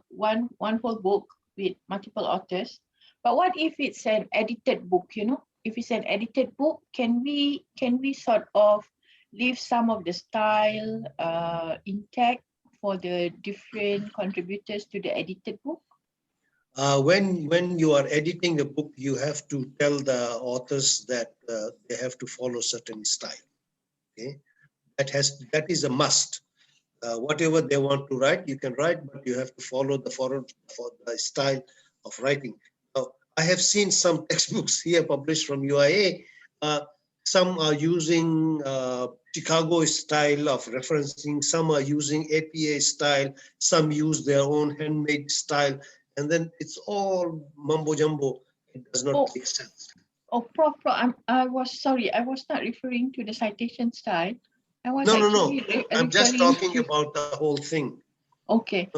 one whole book with multiple authors, but what if it's an edited book? You know, if it's an edited book, can we sort of leave some of the style intact for the different contributors to the edited book? When you are editing a book, you have to tell the authors that they have to follow certain style. Okay, that is a must. Whatever they want to write, you can write, but you have to follow the style of writing. Now, I have seen some textbooks here published from UIA. Some are using Chicago style of referencing. Some are using APA style. Some use their own handmade style. And then it's all mumbo jumbo. It does not make sense. Oh, Prof, I was sorry, I was not referring to the citation style. I was No. I'm just referring talking to, about the whole thing. okay.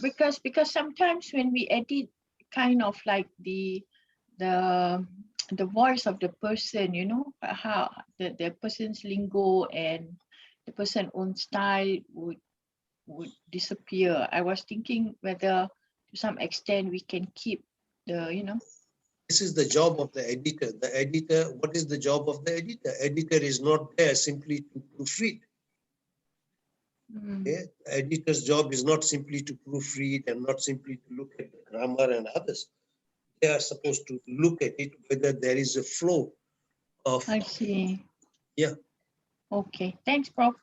Because sometimes when we edit kind of like the voice of the person, you know, how the person's lingo and the person's own style would disappear. I was thinking whether to some extent we can keep the, you know. This is the job of the editor. The editor, what is the job of the editor? Editor is not there simply to proofread. Okay? The editor's job is not simply to proofread and not simply to look at the grammar and others. They are supposed to look at it, whether there is a flow of. I see. Yeah. Okay. Thanks, Prof.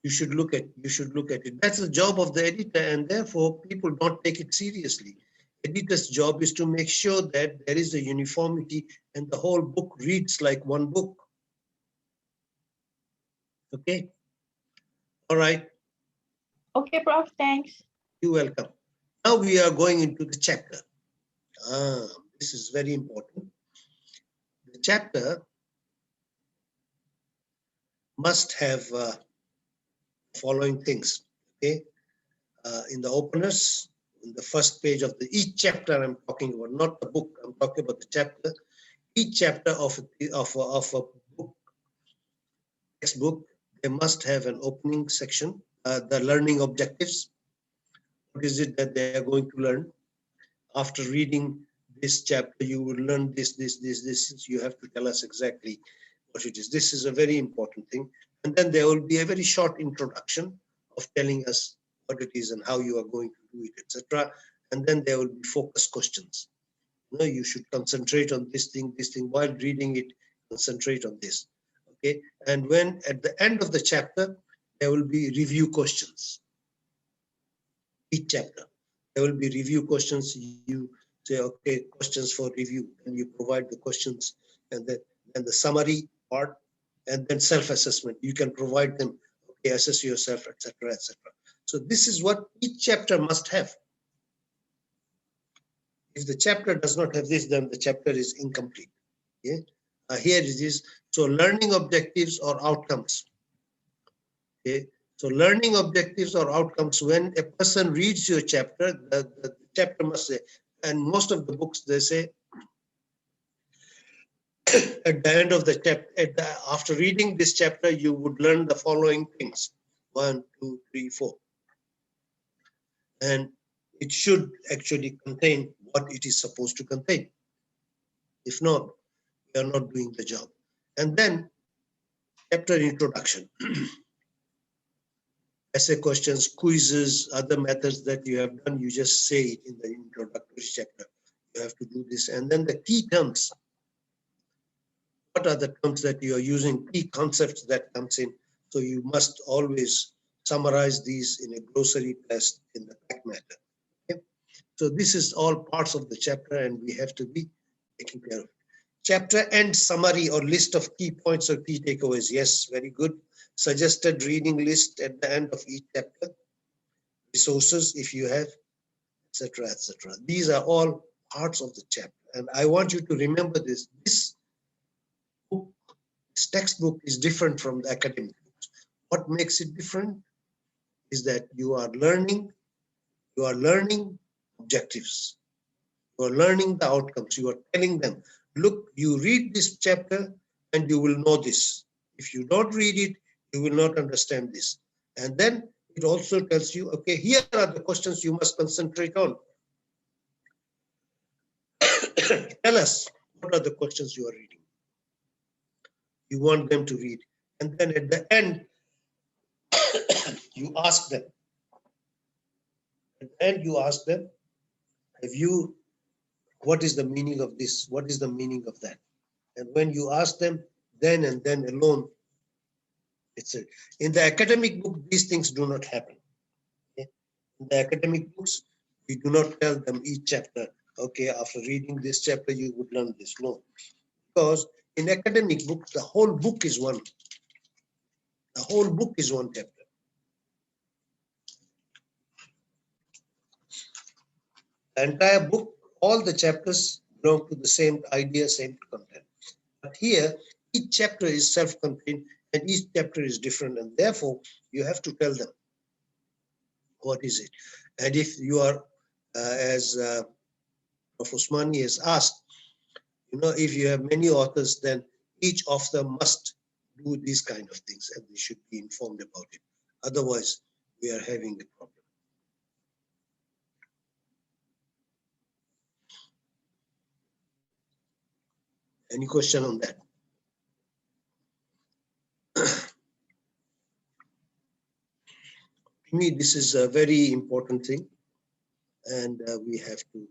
You should look at it. That's the job of the editor, and therefore people don't take it seriously. Editor's job is to make sure that there is a uniformity and the whole book reads like one book. Okay. All right. Okay, Prof. Thanks. You're welcome. Now we are going into the chapter. This is very important. The chapter must have following things. Okay. In the openers, in the first page of each chapter I'm talking about, not the book, I'm talking about the chapter. Each chapter of a book, textbook, they must have an opening section, the learning objectives. What is it that they are going to learn? After reading this chapter, you will learn this. You have to tell us exactly what it is. This is a very important thing. And then there will be a very short introduction of telling us what it is and how you are going to do it, etc. And then there will be focus questions. No, you should concentrate on this thing, while reading it, concentrate on this. Okay. And when at the end of the chapter, there will be review questions. Each chapter, there will be review questions. You say, okay, questions for review, and you provide the questions, and then the summary part, and then self-assessment. You can provide them, okay, assess yourself, etc., etc. So this is what each chapter must have. If the chapter does not have this, then the chapter is incomplete. Yeah? Here it is. So learning objectives or outcomes. Okay? So learning objectives or outcomes, when a person reads your chapter, the chapter must say, and most of the books, they say, at the end of the chapter, after reading this chapter, you would learn the following things. 1, 2, 3, 4. And it should actually contain what it is supposed to contain. If not, you are not doing the job. And then chapter introduction. Essay questions, quizzes, other methods that you have done, you just say it in the introductory chapter. You have to do this. And then the key terms. what are the terms that you are using, key concepts that comes in. So you must always summarize these in a glossary test in the back matter. Okay? So this is all parts of the chapter, and we have to be taking care of it. Chapter end summary or list of key points or key takeaways. Yes, very good. Suggested reading list at the end of each chapter. Resources if you have, etc., etc. These are all parts of the chapter, and I want you to remember this. This book, this textbook is different from the academic books. What makes it different is that you are learning objectives. You are learning the outcomes. You are telling them, look, you read this chapter and you will know this. If you don't read it, you will not understand this. And then it also tells you, okay, here are the questions you must concentrate on. Tell us, what are the questions you are reading? You want them to read. And then at the end, you ask them. At the end, you ask them, what is the meaning of this? What is the meaning of that? And when you ask them, then and then alone, it's it. In the academic book, these things do not happen. Okay? In the academic books, we do not tell them each chapter, okay, after reading this chapter, you would learn this. No. Because in academic books, the whole book is one. The whole book is one chapter. The entire book, all the chapters belong to the same idea, same content. But here, each chapter is self-contained and each chapter is different, and therefore you have to tell them what is it. And if you are, as Prof. Usmani has asked, if you have many authors, then each author must do these kind of things and they should be informed about it. Otherwise, we are having a problem. Any question on that? To me, this is a very important thing, and we have to.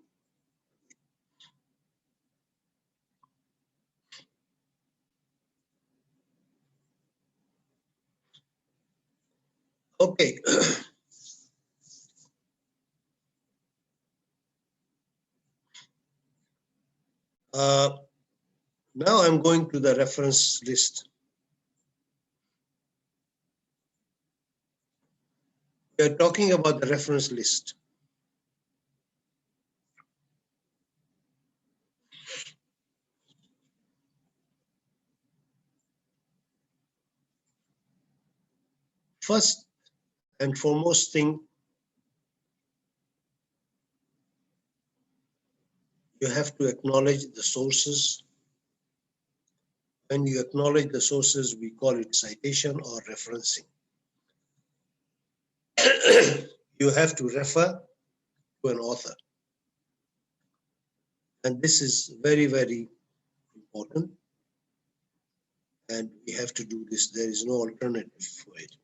Okay. Now I'm going to the reference list. We are talking about the reference list. First and foremost thing, you have to acknowledge the sources. When you acknowledge the sources, we call it citation or referencing. You have to refer to an author. And this is very, very important. And we have to do this. There is no alternative for it.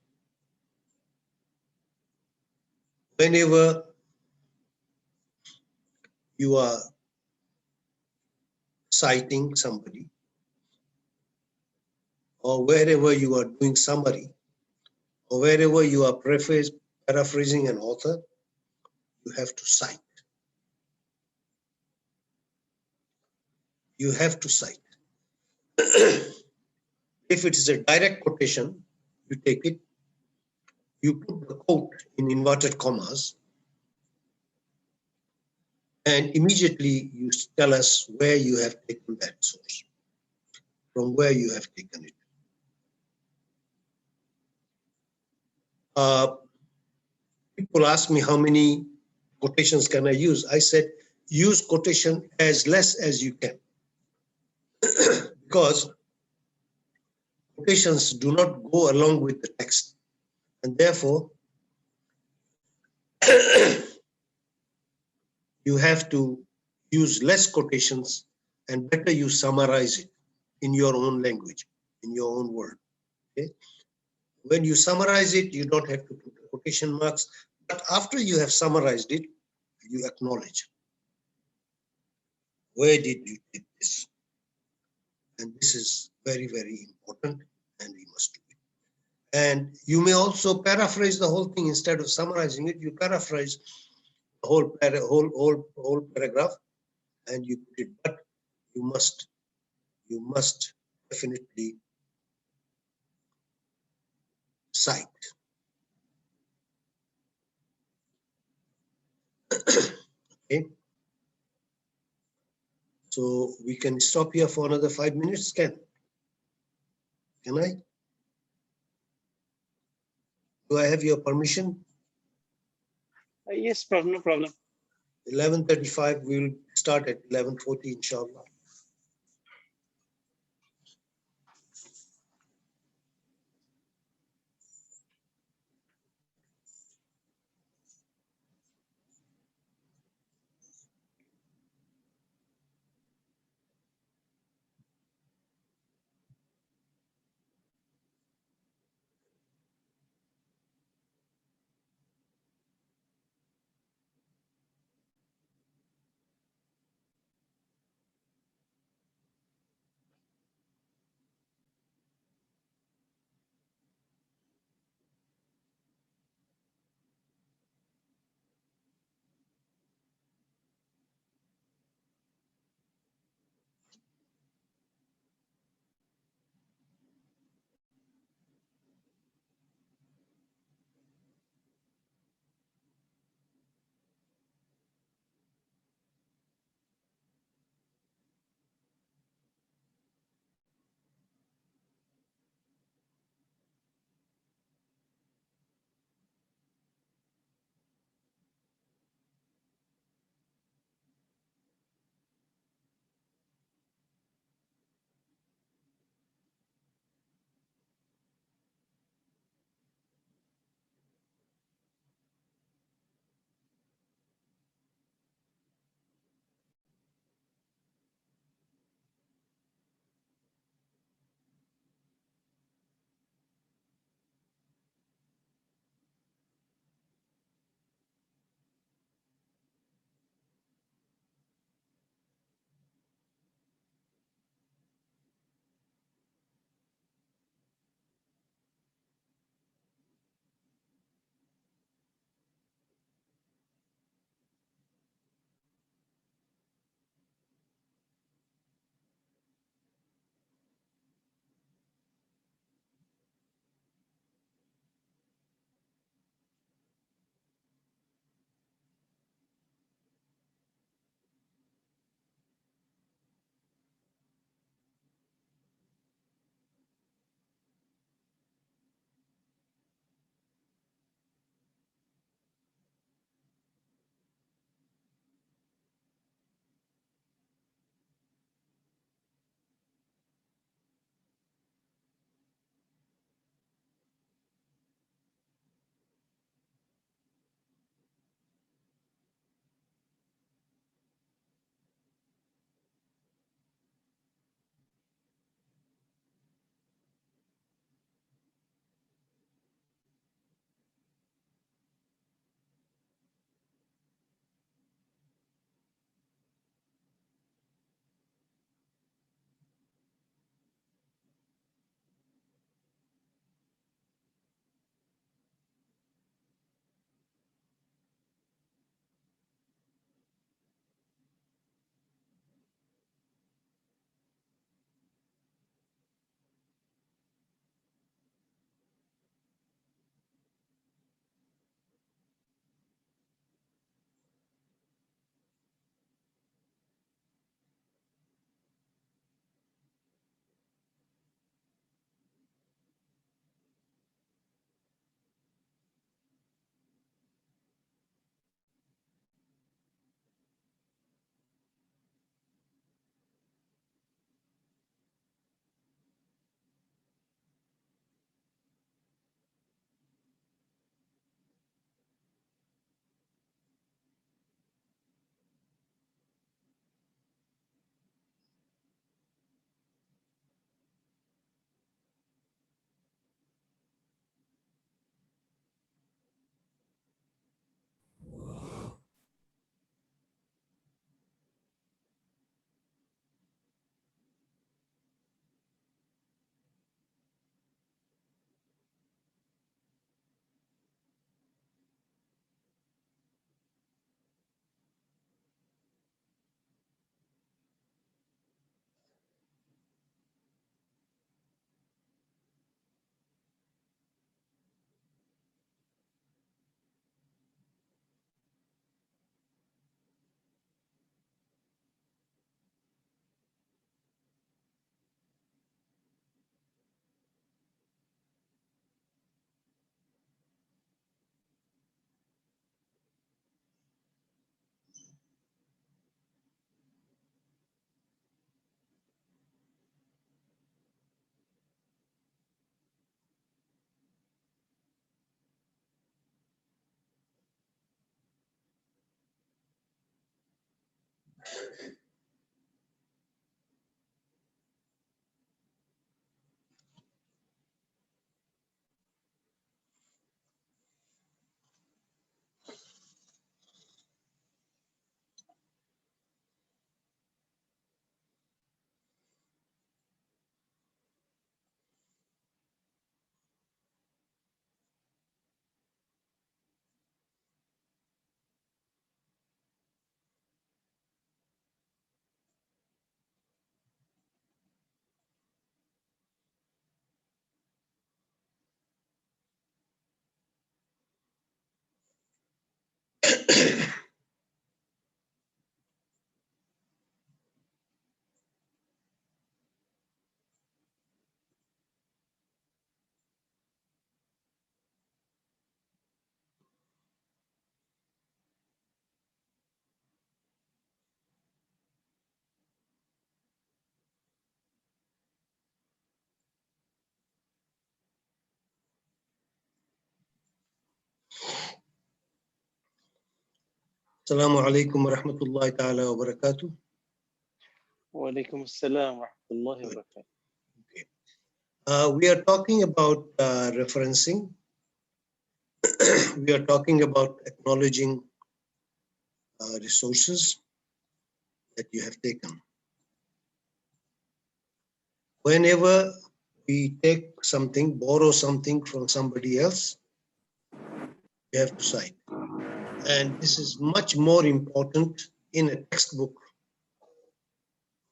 Whenever you are citing somebody, or wherever you are doing summary, or wherever you are paraphrasing an author, you have to cite. You have to cite. If it is a direct quotation, you take it, you put the quote in inverted commas, and immediately you tell us where you have taken that source, from where you have taken it. People ask me how many quotations can I use? I said, use quotation as less as you can. Because quotations do not go along with the text. And therefore, you have to use less quotations and better you summarize it in your own language, in your own word. Okay? When you summarize it, you don't have to put the quotation marks, but after you have summarized it, you acknowledge. Where did you take this? And this is very, very important, and we must do it. And you may also paraphrase the whole thing instead of summarizing it. You paraphrase the whole paragraph, and you put it. But you must definitely cite. Okay. So we can stop here for another 5 minutes. Can I? Do I have your permission? Yes, Prof, no problem. 11:35. We will start at 11:40, inshallah. Assalamu alaikum wa rahmatullahi ta'ala wa barakatuh. Wa alaikum assalam wa rahmatullahi wa barakatuh. We are talking about referencing. We are talking about acknowledging resources that you have taken. Whenever we take something, borrow something from somebody else, you have to cite. And this is much more important in a textbook.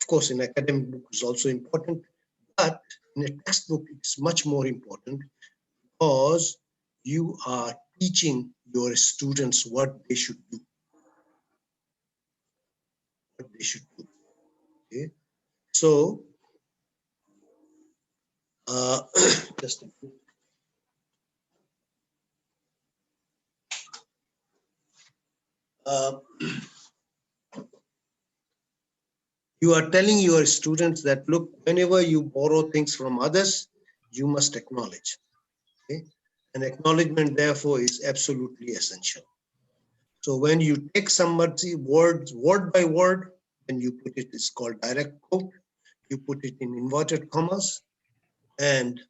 Of course, in academic book is also important, but in a textbook, it's much more important because you are teaching your students what they should do. What they should do. Okay. So, just a minute. You are telling your students that, look, whenever you borrow things from others, you must acknowledge. Okay? And acknowledgement, therefore, is absolutely essential. So when you take somebody's words word by word, and you put it, it's called direct quote, you put it in inverted commas, and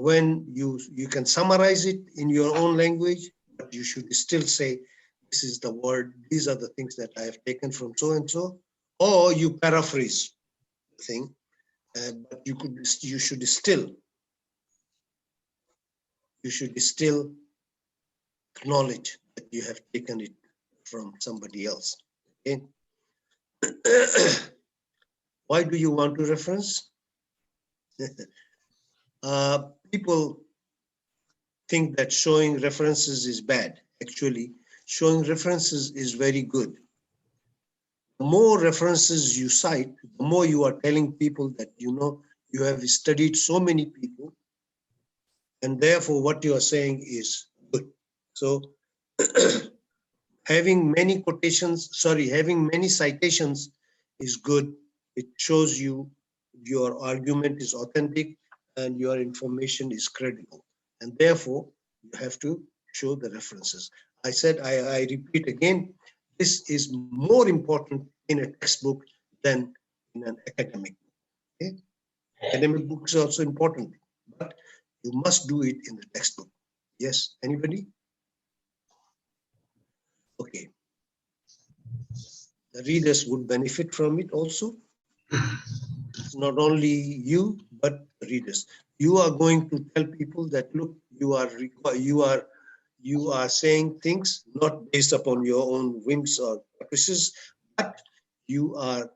when you can summarize it in your own language, but you should still say, this is the word, these are the things that I have taken from so and so, or you paraphrase the thing, but you should still acknowledge that you have taken it from somebody else. Okay. Why do you want to reference? People think that showing references is bad. Actually, showing references is very good. The more references you cite, the more you are telling people that you have studied so many people, and therefore what you are saying is good. So having many citations is good. It shows your argument is authentic and your information is credible. And therefore, you have to show the references. I repeat again, this is more important in a textbook than in an academic book. Okay? Academic book is also important, but you must do it in the textbook. Yes, anybody? Okay. The readers would benefit from it also. It's not only you, but the readers. You are going to tell people that, look, you are saying things not based upon your own whims or caprices, but you are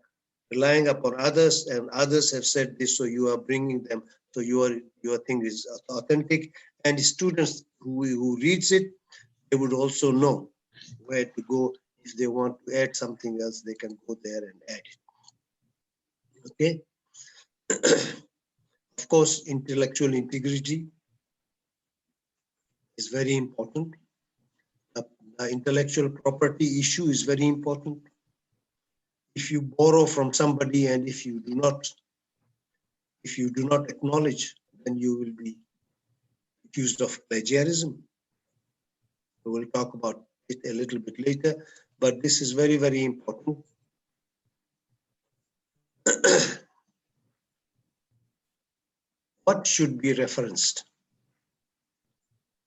relying upon others, and others have said this, so you are bringing them. So your thing is authentic, and students who reads it, they would also know where to go. If they want to add something else, they can go there and add it. Okay. Of course, intellectual integrity is very important. The intellectual property issue is very important. If you borrow from somebody and if you do not acknowledge, then you will be accused of plagiarism. We will talk about it a little bit later. but this is very, very important. What should be referenced?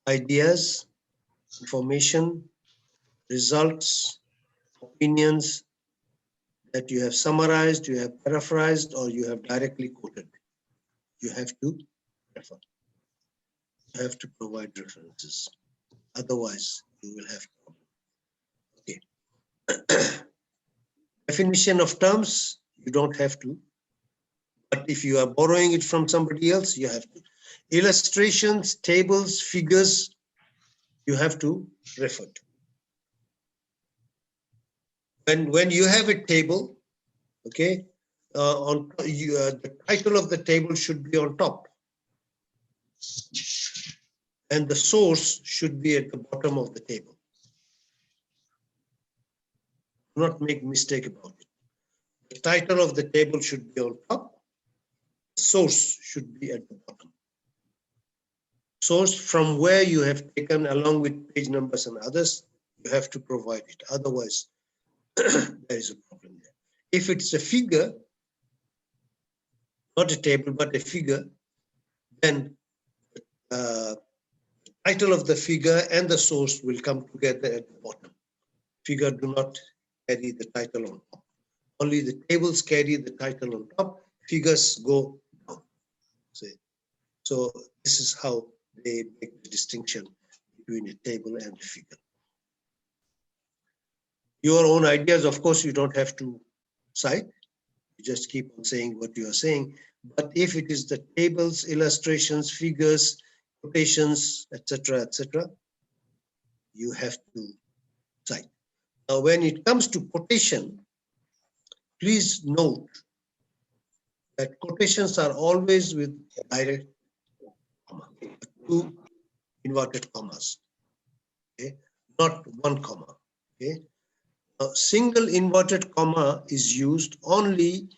Ideas, information, results, opinions that you have summarized, you have paraphrased, or you have directly quoted. You have to refer. You have to provide references. Otherwise, you will have problem. Okay. Definition of terms, you don't have to. But if you are borrowing it from somebody else, you have to. Illustrations, tables, figures, you have to refer to. When you have a table, okay, the title of the table should be on top. And the source should be at the bottom of the table. Do not make mistake about it. The title of the table should be on top. The source should be at the bottom. Source from where you have taken along with page numbers and others, you have to provide it. Otherwise, there is a problem there. If it's a figure, not a table, but a figure, then title of the figure and the source will come together at the bottom. Figure do not carry the title on top. Only the tables carry the title on top. Figures go down. So this is how they make the distinction between a table and a figure. Your own ideas, of course, you don't have to cite. You just keep on saying what you are saying. But if it is the tables, illustrations, figures, quotations, etc., you have to cite. Now, when it comes to quotation, please note that quotations are always with direct comma, two inverted commas, okay? Not one comma. Okay? A single inverted comma is used only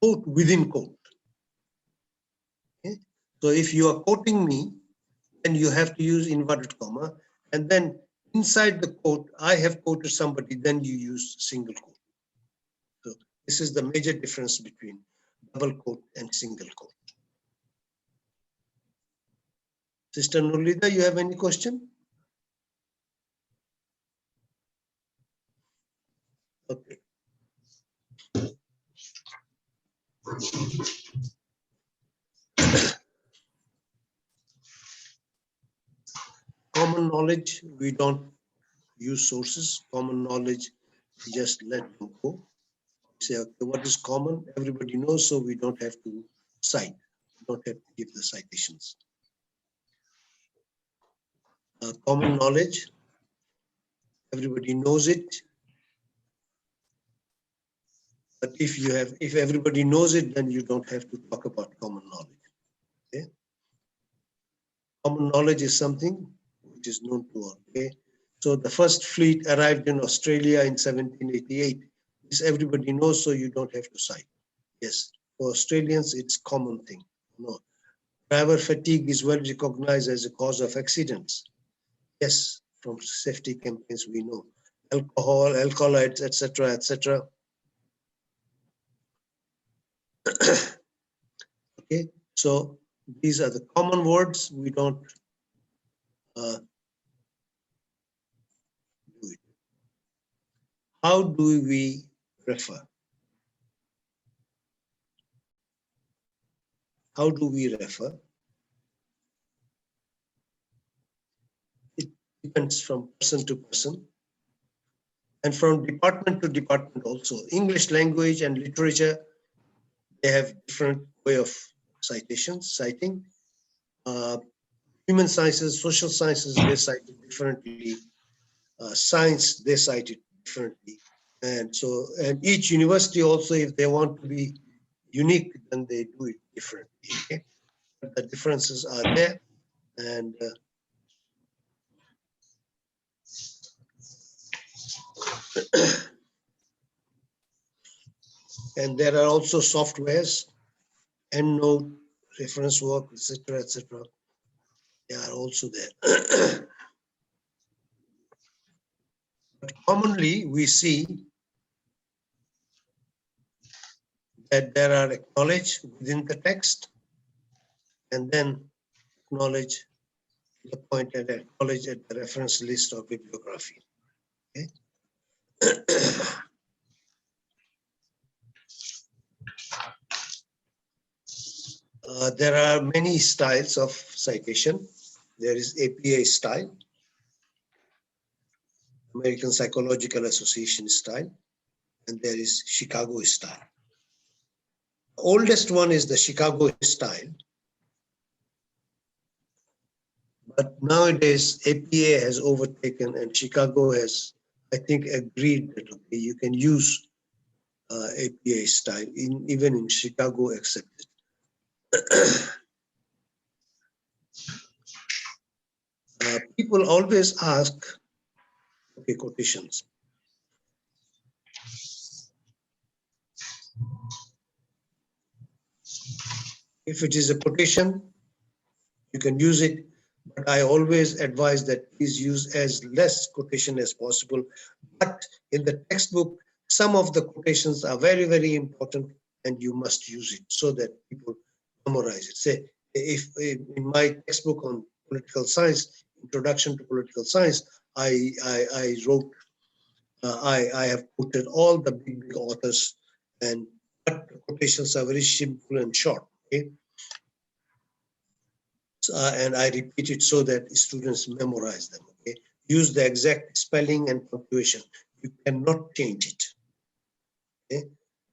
quote within quote. Okay? So if you are quoting me, then you have to use inverted comma, and then inside the quote, I have quoted somebody, then you use single quote. So this is the major difference between double quote and single quote. Sister Nurlida, you have any question? Okay. Common knowledge, we don't use sources. Common knowledge, we just let them go. Say, okay, what is common? Everybody knows, so we don't have to cite. We don't have to give the citations. Common knowledge, everybody knows it. But if everybody knows it, then you don't have to talk about common knowledge. Okay? Common knowledge is something which is known to all. Okay? So the first fleet arrived in Australia in 1788. This everybody knows, so you don't have to cite. Yes, for Australians, it's common thing. No. Driver fatigue is well recognized as a cause of accidents. Yes, from safety campaigns we know. Alcohol, alkaloids, etc., etc. Okay, so these are the common words. We don't do it. How do we refer? How do we refer? It depends from person to person and from department to department also. English language and literature, they have different way of citing. Human sciences, social sciences, they cite it differently. Science, they cite it differently. And so, and each university also, if they want to be unique, then they do it differently. Okay? But the differences are there. And and there are also softwares, EndNote, reference work, etc., etc. They are also there. But commonly, we see that there are acknowledge within the text, and then acknowledge the point and acknowledge at the reference list of bibliography. Okay? There are many styles of citation. There is APA style, American Psychological Association style, and there is Chicago style. The oldest one is the Chicago style, but nowadays APA has overtaken, and Chicago has, I think, agreed that okay, you can use APA style, even in Chicago accepted. People always ask, okay, quotations. If it is a quotation, you can use it, but I always advise that please use as less quotation as possible. But in the textbook, some of the quotations are very, very important, and you must use it so that people memorize it. Say, if in my textbook on political science, Introduction to Political Science, I wrote, I have quoted all the big authors, and but the quotations are very simple and short. Okay? And I repeat it so that students memorize them. Okay? Use the exact spelling and punctuation. You cannot change it. Okay?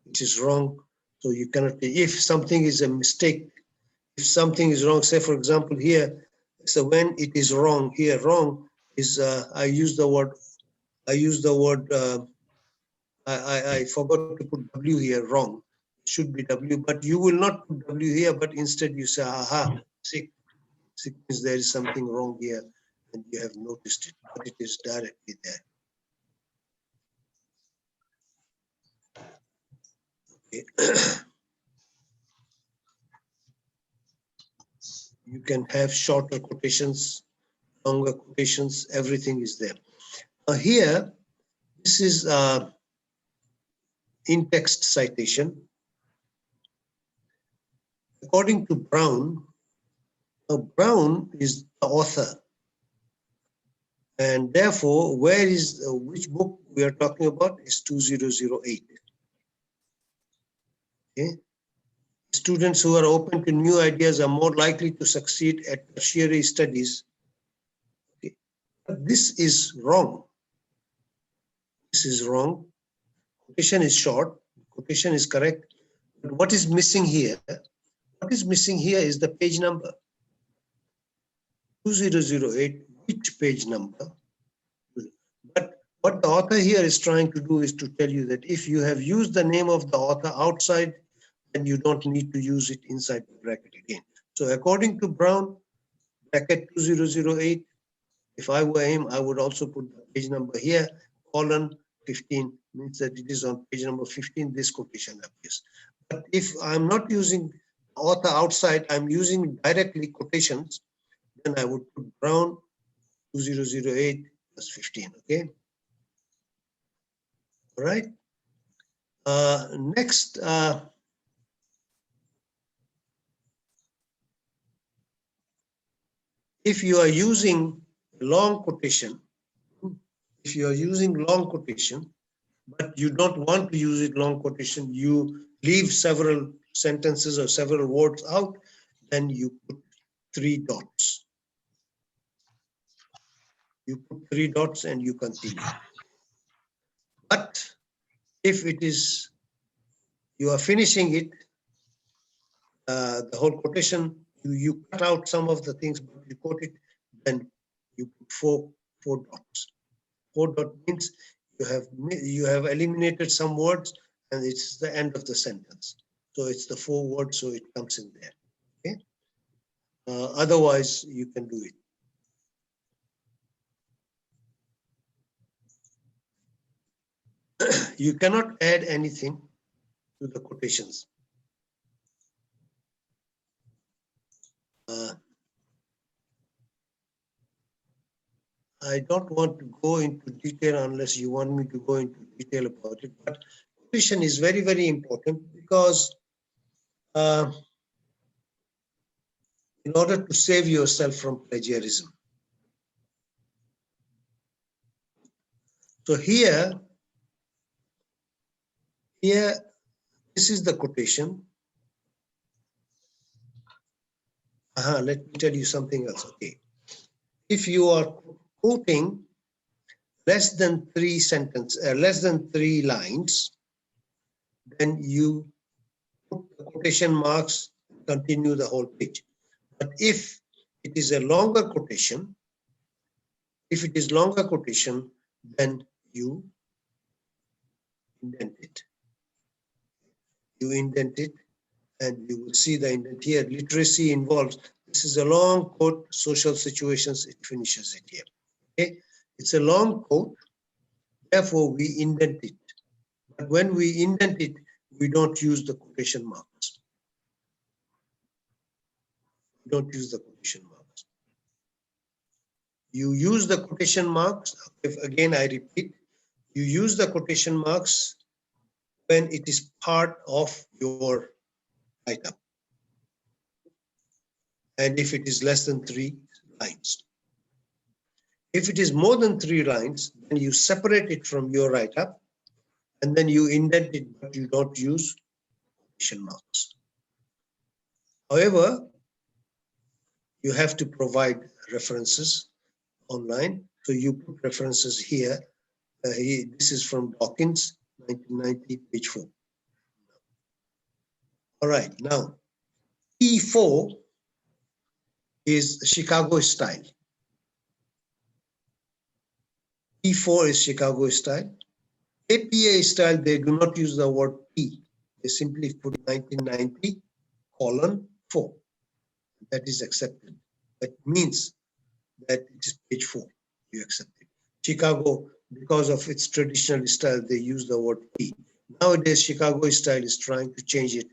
It is wrong, so you cannot. If something is a mistake, if something is wrong, say for example here, so when it is wrong here, wrong is I use the word. I forgot to put W here. Wrong. It should be W, but you will not put W here. But instead you say, aha, sick. Sick means there is something wrong here, and you have noticed it, but it is directly there. Okay. You can have shorter quotations, longer quotations, everything is there. Here, this is in-text citation. According to Brown, Brown is the author. And therefore, where is, which book we are talking about is 2008. Okay. Students who are open to new ideas are more likely to succeed at tertiary studies. Okay. But this is wrong. This is wrong. Quotation is short. Quotation is correct. But what is missing here? What is missing here is the page number. 2008, which page number? But what the author here is trying to do is to tell you that if you have used the name of the author outside, then you don't need to use it inside the bracket again. So according to Brown, bracket 2008, if I were him, I would also put the page number here, colon 15, means that it is on page number 15, this quotation appears. But if I'm not using author outside, I'm using directly quotations, then I would put Brown 2008 plus 15, okay? All right. Next, if you are using long quotation, if you are using long quotation, but you don't want to use it long quotation, you leave several sentences or several words out, then you put 3 dots. You put 3 dots and you continue. But if it is, you are finishing it, the whole quotation, you cut out some of the things, but you quote it, then you put 4 dots. 4 dot means you have eliminated some words, and it's the end of the sentence. So it's the 4 words, so it comes in there. Okay. Otherwise, you can do it. You cannot add anything to the quotations. I don't want to go into detail unless you want me to go into detail about it. But quotation is very, very important because in order to save yourself from plagiarism. So here, this is the quotation. Let me tell you something else. Okay. If you are quoting less than less than three lines, then you put the quotation marks, continue the whole page. But if it is a longer quotation, then you indent it. You indent it, and you will see the indent here. Literacy involves, this is a long quote, social situations, it finishes it here. Okay, it's a long quote, therefore we indent it. But when we indent it, we don't use the quotation marks. We don't use the quotation marks. You use the quotation marks, if again I repeat, you use the quotation marks when it is part of your write-up. And if it is less than 3 lines. If it is more than 3 lines, then you separate it from your write-up and then you indent it, but you don't use quotation marks. However, you have to provide references online. So you put references here. This is from Dawkins, 1990, page 4. All right, now, P4 is Chicago style. P4 is Chicago style. APA style, they do not use the word P. They simply put 1990:4. That is accepted. That means that it is page 4. You accept it. Chicago, because of its traditional style, they use the word P. Nowadays, Chicago style is trying to change it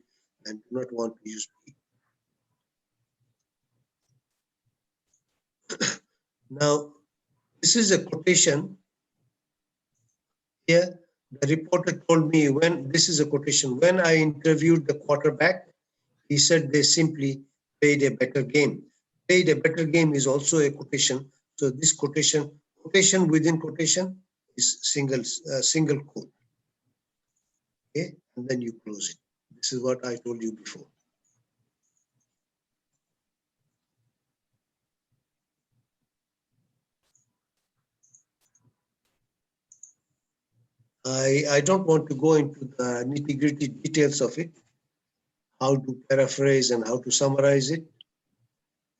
and do not want to use P. Now, this is a quotation. Here, the reporter told me this is a quotation, when I interviewed the quarterback, he said they simply played a better game. Played a better game is also a quotation. So this quotation within quotation is single quote. Okay, and then you close it. This is what I told you before. I don't want to go into the nitty-gritty details of it, how to paraphrase and how to summarize it.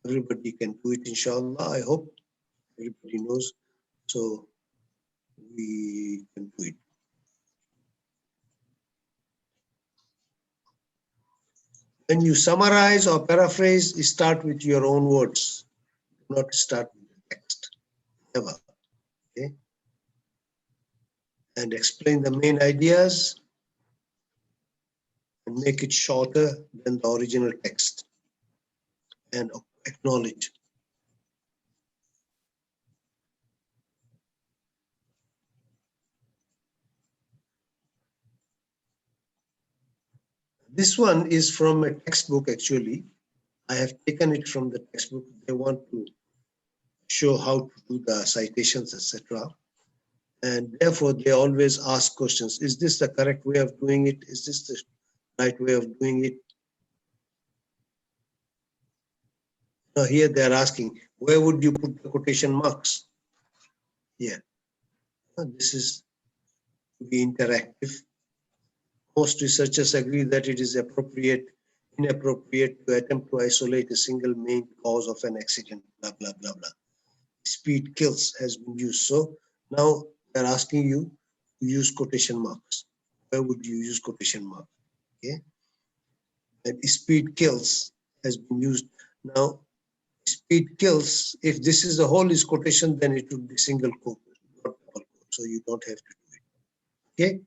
Everybody can do it, inshallah, I hope. Everybody knows. So we can do it. When you summarize or paraphrase, you start with your own words. Do not start with the text. Never. Okay? And explain the main ideas and make it shorter than the original text. And acknowledge. This one is from a textbook, actually. I have taken it from the textbook. They want to show how to do the citations, etc. And therefore, they always ask questions. Is this the correct way of doing it? Is this the right way of doing it? Now here they are asking, where would you put the quotation marks? Here. This is to be interactive. Most researchers agree that it is inappropriate to attempt to isolate a single main cause of an accident, blah, blah, blah, blah. Speed kills has been used. So now they're asking you to use quotation marks. Where would you use quotation marks? Okay. And speed kills has been used. Now, speed kills, if this is the whole is quotation, then it would be single quote, not double quote. So you don't have to do it. Okay.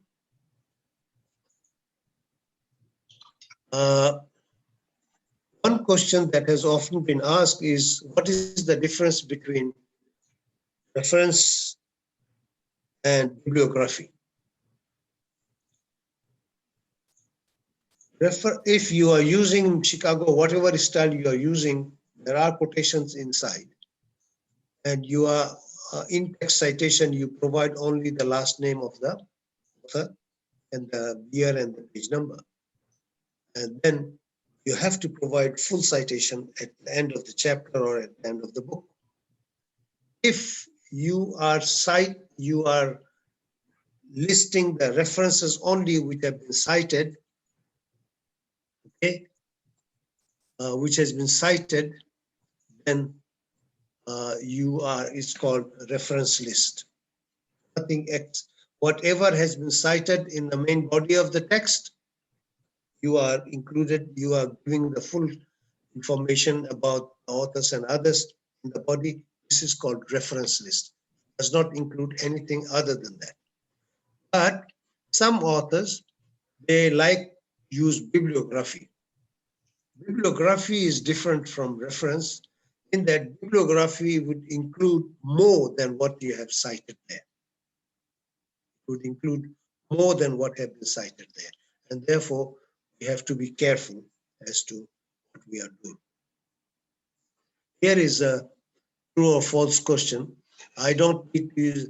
One question that has often been asked is, what is the difference between reference and bibliography. If you are using Chicago, whatever style you are using, there are quotations inside. And you are in text citation, you provide only the last name of the author and the year and the page number. And then you have to provide full citation at the end of the chapter or at the end of the book. If you are listing the references only which have been cited, okay, which has been cited, then it's called reference list. Nothing else. Whatever has been cited in the main body of the text, you are giving the full information about the authors and others in the body. This is called reference list. Does not include anything other than that. But some authors, they use bibliography. Bibliography is different from reference in that bibliography would include more than what you have cited there. It would include more than what have been cited there. And therefore, we have to be careful as to what we are doing. Here is a true or false question. I don't need to use,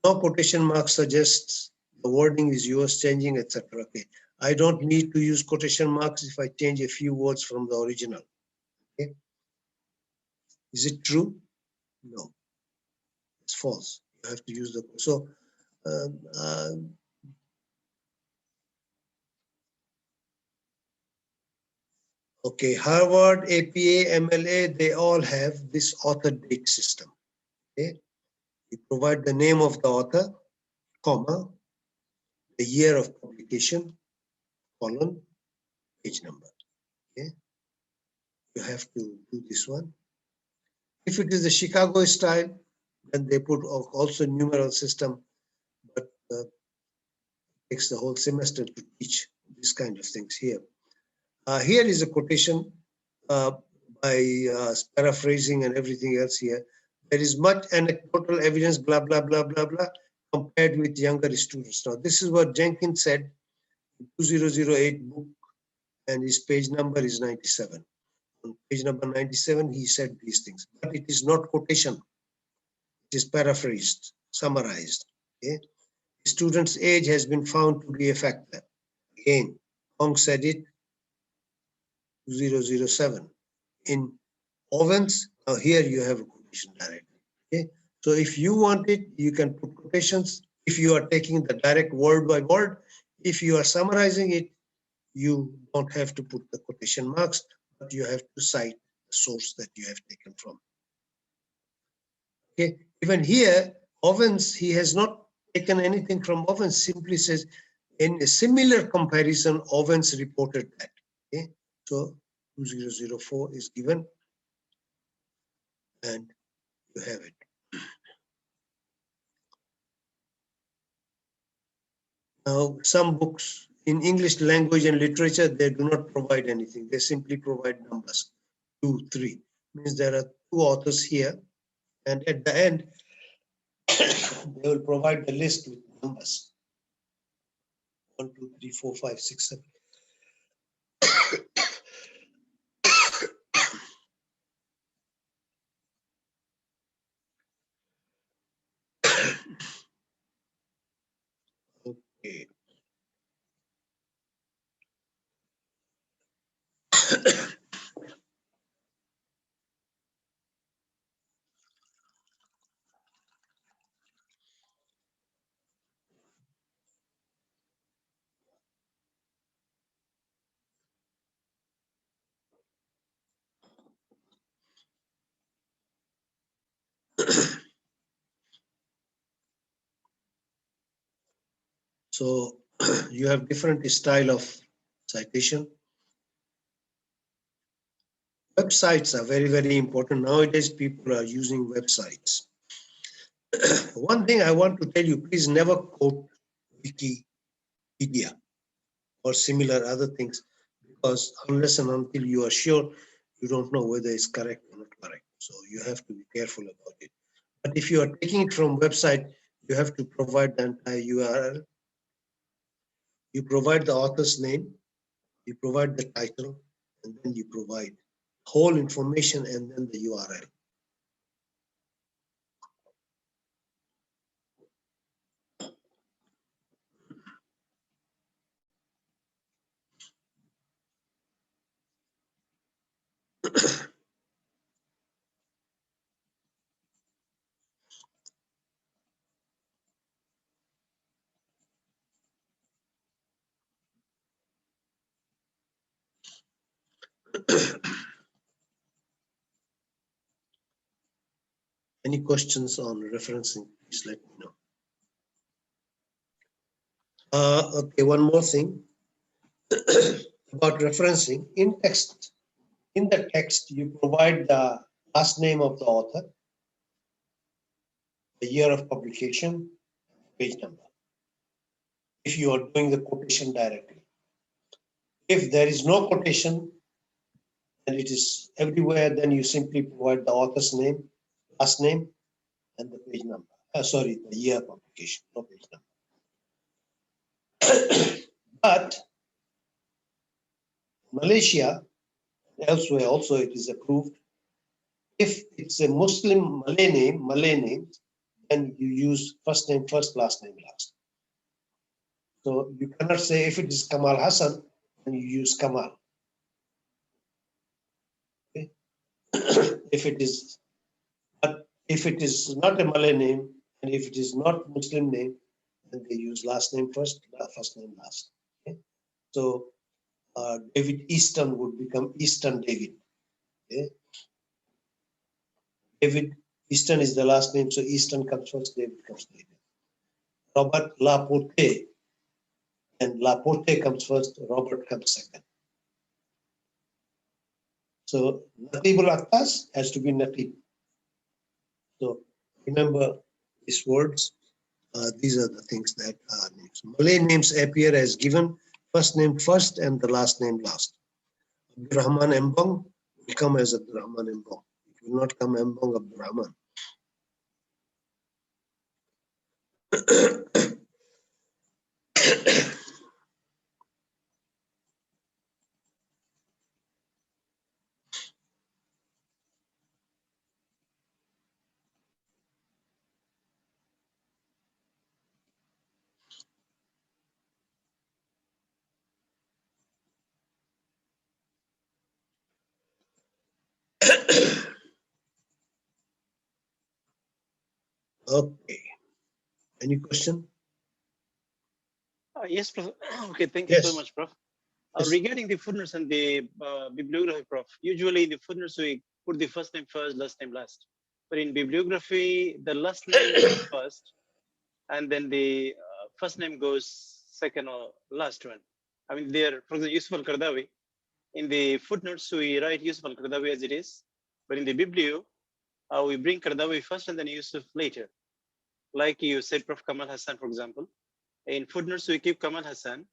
no quotation mark suggests the wording is yours, changing, etc. Okay. I don't need to use quotation marks if I change a few words from the original. Okay. Is it true? No, it's false. You have to use the, so okay, Harvard, APA, MLA, they all have this author date system. Okay, you provide the name of the author, comma, the year of publication, colon, page number. Okay, you have to do this one. If it is the Chicago style, then they put also numeral system, but it takes the whole semester to teach these kind of things here. Here is a quotation by paraphrasing and everything else here. There is much anecdotal evidence, blah, blah, blah, blah, blah, compared with younger students. Now, this is what Jenkins said in 2008 book, and his page number is 97. On page number 97, he said these things, but it is not quotation. It is paraphrased, summarized. Okay? The student's age has been found to be a factor. Again, Hong said it, 2007. In Owens, now here you have a quotation directly. Okay? So if you want it, you can put quotations. If you are taking the direct word by word, if you are summarizing it, you don't have to put the quotation marks, but you have to cite the source that you have taken from. Okay, even here, Owens, he has not taken anything from Owens, simply says in a similar comparison, Owens reported that. Okay, so 2004 is given and you have it. Now, some books in English language and literature, they do not provide anything. They simply provide numbers, 2, 3. Means there are 2 authors here, and at the end, they will provide the list with numbers. 1, 2, 3, 4, 5, 6, 7. Okay. So you have different style of citation. Websites are very, very important. Nowadays, people are using websites. One thing I want to tell you, please never quote Wikipedia or similar other things, because unless and until you are sure, you don't know whether it's correct or not correct. So you have to be careful about it. But if you are taking it from website, you have to provide the entire URL. You provide the author's name, you provide the title, and then you provide whole information and then the URL. Any questions on referencing, please let me know. Okay, one more thing about referencing. In text, in the text, you provide the last name of the author, the year of publication, page number, if you are doing the quotation directly. If there is no quotation and it is everywhere, then you simply provide the author's name, last name, and the page number. Sorry, the year of publication, no page number. But Malaysia, elsewhere also it is approved. If it's a Muslim Malay name, then you use first name first, last name last. So you cannot say if it is Kamal Hassan, then you use Kamal. Okay? If it is not a Malay name, and if it is not Muslim name, then they use last name first, first name last. Okay? So David Easton would become Easton David. Okay? David Easton is the last name, so Easton comes first, David comes later. Robert Laporte, and Laporte comes first, Robert comes second. So Natibul Atas has to be Natib. So remember these words. These are the things that are names. Malay names appear as given, first name first and the last name last. Abdurrahman Embong will come as Abdurrahman Embong. It will not come Embong Abdurrahman. Okay. Any question? Yes, Prof. Okay, thank you so much, Prof. Yes. Regarding the footnotes and the bibliography, Prof, usually in the footnotes we put the first name first, last name last. But in bibliography, the last name is first, and then the first name goes second or last one. I mean, there, for example, Yusuf al-Qaradawi, in the footnotes we write Yusuf al-Qaradawi as it is, but in the biblio, we bring Qaradawi first and then Yusuf later. Like you said, Prof. Kamal Hassan, for example. In footnotes, we keep Kamal Hassan.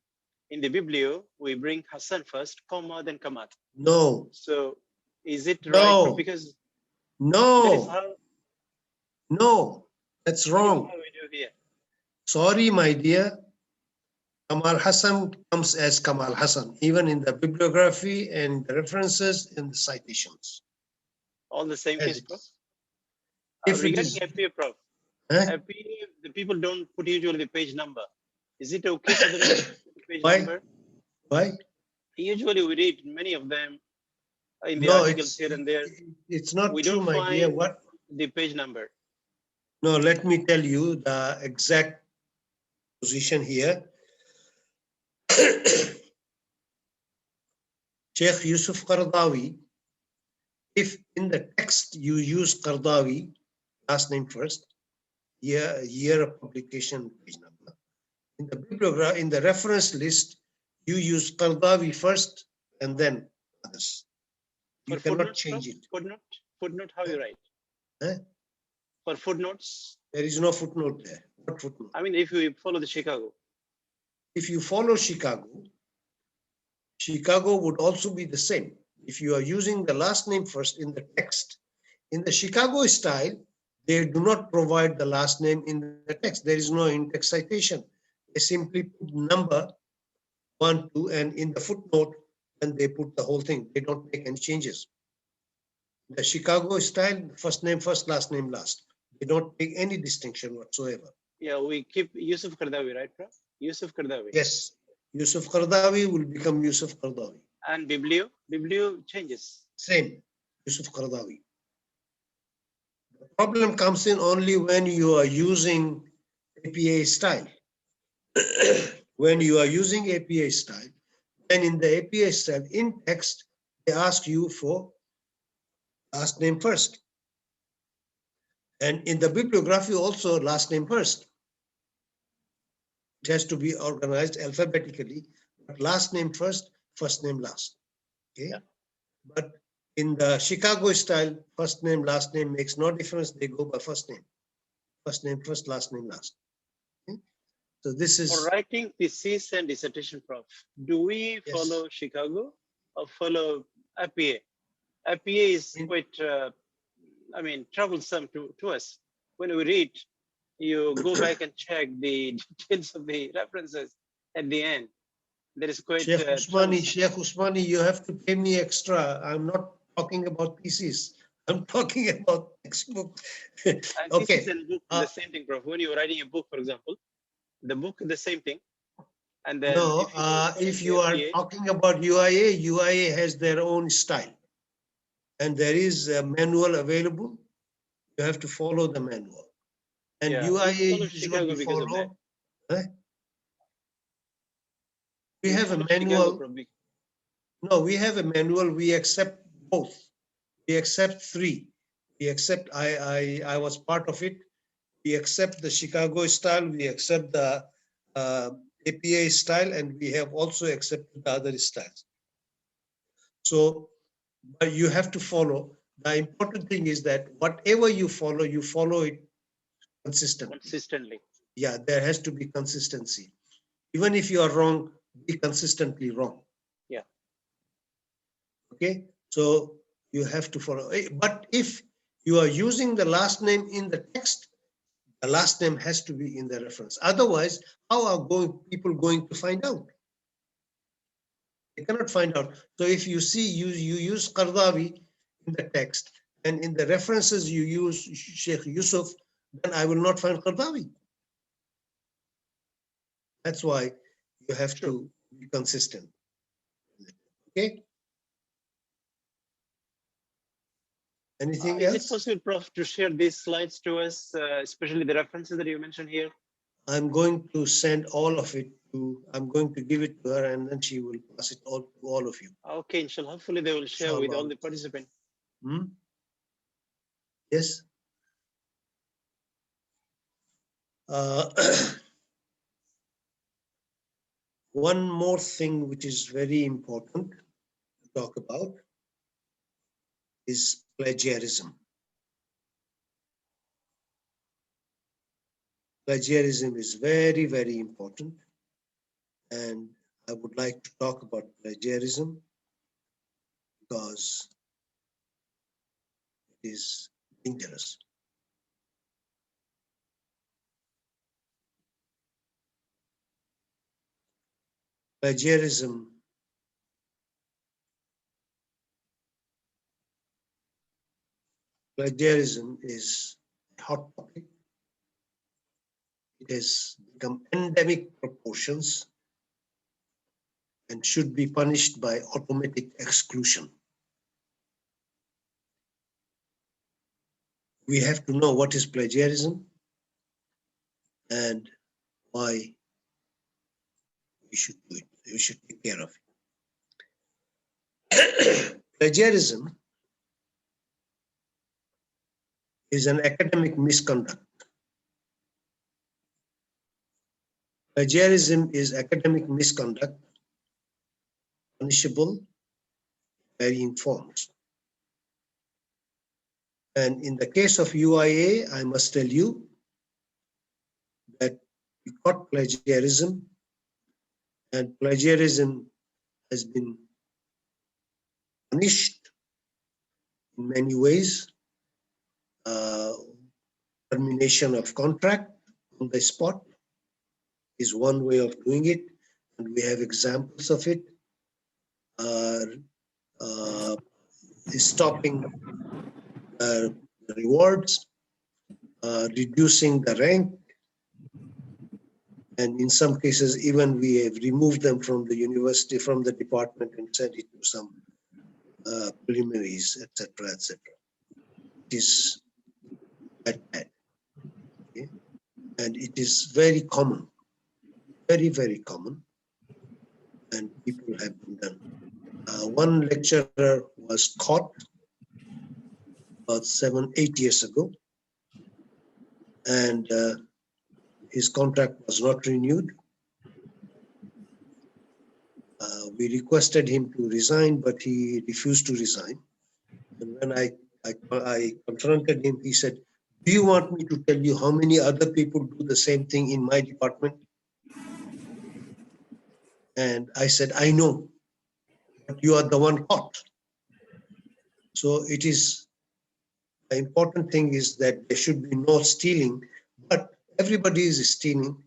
In the biblio, we bring Hassan first, comma, then Kamal. No. So is it No. right? Prof? Because no. that is how, no, that's wrong. how we do here. Sorry, my dear. Kamal Hassan comes as Kamal Hassan, even in the bibliography and the references and the citations. All the same case, Prof? If it regarding is, FPA, Prof, eh? FPA, the people don't put usually the page number. Is it okay for them to put the page Why? number? Why? Usually we read many of them in the No, articles here and there. It's not We true, don't my dear. find What? the page number. No, let me tell you the exact position here. Sheikh Yusuf Qaradawi, if in the text you use Qaradawi, last name first, year of publication, page number. In the bibliography, in the reference list, you use Qaradawi first and then others. You For cannot footnotes, change Prof? it. Footnote, how you write? Eh? For footnotes, There is no footnote there. What footnote? I mean, if you follow the Chicago. If you follow Chicago, Chicago would also be the same. If you are using the last name first in the text, in the Chicago style, they do not provide the last name in the text. There is no in-text citation. They simply put number 1, 2, and in the footnote, and they put the whole thing. They don't make any changes. The Chicago style, first name first, last name last. They don't make any distinction whatsoever. Yeah, we keep Yusuf Qardawi, right, Prof? Yusuf Qardawi. Yes, Yusuf Qardawi will become Yusuf Qardawi. And Biblio changes. Same, Yusuf Qardawi. The problem comes in only when you are using APA style. When you are using APA style, then in the APA style, in text, they ask you for last name first. And in the bibliography also, last name first. It has to be organized alphabetically, but last name first, first name last. Okay. Yeah. But in the Chicago style, first name, last name makes no difference. They go by first name. First name first, last name last. Okay. So this is. For writing thesis and dissertation, Prof, do we follow Chicago or follow APA? APA is quite, I mean, troublesome to us. When we read, you go back and check the details of the references at the end. There is quite Sheikh Usmani, you have to pay me extra. I'm not talking about thesis. I'm talking about textbook. And Okay. thesis and book, the same thing, Prof. When you're writing a book, for example, the book is the same thing. And then no, if you are talking about UIA, UIA has their own style. And there is a manual available. You have to follow the manual. And UIA usually follow. We have a manual. No, we have a manual. We accept both. We accept 3. We accept, I was part of it. We accept the Chicago style. We accept the APA style, and we have also accepted the other styles. So, but you have to follow. The important thing is that whatever you follow it consistently. Yeah, there has to be consistency. Even if you are wrong, be consistently wrong. Yeah. Okay, so you have to follow. But if you are using the last name in the text, the last name has to be in the reference. Otherwise, how are people going to find out? They cannot find out. So if you see, you use Qardawi in the text, and in the references you use Sheikh Yusuf, then I will not find Qardawi. That's why you have to be consistent. Okay? Anything else? Is it possible, Prof, to share these slides to us, especially the references that you mentioned here? I'm going to send all of it to, I'm going to give it to her, and then she will pass it all to all of you. Okay, inshallah. Hopefully they will share with all the participants. Yes. One more thing which is very important to talk about is plagiarism. Plagiarism is very, very important, and I would like to talk about plagiarism because it is dangerous. Plagiarism is a hot topic. It has become endemic proportions and should be punished by automatic exclusion. We have to know what is plagiarism and why we should do it. We should take care of it. Plagiarism is an academic misconduct. Plagiarism is academic misconduct, punishable in varying forms. And in the case of UIA, I must tell you that we caught plagiarism, and plagiarism has been punished in many ways. termination of contract on the spot is one way of doing it, and we have examples of it. Stopping rewards, reducing the rank, and in some cases even we have removed them from the university, from the department, and sent it to some preliminaries, etc., etc. It is bad, okay? And it is very common, very, very common, and people have been done. One lecturer was caught about 7-8 years ago, and his contract was not renewed. We requested him to resign, but he refused to resign. And when I confronted him, he said, "Do you want me to tell you how many other people do the same thing in my department?" And I said, "I know, but you are the one caught." So it is, the important thing is that there should be no stealing, but everybody is stealing.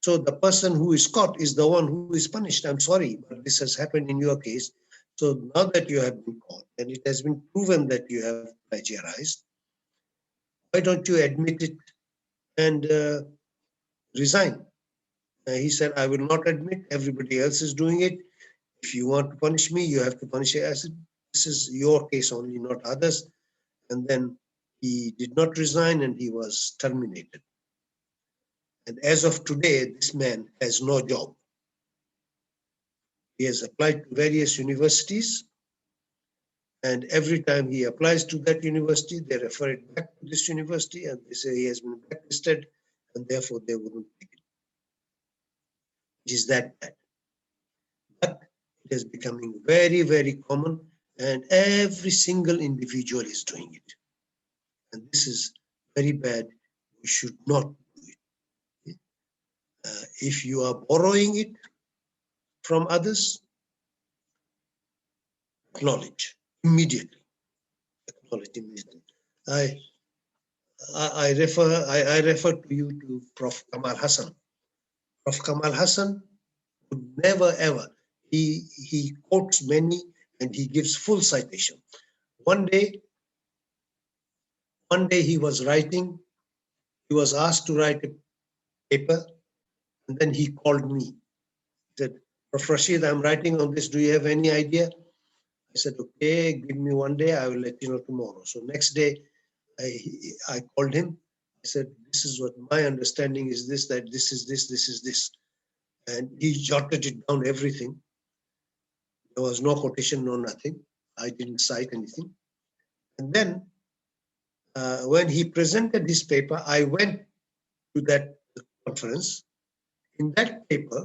So the person who is caught is the one who is punished. I'm sorry, but this has happened in your case. So now that you have been caught and it has been proven that you have plagiarized, why don't you admit it and resign? He said, "I will not admit, everybody else is doing it. If you want to punish me, you have to punish it." I said, "This is your case only, not others." And then he did not resign and he was terminated. And as of today, this man has no job. He has applied to various universities, and every time he applies to that university, they refer it back to this university and they say he has been blacklisted and therefore they wouldn't take it. It is that bad. But it is becoming very, very common, and every single individual is doing it. And this is very bad. We should not do it. If you are borrowing it from others, acknowledge immediately. Acknowledge immediately. I refer to you to Prof. Kamal Hassan. Prof. Kamal Hassan would never ever, he quotes many and he gives full citation. One day he was writing, he was asked to write a paper, and then he called me. He said, "Prof. Rashid, I'm writing on this, do you have any idea?" I said, "Okay, give me one day, I will let you know tomorrow." So next day, I called him. I said, "This is what my understanding is, this, that this is this, this is this." And he jotted it down, everything. There was no quotation, no nothing. I didn't cite anything. And then when he presented his paper, I went to that conference. In that paper,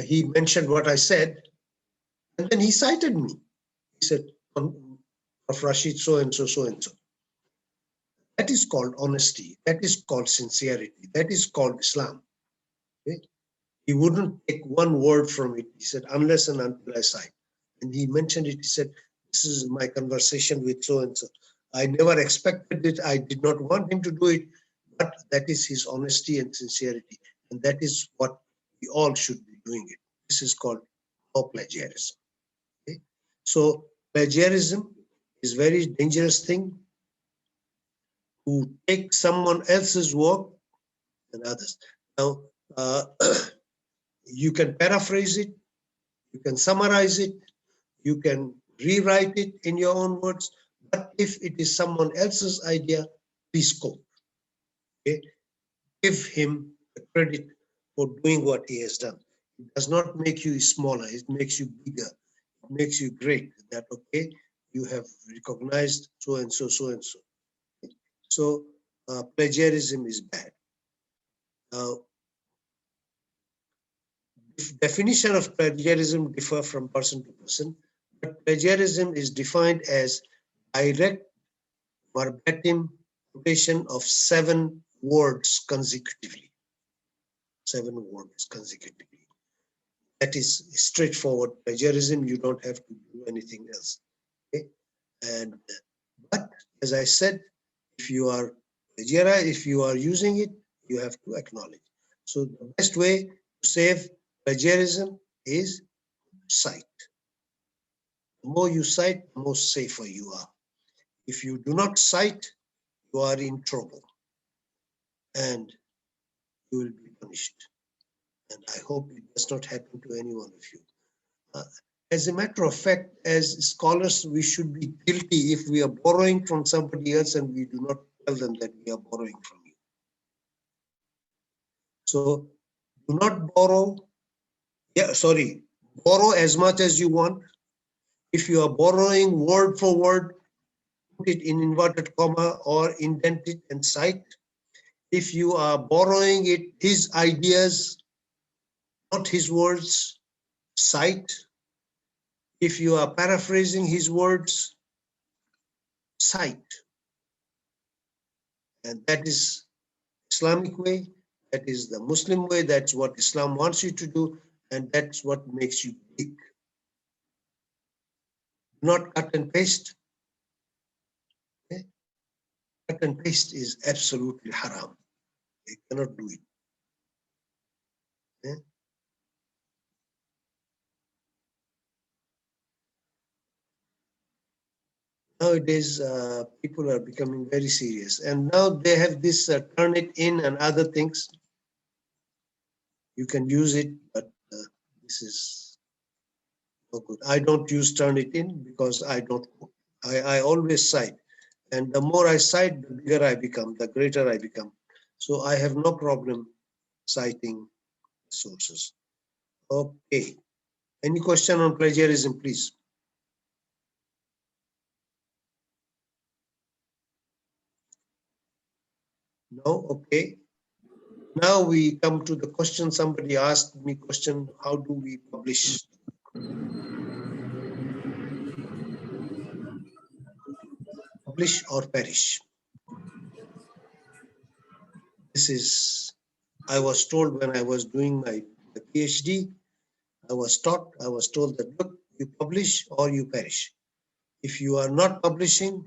he mentioned what I said, and then he cited me. He said, "Prof. Rashid, so and so, so and so." That is called honesty. That is called sincerity. That is called Islam. Okay? He wouldn't take one word from it. He said, "Unless and until I cite." And he mentioned it. He said, "This is my conversation with so and so." I never expected it. I did not want him to do it, but that is his honesty and sincerity. And that is what we all should be doing it. This is called no plagiarism. Okay? So plagiarism is a very dangerous thing. To take someone else's work and others. Now, you can paraphrase it, you can summarize it, you can rewrite it in your own words, but if it is someone else's idea, please quote. Okay? Give him the credit for doing what he has done. It does not make you smaller, it makes you bigger, it makes you great. That, okay, you have recognized so and so, so and so. So plagiarism is bad. Now, definition of plagiarism differ from person to person, but plagiarism is defined as direct verbatim quotation of 7 words consecutively. 7 words consecutively. That is straightforward plagiarism. You don't have to do anything else. Okay? But as I said, if you are plagiarize. If you are using it, you have to acknowledge. So the best way to save plagiarism is cite. The more you cite, the more safer you are. If you do not cite, you are in trouble and you will be punished. And I hope it does not happen to any one of you. As a matter of fact, as scholars, we should be guilty if we are borrowing from somebody else and we do not tell them that we are borrowing from you. So do not borrow. Borrow as much as you want. If you are borrowing word for word, put it in inverted comma or indent it and cite. If you are borrowing it, his ideas, not his words, cite. If you are paraphrasing his words, cite. And that is Islamic way, that is the Muslim way, that's what Islam wants you to do, and that's what makes you big. Not cut and paste. Okay? Cut and paste is absolutely haram. You cannot do it. Okay? Nowadays, people are becoming very serious, and now they have this turn it in and other things. You can use it, but this is no good. I don't use turn it in because I don't quote. I always cite, and the more I cite, the bigger I become, the greater I become. So I have no problem citing sources. Okay. Any question on plagiarism, please? No? Okay. Now we come to the question. Somebody asked me question, how do we publish? Publish or perish? This is, I was told when I was doing my PhD, I was told that, look, you publish or you perish. If you are not publishing,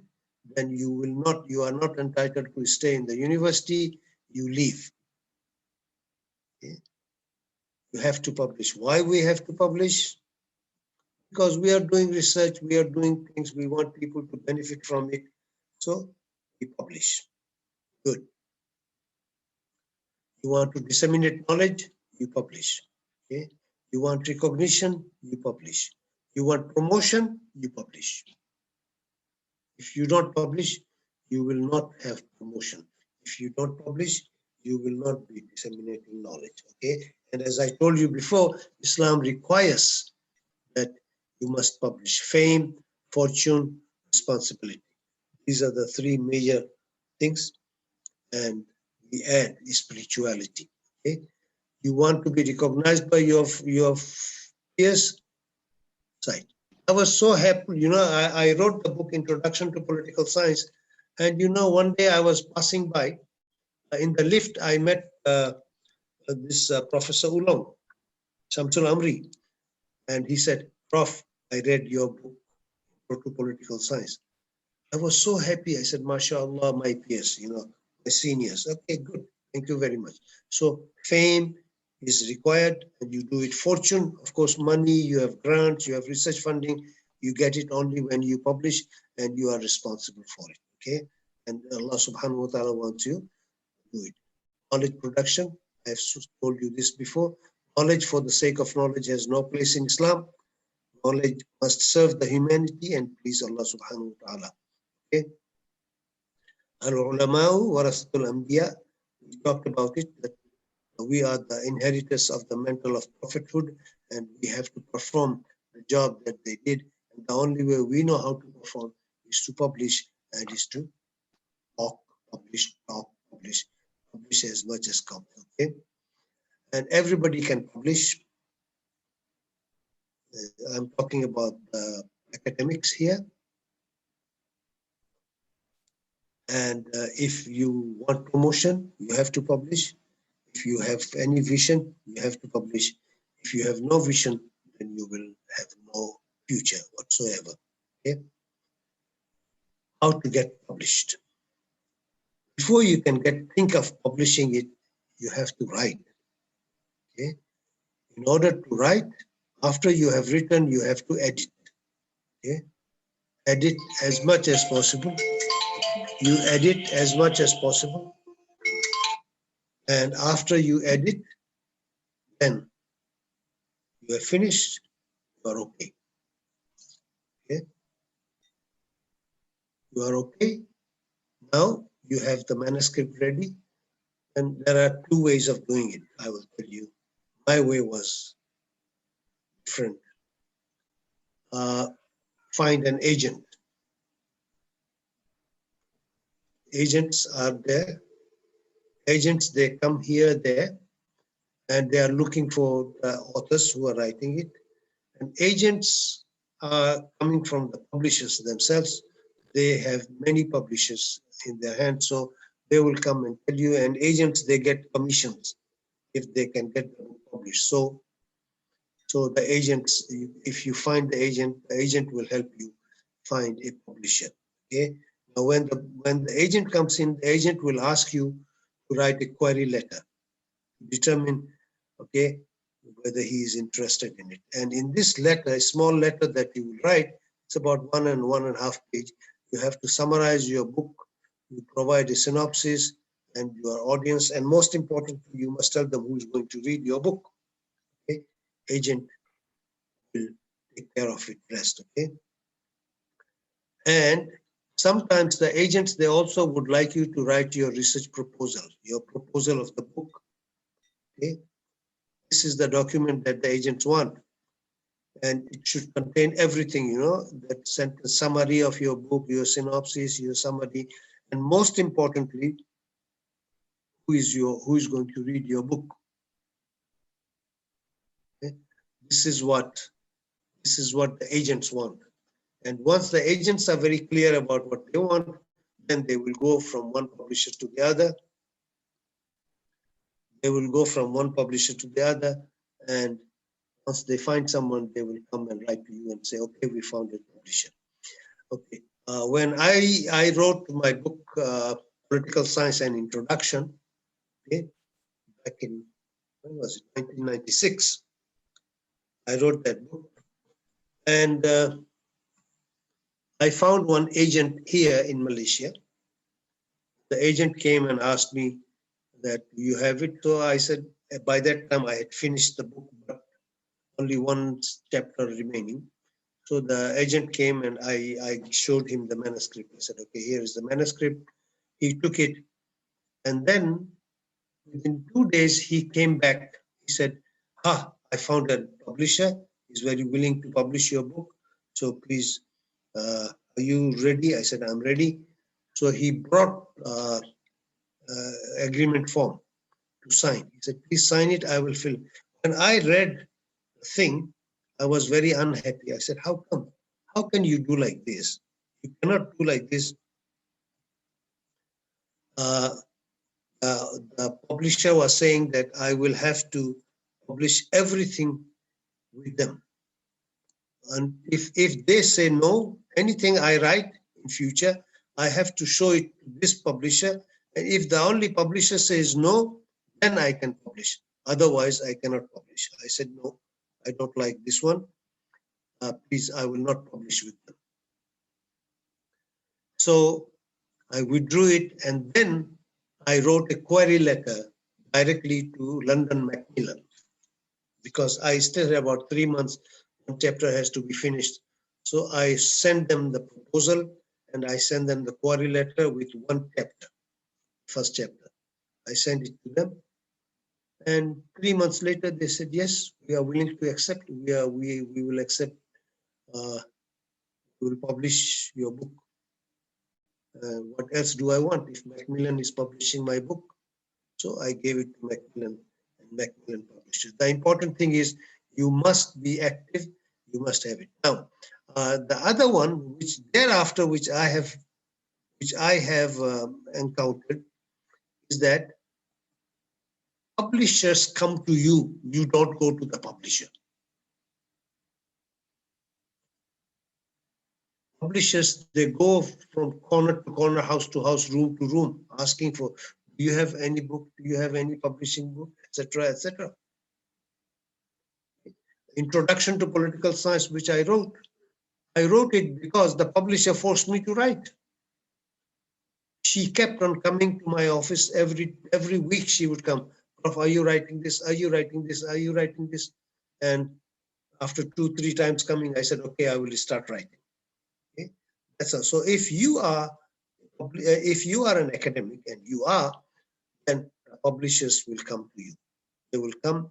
then you are not entitled to stay in the university, you leave. Okay? You have to publish. Why we have to publish? Because we are doing research, we are doing things, we want people to benefit from it. So we publish. Good. You want to disseminate knowledge, you publish. Okay? You want recognition, you publish. You want promotion, you publish. If you don't publish, you will not have promotion. If you don't publish, you will not be disseminating knowledge. Okay? And as I told you before, Islam requires that you must publish fame, fortune, responsibility. These are the three major things. And we add spirituality. Okay? You want to be recognized by your peers? Side. I was so happy, I wrote the book Introduction to Political Science, and one day I was passing by, in the lift I met this Professor Ulong, Shamsul Amri, and he said, Prof, I read your book, Intro to Political Science. I was so happy. I said, MashaAllah, my peers, my seniors. Okay, good. Thank you very much. So fame is required and you do it. Fortune, of course, money, you have grants, you have research funding. You get it only when you publish and you are responsible for it. Okay. And Allah subhanahu wa ta'ala wants you to do it. Knowledge production, I've told you this before. Knowledge for the sake of knowledge has no place in Islam. Knowledge must serve the humanity and please Allah subhanahu wa ta'ala. Okay. Al-Ulama'u warasatul anbiya. We talked about it, that we are the inheritors of the mantle of prophethood and we have to perform the job that they did. And the only way we know how to perform is to publish and is to talk, publish as much as comes. Okay. And everybody can publish. I'm talking about academics here. And if you want promotion, you have to publish. If you have any vision, you have to publish. If you have no vision, then you will have no future whatsoever. Okay? How to get published? before you can think of publishing it, you have to write. Okay? In order to write, after you have written, you have to edit. Okay? Edit as much as possible. You edit as much as possible. And after you edit, then you are finished, you are okay. Okay? You are okay. Now you have the manuscript ready. And there are two ways of doing it, I will tell you. My way was different. Find an agent. Agents are there. Agents, they come here, there, and they are looking for authors who are writing it. And agents are coming from the publishers themselves. They have many publishers in their hands, so they will come and tell you. And agents, they get commissions if they can get the book published. So the agents, if you find the agent will help you find a publisher. Okay. Now, when the agent comes in, the agent will ask you to write a query letter to determine, okay, whether he is interested in it. And in this letter, a small letter that you will write, it's about 1 and 1.5 page. You have to summarize your book. You provide a synopsis and your audience, and most importantly, you must tell them who is going to read your book. Okay, agent will take care of it rest. Okay, and sometimes the agents, they also would like you to write your research proposal, your proposal of the book. Okay, this is the document that the agents want, and it should contain everything, you know, that sentence summary of your book, your synopsis, your summary, and most importantly, who is going to read your book. Okay? This is what the agents want. And once the agents are very clear about what they want, then they will go from one publisher to the other. They will go from one publisher to the other, and once they find someone, they will come and write to you and say, okay, we found a publisher. Okay. When I wrote my book, Political Science and Introduction, okay, back in, when was it, 1996, I wrote that book. And I found one agent here in Malaysia. The agent came and asked me that, do you have it? So I said, by that time I had finished the book, but only one chapter remaining. So the agent came and I showed him the manuscript. I said, okay, here is the manuscript. He took it. And then within 2 days, he came back. He said, I found a publisher. He's very willing to publish your book. So please, are you ready? I said, I'm ready. So he brought agreement form to sign. He said, please sign it. I will fill. When I read the thing, I was very unhappy. I said, how come? How can you do like this? You cannot do like this. The publisher was saying that I will have to publish everything with them. And if they say no, anything I write in future, I have to show it to this publisher. And if the only publisher says no, then I can publish. Otherwise, I cannot publish. I said, no, I don't like this one. Please, I will not publish with them. So I withdrew it, and then I wrote a query letter directly to London Macmillan, because I still have about 3 months. One chapter has to be finished. So I sent them the proposal and I sent them the query letter with one chapter, first chapter. I sent it to them. And 3 months later, they said, yes, we are willing to accept. We will accept. We will publish your book. What else do I want if Macmillan is publishing my book? So I gave it to Macmillan, and Macmillan published it. The important thing is you must be active. You must have it. Now, the other one, which thereafter, which I have encountered, is that publishers come to you. You don't go to the publisher. Publishers, they go from corner to corner, house to house, room to room, asking for, do you have any book? Do you have any publishing book, etc., etc. Introduction to Political Science, which I wrote it because the publisher forced me to write. She kept on coming to my office every week. She would come, Prof, are you writing this? Are you writing this? Are you writing this? And after 2-3 times coming, I said, okay, I will start writing. Okay, that's all. So if you are an academic, and you are, then publishers will come to you. They will come.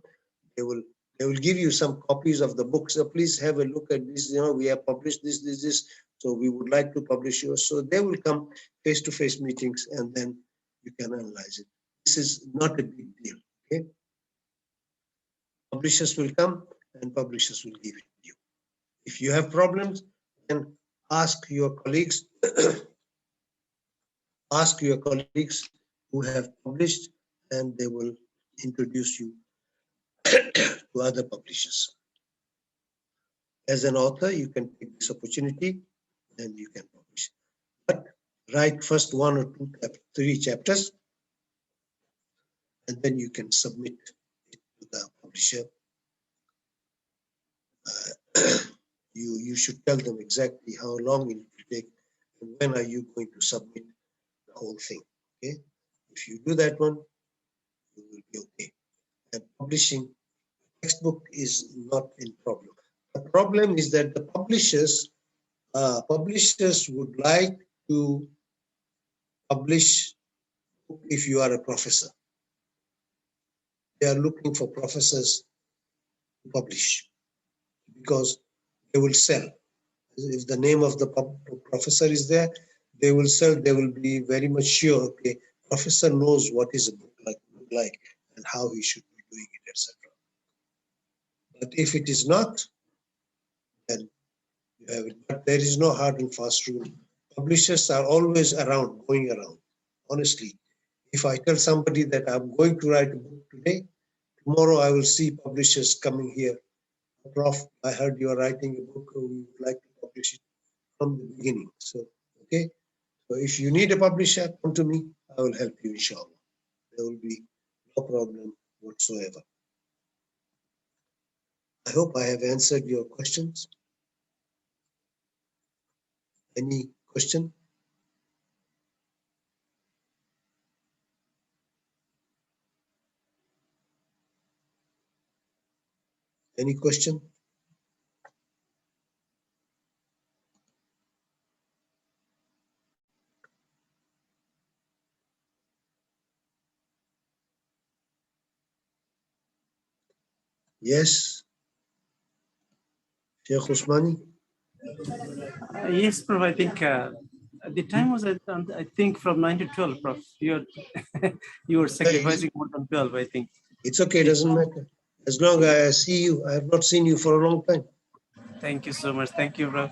They will give you some copies of the books. So please have a look at this. You know, we have published this. So we would like to publish yours. So they will come face-to-face meetings, and then you can analyze it. This is not a big deal. Okay. Publishers will come and publishers will give it to you. If you have problems, then ask your colleagues. Ask your colleagues who have published, and they will introduce you to other publishers. As an author, you can take this opportunity and you can publish. But write first 1 or 2, 3 chapters, and then you can submit it to the publisher. You should tell them exactly how long it will take and when are you going to submit the whole thing. Okay? If you do that one, you will be okay. And publishing textbook is not in problem. The problem is that the publishers would like to publish if you are a professor. They are looking for professors to publish because they will sell. If the name of the professor is there, they will sell. They will be very much sure, okay, professor knows what is a book like and how he should be doing it, etc. But if it is not, then you have it. But there is no hard and fast rule. Publishers are always around, going around. Honestly, if I tell somebody that I'm going to write a book today, tomorrow I will see publishers coming here. Prof, I heard you are writing a book, we would like to publish it from the beginning. So, okay. So if you need a publisher, come to me. I will help you, inshallah. There will be no problem whatsoever. I hope I have answered your questions. Any question? Any question? Yes. Sheikh Usmani? Yes, Prof. I think the time was, I think, from 9 to 12, Prof. You were sacrificing more than 12, I think. It's okay, doesn't matter. As long as I see you, I have not seen you for a long time. Thank you so much. Thank you, Prof.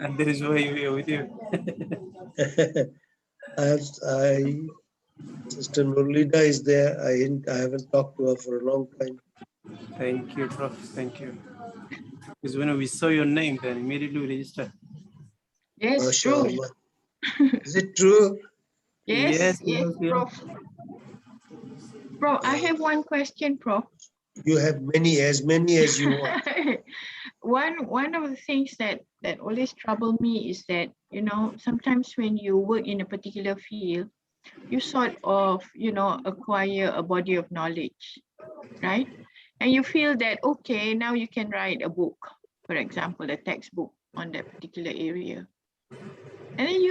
And there is why we are with you. Sister Nurlida is there. I haven't talked to her for a long time. Thank you, Prof. Thank you. Because when we saw your name, then immediately we registered. Yes, true. Is it true? Yes, yes, Prof. Prof, I have one question, Prof. You have as many as you want. One of the things that always trouble me is that, you know, sometimes when you work in a particular field, you sort of, you know, acquire a body of knowledge, right? And you feel that, okay, now you can write a book, for example, a textbook on that particular area. And then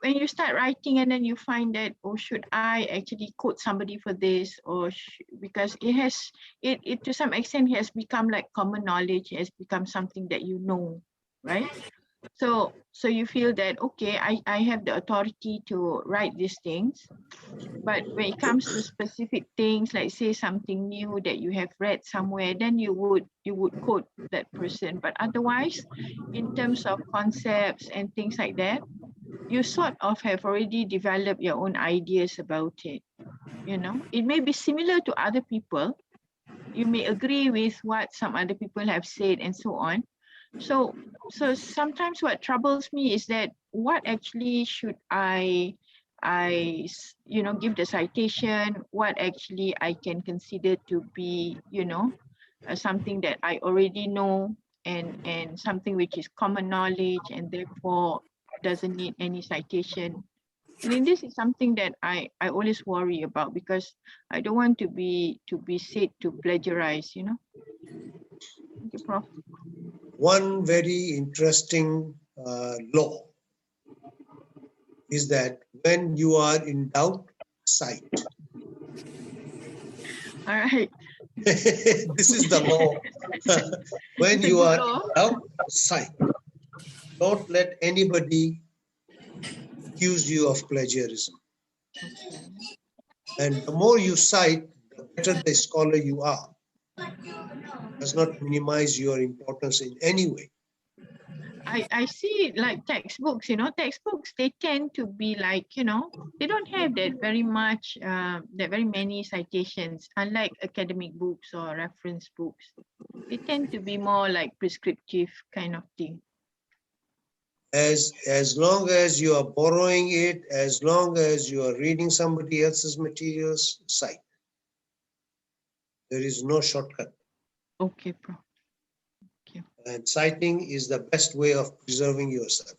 when you start writing, and then you find that, oh, should I actually quote somebody for this? Or because it to some extent has become like common knowledge, it has become something that you know, right? So you feel that, okay, I have the authority to write these things. But when it comes to specific things, like say something new that you have read somewhere, then you would quote that person. But otherwise, in terms of concepts and things like that, you sort of have already developed your own ideas about it. You know, it may be similar to other people. You may agree with what some other people have said and so on. So sometimes what troubles me is that what actually should I give the citation, what actually I can consider to be, something that I already know, and something which is common knowledge and therefore doesn't need any citation. And then this is something that I always worry about, because I don't want to be said to plagiarize, Thank you, Prof. One very interesting law is that when you are in doubt, cite. All right. This is the law. When It's a you good are law. in doubt, cite. Don't let anybody accuse you of plagiarism. Okay. And the more you cite, the better the scholar you are. Does not minimize your importance in any way. I see like textbooks, textbooks, they tend to be like, they don't have that very much, that very many citations, unlike academic books or reference books. They tend to be more like prescriptive kind of thing. As long as you are borrowing it, as long as you are reading somebody else's materials, cite. There is no shortcut. Okay, Prof. And citing is the best way of preserving yourself.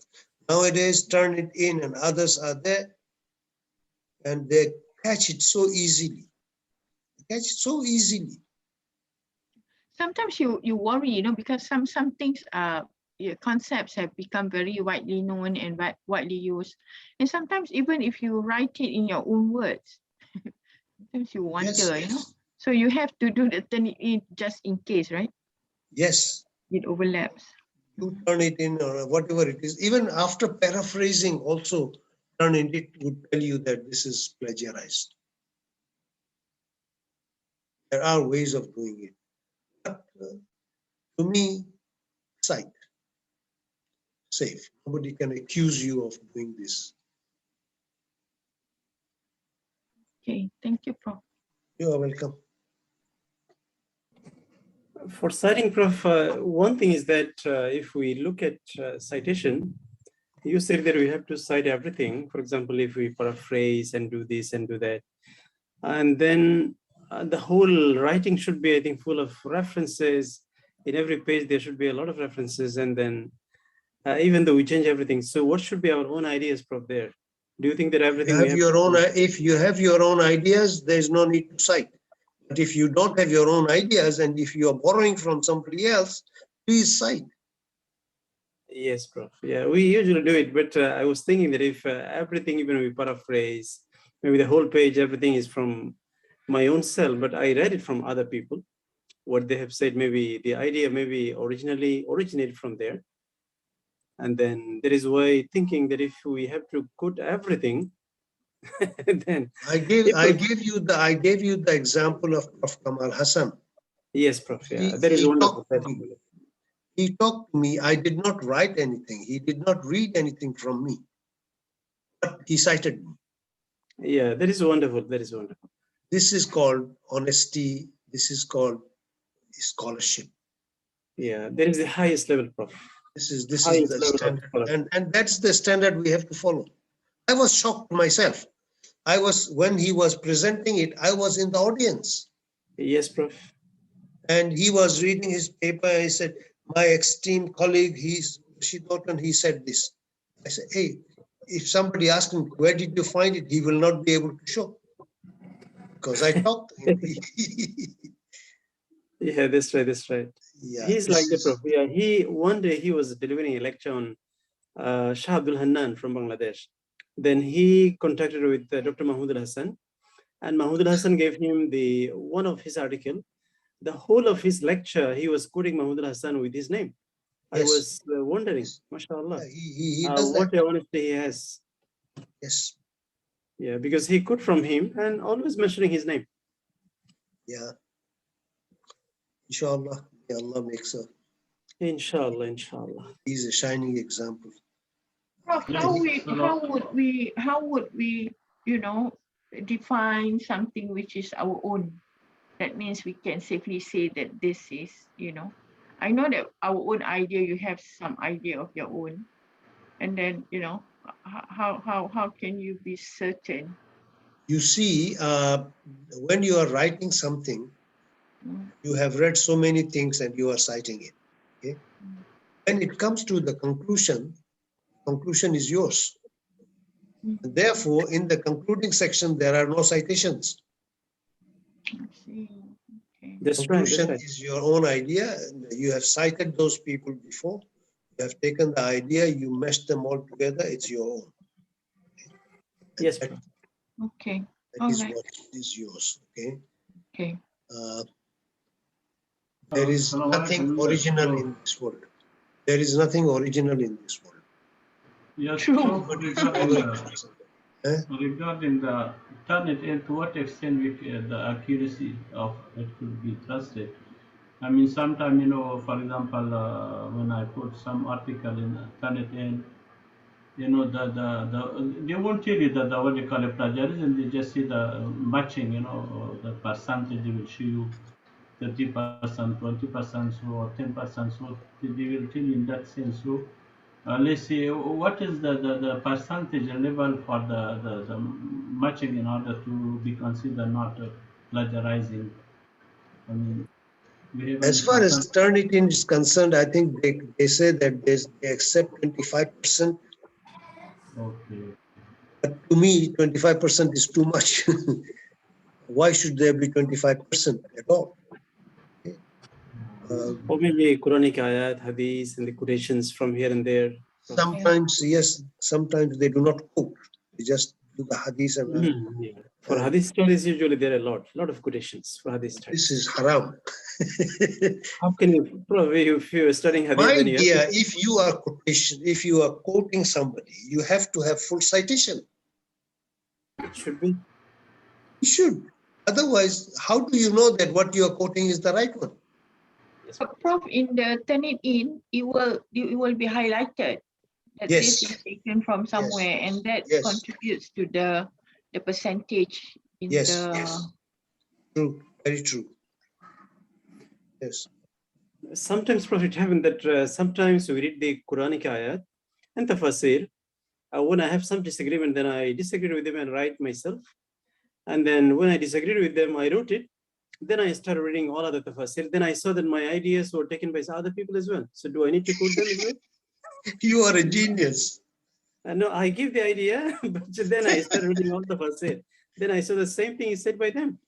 Nowadays, turn it in and others are there and they catch it so easily. They catch it so easily. Sometimes you worry, because some things concepts have become very widely known and widely used. And sometimes even if you write it in your own words, sometimes you wonder, Yes. So you have to do the turn it in just in case, right? Yes. It overlaps. You turn it in or whatever it is. Even after paraphrasing also, turn it would tell you that this is plagiarized. There are ways of doing it. But to me, cite. Safe. Nobody can accuse you of doing this. Okay, thank you, Prof. You are welcome. For citing, Prof, one thing is that if we look at citation, you said that we have to cite everything. For example, if we paraphrase and do this and do that, and then the whole writing should be, I think, full of references. In every page, there should be a lot of references, and then even though we change everything, so what should be our own ideas, Prof, there? Do you think that everything if you have your own ideas, there's no need to cite. But if you don't have your own ideas and if you are borrowing from somebody else, please cite. Yes, Prof. Yeah, we usually do it, but I was thinking that if everything, even we paraphrase, maybe the whole page, everything is from my own self, but I read it from other people, what they have said, maybe the idea maybe originally originated from there. And then there is way thinking that if we have to quote everything, then I gave you the example of Prof. Kamal Hassan. Yes, Prof. Yeah, that is wonderful. He talked to me. I did not write anything. He did not read anything from me, but he cited me. Yeah, that is wonderful. That is wonderful. This is called honesty. This is called scholarship. Yeah, that is the highest level, Prof. This is the standard, and that's the standard we have to follow. I was shocked myself. When he was presenting it, I was in the audience. Yes, Prof. And he was reading his paper. He said, my esteemed colleague, Rashid Moten, he said this. I said, hey, if somebody asks him, where did you find it? He will not be able to show. Because I talked to him. Yeah, that's right. That's right. Yeah, he's like the Prof. Yeah, one day he was delivering a lecture on Shah Abdul Hannan from Bangladesh. Then he contacted with Dr. Mahmoud Al-Hassan, and Mahmoud Al-Hassan gave him one of his article. The whole of his lecture, he was quoting Mahmoud Al-Hassan with his name. Yes. I was wondering, mashallah, he does what that. honesty he has. Yes. Yeah, because he quote from him and always mentioning his name. Yeah. Inshallah, Allah makes a. Inshallah, inshallah. He's a shining example. Prof, how would we, define something which is our own? That means we can safely say that this is, I know that our own idea, you have some idea of your own. And then, you know, how can you be certain? You see, when you are writing something, Mm. you have read so many things and you are citing it. Okay? When it comes to the conclusion is yours. And therefore, in the concluding section, there are no citations. I see. Okay. That's right. Conclusion That's right. is your own idea. You have cited those people before. You have taken the idea, you meshed them all together. It's your own. And Yes, that, Prof. Okay. that All is right. what is yours. Okay. Okay. There is nothing original in this world. There is nothing original in this world. Yes, True. Prof, Eh? regarding the turn it in, to what extent the accuracy of it could be trusted. I mean, sometimes, you know, for example, when I put some article in turn it in, you know, they won't tell you that the what they call it plagiarism. They just see the matching, you know, the percentage. They will show you 30%, 20%, so or 10%. So they will tell you in that sense. So let's see, what is the percentage level for the matching in order to be considered not plagiarizing? I mean, we have As any far as percent? Turnitin is concerned, I think they say that they accept 25%. Okay. But to me, 25% is too much. Why should there be 25% at all? Okay. Or maybe Quranic ayat, hadith, and the quotations from here and there. Sometimes, yes, sometimes they do not quote. They just do the hadith and Yeah. For hadith studies, usually there are a lot of quotations for hadith studies. this is haram. How can you, Prof, if you're studying hadith, My then you dear, have to, if you are quoting somebody, you have to have full citation. it should be. You should. Otherwise, how do you know that what you are quoting is the right one? But Prof, in the turn it in, it will be highlighted that Yes. this is taken from somewhere, and that Yes. contributes to the percentage in Yes. the. Yes. True. Very true. Yes. Sometimes, Prof, it happens that sometimes we read the Quranic ayat and tafsir. When I have some disagreement, then I disagree with them and write myself. And then when I disagreed with them, I wrote it. Then I started reading all other tafsir. Then I saw that my ideas were taken by other people as well. So do I need to quote them as well? You are a genius. No, I give the idea, but then I started reading all the tafsir. Then I saw the same thing is said by them.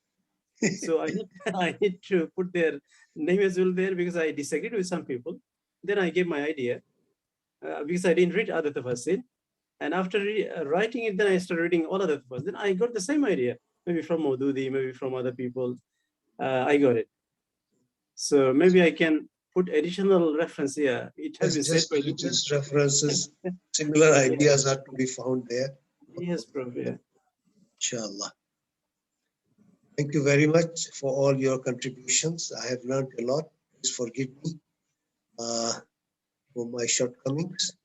So I need to put their name as well there because I disagreed with some people. Then I gave my idea because I didn't read other tafsir. And after writing it, then I started reading all other tafsir. Then I got the same idea, maybe from Maududi, maybe from other people. I got it. So maybe I can put additional reference here. It has been said by Just references. Similar ideas are to be found there. Yes, Prof. Yeah. Inshallah. Thank you very much for all your contributions. I have learned a lot. Please forgive me for my shortcomings.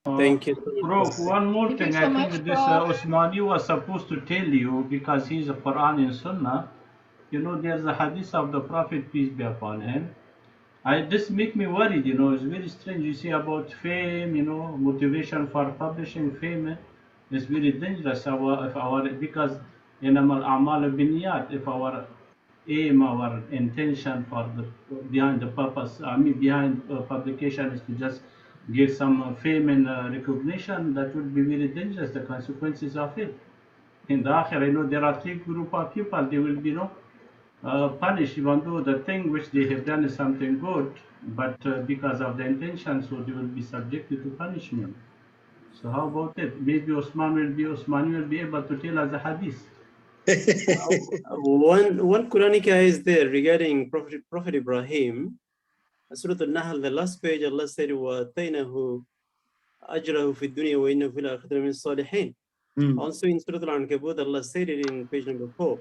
Thank you. Prof, one more Thank you thing. so I much, think this Prof. Usmani was supposed to tell you because he's a Quran and Sunnah. You know, there's a hadith of the Prophet, peace be upon him. This make me worried, you know, it's very strange. You see about fame, you know, motivation for publishing fame is very dangerous. Because in Amal Biniyat, if our aim, our intention for behind the purpose, behind publication is to just get some fame and recognition, that would be very dangerous, the consequences of it. In the Akhir, I know there are three group of people, they will be, punished even though the thing which they have done is something good, but because of the intention, so they will be subjected to punishment. So how about it? Maybe Osman will be able to tell us a hadith. One Quranic ayah is there regarding Prophet Ibrahim. Surah Al-Nahl, the last page, Allah said, وَأَتَيْنَهُ أَجْرَهُ فِي الدُّنْيَا وَإِنَّهُ فِي الْآخِرَةِ مِنَ الصَّالِحِينَ. Also in Surah Al-Ankabut, Allah said it in page number 4,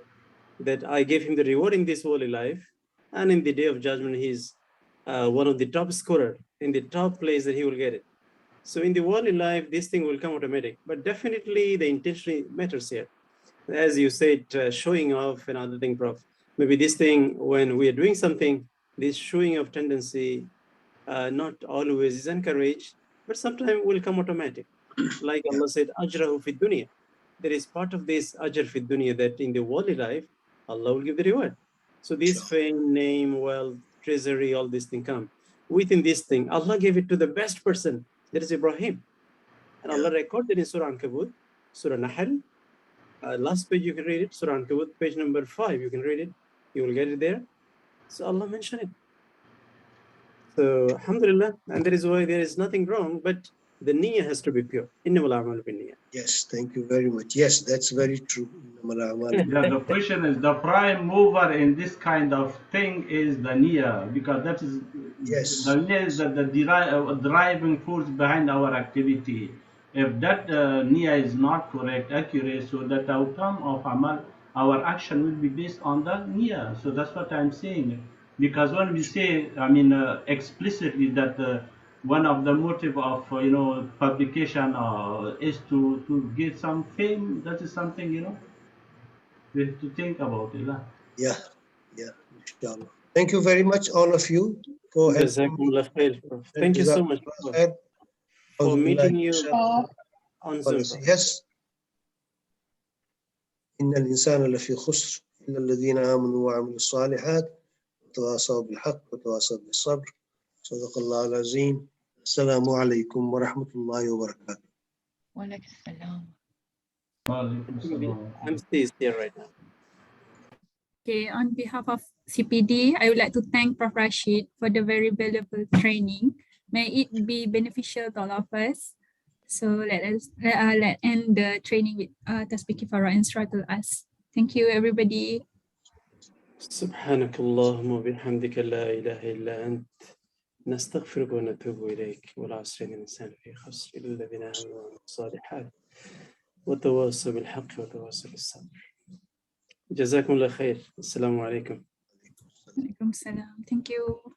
that I gave him the reward in this worldly life, and in the day of judgment, he's one of the top scorer in the top place that he will get it. So in the worldly life, this thing will come automatic, but definitely the intention matters here. As you said, showing off and other thing, Prof. Maybe this thing, when we are doing something, this showing off tendency not always is encouraged, but sometimes will come automatic. Like Allah said, ajrahu fi dunya. There is part of this ajr fi dunya that in the worldly life, Allah will give the reward. So this fame, name, wealth, treasury, all these things come. Within this thing, Allah gave it to the best person, that is Ibrahim. And Allah recorded in Surah Ankabut, Surah Nahl. Last page you can read it, Surah Ankabut, page number 5, you can read it. You will get it there. So Allah mentioned it. So alhamdulillah, and that is why there is nothing wrong, but the niyyah has to be pure. Yes, thank you very much. Yes, that's very true. Yeah, the question is the prime mover in this kind of thing is the niyyah, because that is the niyyah is the driving force behind our activity. If that niyyah is not correct, accurate, so that outcome of amal, our action will be based on the niyyah. So that's what I'm saying. Because when we say, I mean, explicitly that one of the motive of publication is to get some fame, that is something we have to think about it. Yeah, inshallah. Thank you very much, all of you, for Jazakumullah khair. Thank you so much for meeting you on Zoom. Yes. إن الإنسان لفي خسر إلا الذين آمنوا وعملوا الصالحات وتواصوا بالحق وتواصوا بالصبر صدق الله العظيم. السلام عليكم ورحمة الله وبركاته. وعليكم السلام. I'm still here right now. Okay, on behalf of CPD, I would like to thank Prof. Rashid for the very valuable training. May it be beneficial to all of us. So let end the training with Tasbih Kifarah and Suratul As. Thank you, everybody. سبحانك اللهم وبحمدك لا إله إلا أنت نستغفرك ونتوب إليك والعصر إن الإنسان في خسر إلا الذين آمنوا وعملوا الصالحات وتواصوا بالحق وتواصوا بالصبر. جزاكم الله خير. السلام عليكم. Waalaikumsalam. Thank you.